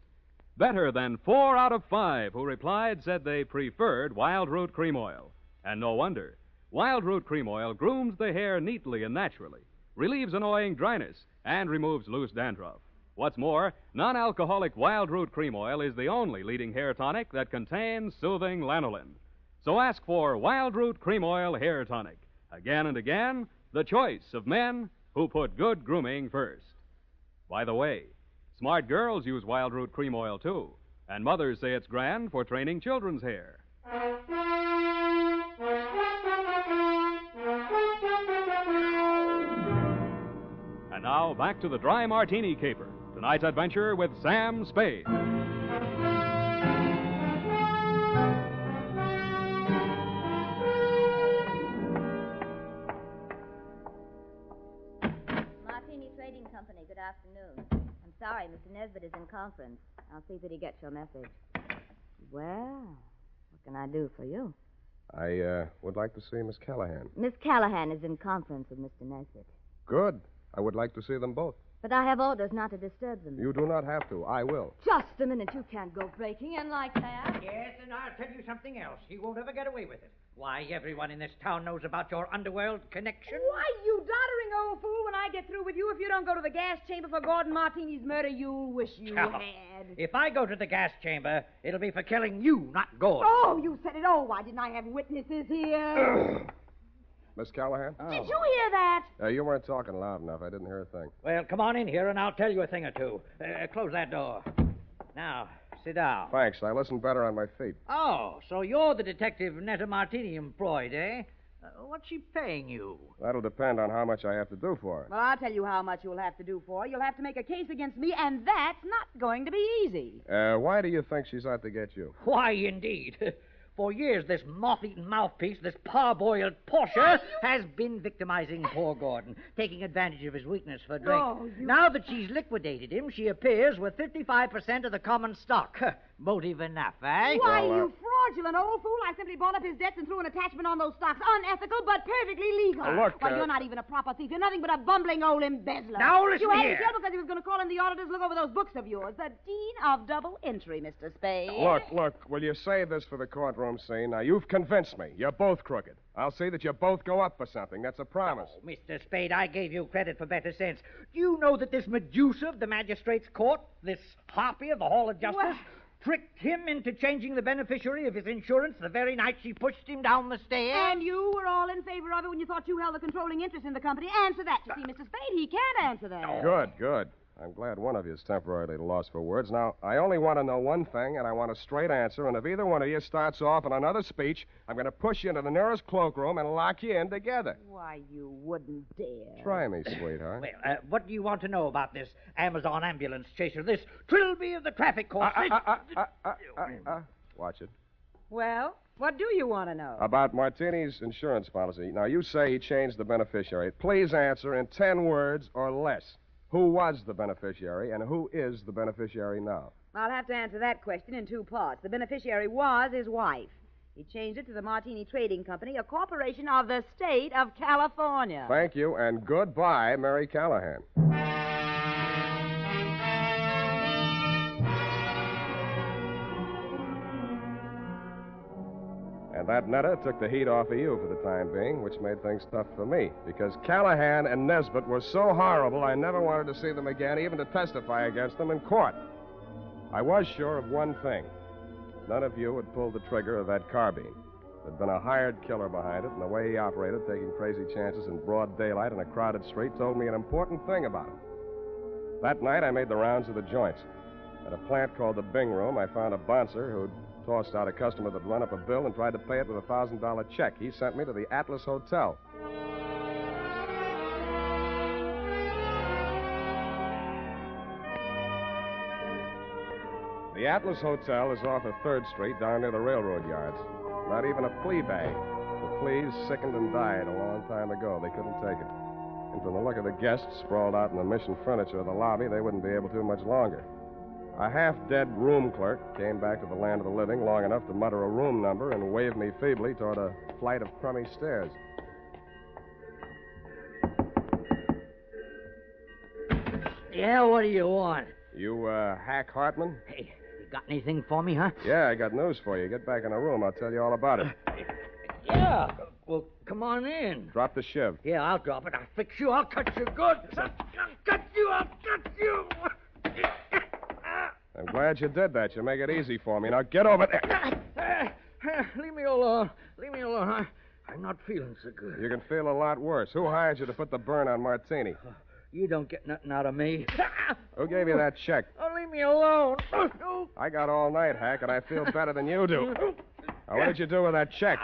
Better than 4 out of 5 who replied said they preferred Wild Root Cream Oil. And no wonder. Wild Root Cream Oil grooms the hair neatly and naturally, relieves annoying dryness, and removes loose dandruff. What's more, non-alcoholic Wild Root Cream Oil is the only leading hair tonic that contains soothing lanolin. So ask for Wild Root Cream Oil Hair Tonic. Again and again, the choice of men who put good grooming first. By the way, smart girls use Wild Root Cream Oil, too. And mothers say it's grand for training children's hair. And now, back to the Dry Martini Caper. Tonight's adventure with Sam Spade. Martini Trading Company, good afternoon. I'm sorry, Mr. Nesbitt is in conference. I'll see that he gets your message. Well, what can I do for you? I would like to see Miss Callahan. Miss Callahan is in conference with Mr. Nesbitt. Good. I would like to see them both. But I have orders not to disturb them. You do not have to. I will. Just a minute. You can't go breaking in like that. Yes, and I'll tell you something else. He won't ever get away with it. Why, everyone in this town knows about your underworld connection. Why, you doddering old fool, when I get through with you, if you don't go to the gas chamber for Gordon Martini's murder, you'll wish you Now, had. If I go to the gas chamber, it'll be for killing you, not Gordon. Oh, you said it. Oh, why didn't I have witnesses here? Miss Callahan? Did you hear that? You weren't talking loud enough. I didn't hear a thing. Well, come on in here and I'll tell you a thing or two. Close that door. Now, sit down. Thanks. I listen better on my feet. Oh, so you're the detective Netta Martini employed, eh? What's she paying you? That'll depend on how much I have to do for her. Well, I'll tell you how much you'll have to do for her. You'll have to make a case against me, and that's not going to be easy. Why do you think she's out to get you? Why, indeed. For years, this moth-eaten mouthpiece, this parboiled Portia, has been victimizing poor Gordon, taking advantage of his weakness for drink. Oh, Now that she's liquidated him, she appears with 55% of the common stock. Motive enough, eh? Why, you fraudulent old fool. I simply bought up his debts and threw an attachment on those stocks. Unethical, but perfectly legal. Look, Why, you're not even a proper thief. You're nothing but a bumbling old embezzler. Now, listen You had here. him killed because he was going to call in the auditors to look over those books of yours. The Dean of Double Entry, Mr. Spade. Look, will you save this for the courtroom scene? Now, you've convinced me. You're both crooked. I'll see that you both go up for something. That's a promise. Oh, Mr. Spade, I gave you credit for better sense. Do you know that this Medusa of the magistrate's court, this harpy of the Hall of Justice, tricked him into changing the beneficiary of his insurance the very night she pushed him down the stairs? And you were all in favor of it when you thought you held the controlling interest in the company. Answer that. You see, Mr. Spade, he can't answer that. Good. I'm glad one of you is temporarily lost for words. Now, I only want to know one thing, and I want a straight answer. And if either one of you starts off on another speech, I'm going to push you into the nearest cloakroom and lock you in together. Why, you wouldn't dare. Try me, sweetheart. Well, what do you want to know about this Amazon ambulance chaser, this Trilby of the traffic course? Watch it. Well, what do you want to know? About Martini's insurance policy. Now, you say he changed the beneficiary. Please answer in 10 words or less. Who was the beneficiary, and who is the beneficiary now? I'll have to answer that question in two parts. The beneficiary was his wife. He changed it to the Martini Trading Company, a corporation of the state of California. Thank you, and goodbye, Mary Callahan. And that Netta took the heat off of you for the time being, which made things tough for me. Because Callahan and Nesbitt were so horrible, I never wanted to see them again, even to testify against them in court. I was sure of one thing. None of you had pulled the trigger of that carbine. There'd been a hired killer behind it, and the way he operated, taking crazy chances in broad daylight in a crowded street, told me an important thing about him. That night, I made the rounds of the joints. At a plant called the Bing Room, I found a bouncer who'd tossed out a customer that run up a bill and tried to pay it with a $1,000 check. He sent me to the Atlas Hotel. The Atlas Hotel is off of 3rd Street down near the railroad yards. Not even a flea bag. The fleas sickened and died a long time ago. They couldn't take it. And from the look of the guests sprawled out in the mission furniture of the lobby, they wouldn't be able to much longer. A half-dead room clerk came back to the land of the living long enough to mutter a room number and wave me feebly toward a flight of crummy stairs. Yeah, what do you want? You, Hack Hartman? Hey, you got anything for me, huh? Yeah, I got news for you. Get back in the room. I'll tell you all about it. Yeah. Well, come on in. Drop the shiv. Yeah, I'll drop it. I'll fix you. I'll cut you good. I'll cut you. I'll cut you. I'm glad you did that. You make it easy for me. Now get over there. Leave me alone. Leave me alone. I'm not feeling so good. You can feel a lot worse. Who hired you to put the burn on Martini? You don't get nothing out of me. Who gave you that check? Oh, leave me alone. I got all night, Hack, and I feel better than you do. Now, what did you do with that check?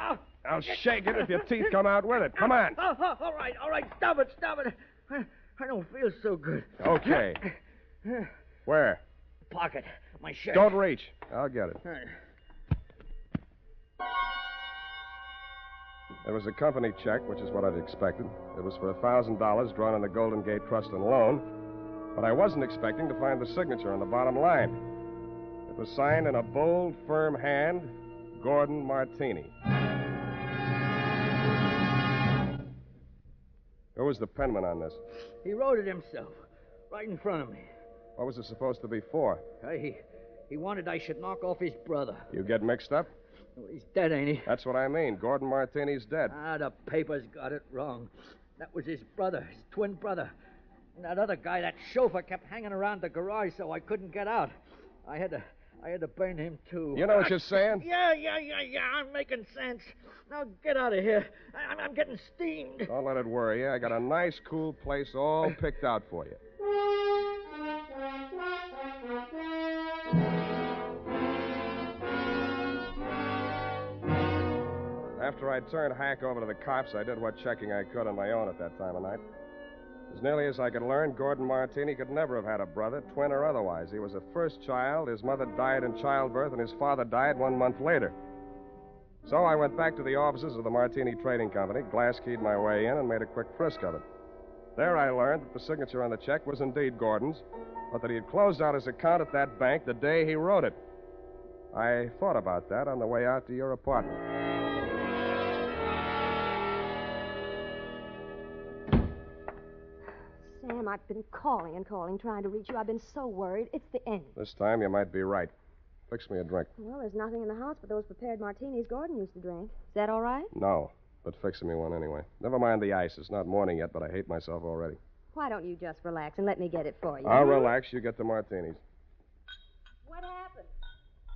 I'll shake it if your teeth come out with it. Come on. All right. Stop it. I don't feel so good. Okay. Where? Pocket. My shirt. Don't reach. I'll get it. It was a company check, which is what I'd expected. It was for $1,000 drawn on the Golden Gate Trust and Loan. But I wasn't expecting to find the signature on the bottom line. It was signed in a bold, firm hand, Gordon Martini. Who was the penman on this? He wrote it himself, right in front of me. What was it supposed to be for? He wanted I should knock off his brother. You get mixed up? Well, he's dead, ain't he? That's what I mean. Gordon Martini's dead. The papers got it wrong. That was his brother, his twin brother. And that other guy, that chauffeur, kept hanging around the garage so I couldn't get out. I had I had to burn him, too. You know what you're saying? Yeah. I'm making sense. Now get out of here. I'm getting steamed. Don't let it worry you. I got a nice, cool place all picked out for you. After I turned Hank over to the cops, I did what checking I could on my own at that time of night. As nearly as I could learn, Gordon Martini could never have had a brother, twin or otherwise. He was a first child. His mother died in childbirth, and his father died 1 month later. So I went back to the offices of the Martini Trading Company, glass-keyed my way in, and made a quick frisk of it. There I learned that the signature on the check was indeed Gordon's, but that he had closed out his account at that bank the day he wrote it. I thought about that on the way out to your apartment. Sam, I've been calling and calling, trying to reach you. I've been so worried. It's the end. This time you might be right. Fix me a drink. Well, there's nothing in the house but those prepared martinis Gordon used to drink. Is that all right? No, but fix me one anyway. Never mind the ice. It's not morning yet, but I hate myself already. Why don't you just relax and let me get it for you? I'll relax. You get the martinis. What happened?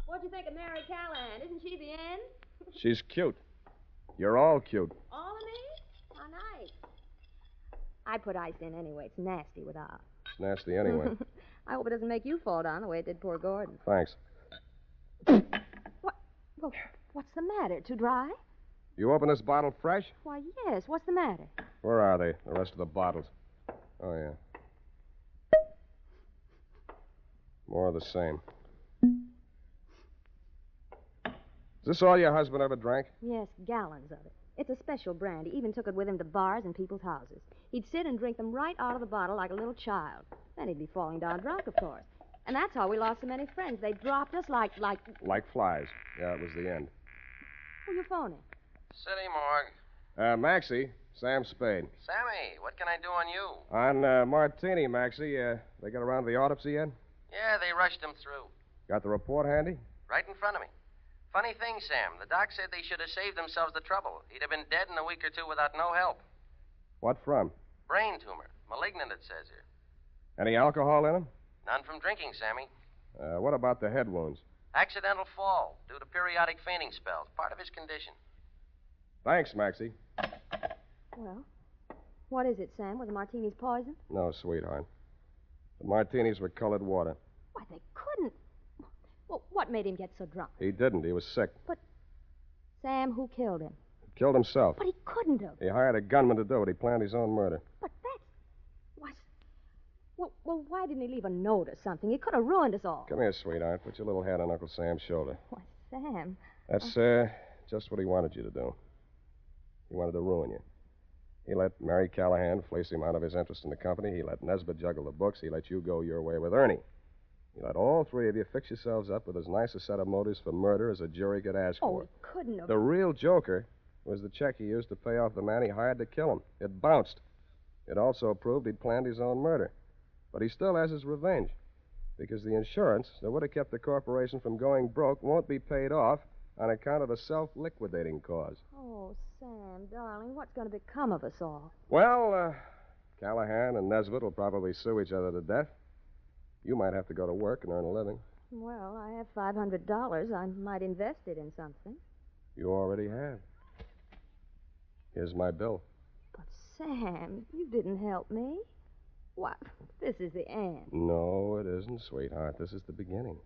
What'd you think of Mary Callahan? Isn't she the end? She's cute. You're all cute. All of me? How nice. I put ice in anyway. It's nasty without. It's nasty anyway. I hope it doesn't make you fall down the way it did poor Gordon. Thanks. What? Well, what's the matter? Too dry? You open this bottle fresh? Why, yes. What's the matter? Where are they, the rest of the bottles? Oh, yeah. More of the same. Is this all your husband ever drank? Yes, gallons of it. It's a special brand. He even took it with him to bars and people's houses. He'd sit and drink them right out of the bottle like a little child. Then he'd be falling down drunk, of course. And that's how we lost so many friends. They dropped us like... Like flies. Yeah, it was the end. Who you phoning? City morgue. Maxie, Sam Spade. Sammy, what can I do on you? On Martini, Maxie, they got around to the autopsy yet? Yeah, they rushed him through. Got the report handy? Right in front of me. Funny thing, Sam. The doc said they should have saved themselves the trouble. He'd have been dead in a week or two without no help. What from? Brain tumor. Malignant, it says here. Any alcohol in him? None from drinking, Sammy. What about the head wounds? Accidental fall due to periodic fainting spells. Part of his condition. Thanks, Maxie. Well, what is it, Sam? Were the martinis poisoned? No, sweetheart. The martinis were colored water. Why, they couldn't. Well, what made him get so drunk? He didn't. He was sick. But, Sam, who killed him? He killed himself. But he couldn't have. He hired a gunman to do it. He planned his own murder. But that's... Well, why didn't he leave a note or something? He could have ruined us all. Come here, sweetheart. Put your little head on Uncle Sam's shoulder. Why, Sam... That's, just what he wanted you to do. He wanted to ruin you. He let Mary Callahan fleece him out of his interest in the company. He let Nesbitt juggle the books. He let you go your way with Ernie. He let all three of you fix yourselves up with as nice a set of motives for murder as a jury could ask for. He couldn't have... The real joker was the check he used to pay off the man he hired to kill him. It bounced. It also proved he'd planned his own murder. But he still has his revenge. Because the insurance that would have kept the corporation from going broke won't be paid off on account of the self-liquidating cause. Oh, Sam, darling, what's going to become of us all? Well, Callahan and Nesbitt will probably sue each other to death. You might have to go to work and earn a living. Well, I have $500. I might invest it in something. You already have. Here's my bill. But, Sam, you didn't help me. What? This is the end. No, it isn't, sweetheart. This is the beginning.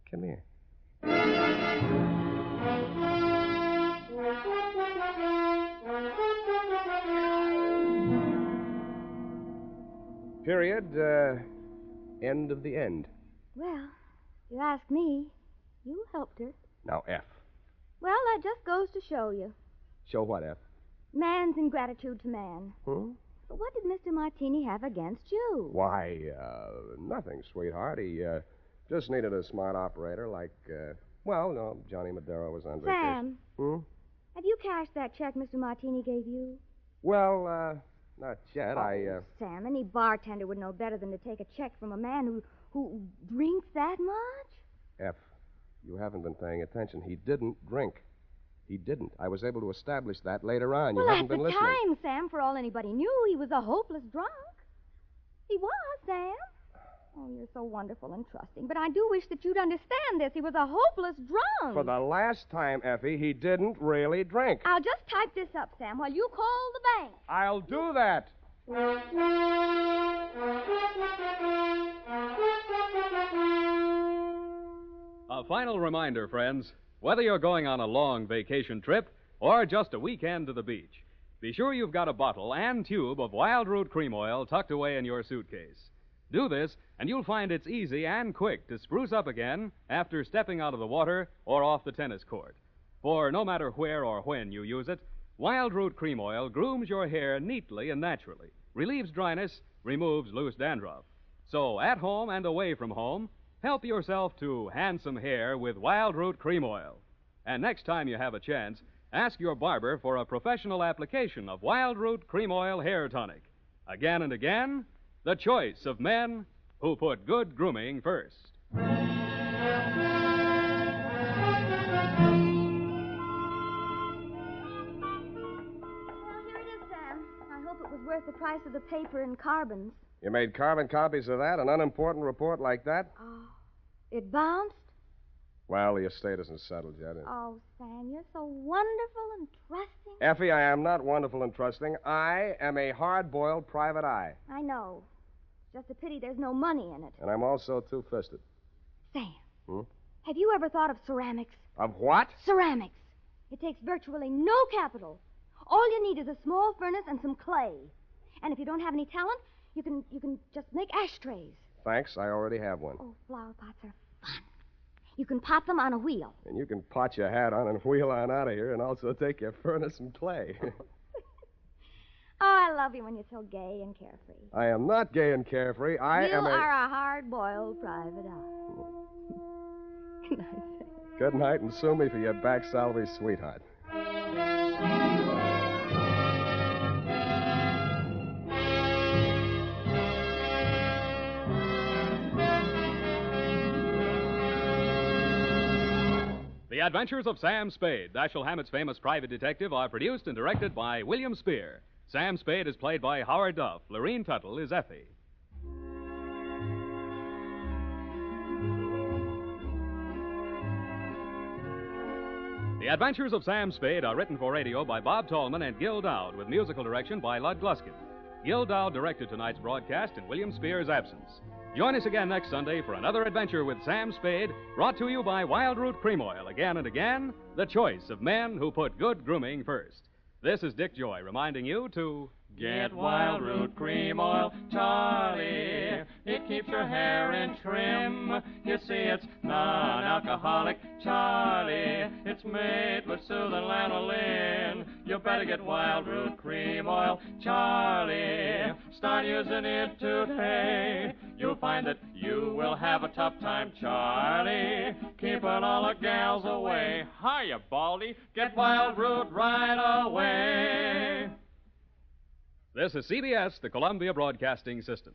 Come here. Period. End of the end. Well, if you ask me, you helped her. Now, F. Well, that just goes to show you. Show what, F? Man's ingratitude to man. But what did Mr. Martini have against you? Why, nothing, sweetheart. He, just needed a smart operator like, Johnny Madero was on vacation. Sam. Have you cashed that check Mr. Martini gave you? Well, not yet. Sam, any bartender would know better than to take a check from a man who drinks that much? F, you haven't been paying attention. He didn't drink. He didn't. I was able to establish that later on. You haven't been listening. Well, at the time, Sam, for all anybody knew, he was a hopeless drunk. He was, Sam. Oh, you're so wonderful and trusting. But I do wish that you'd understand this. He was a hopeless drunk. For the last time, Effie, he didn't really drink. I'll just type this up, Sam, while you call the bank. I'll do that. A final reminder, friends. Whether you're going on a long vacation trip or just a weekend to the beach, be sure you've got a bottle and tube of Wild Root Cream Oil tucked away in your suitcase. Do this, and you'll find it's easy and quick to spruce up again after stepping out of the water or off the tennis court. For no matter where or when you use it, Wild Root Cream Oil grooms your hair neatly and naturally, relieves dryness, removes loose dandruff. So at home and away from home, help yourself to handsome hair with Wild Root Cream Oil. And next time you have a chance, ask your barber for a professional application of Wild Root Cream Oil Hair Tonic. Again and again, the choice of men who put good grooming first. Well, here it is, Sam. I hope it was worth the price of the paper and carbons. You made carbon copies of that? An unimportant report like that? Oh, it bounced? Well, the estate isn't settled yet. Oh, Sam, you're so wonderful and trusting. Effie, I am not wonderful and trusting. I am a hard-boiled private eye. I know. Just a pity there's no money in it. And I'm also two-fisted. Sam, Hmm? have you ever thought of ceramics? Of what? Ceramics. It takes virtually no capital. All you need is a small furnace and some clay. And if you don't have any talent, you can just make ashtrays. Thanks, I already have one. Oh, flower pots are fun. You can pot them on a wheel. And you can pot your hat on and wheel on out of here and also take your furnace and clay. Oh, I love you when you're so gay and carefree. I am not gay and carefree. You are a hard-boiled private eye. Good night, Sam. Good night, and sue me for your back salary, sweetheart. The Adventures of Sam Spade, Dashiell Hammett's famous private detective, are produced and directed by William Spear. Sam Spade is played by Howard Duff. Lorene Tuttle is Effie. The Adventures of Sam Spade are written for radio by Bob Tallman and Gil Dowd, with musical direction by Lud Gluskin. Gil Dowd directed tonight's broadcast in William Spear's absence. Join us again next Sunday for another adventure with Sam Spade, brought to you by Wild Root Cream Oil. Again and again, the choice of men who put good grooming first. This is Dick Joy reminding you to Get Wild Root Cream Oil, Charlie. It keeps your hair in trim. You see, it's non-alcoholic, Charlie. It's made with soothing lanolin. You better get Wild Root Cream Oil, Charlie. Start using it today. You'll find that you will have a tough time, Charlie, keeping all the gals away. Hiya, Baldy. Get Wild Root right away. This is CBS, the Columbia Broadcasting System.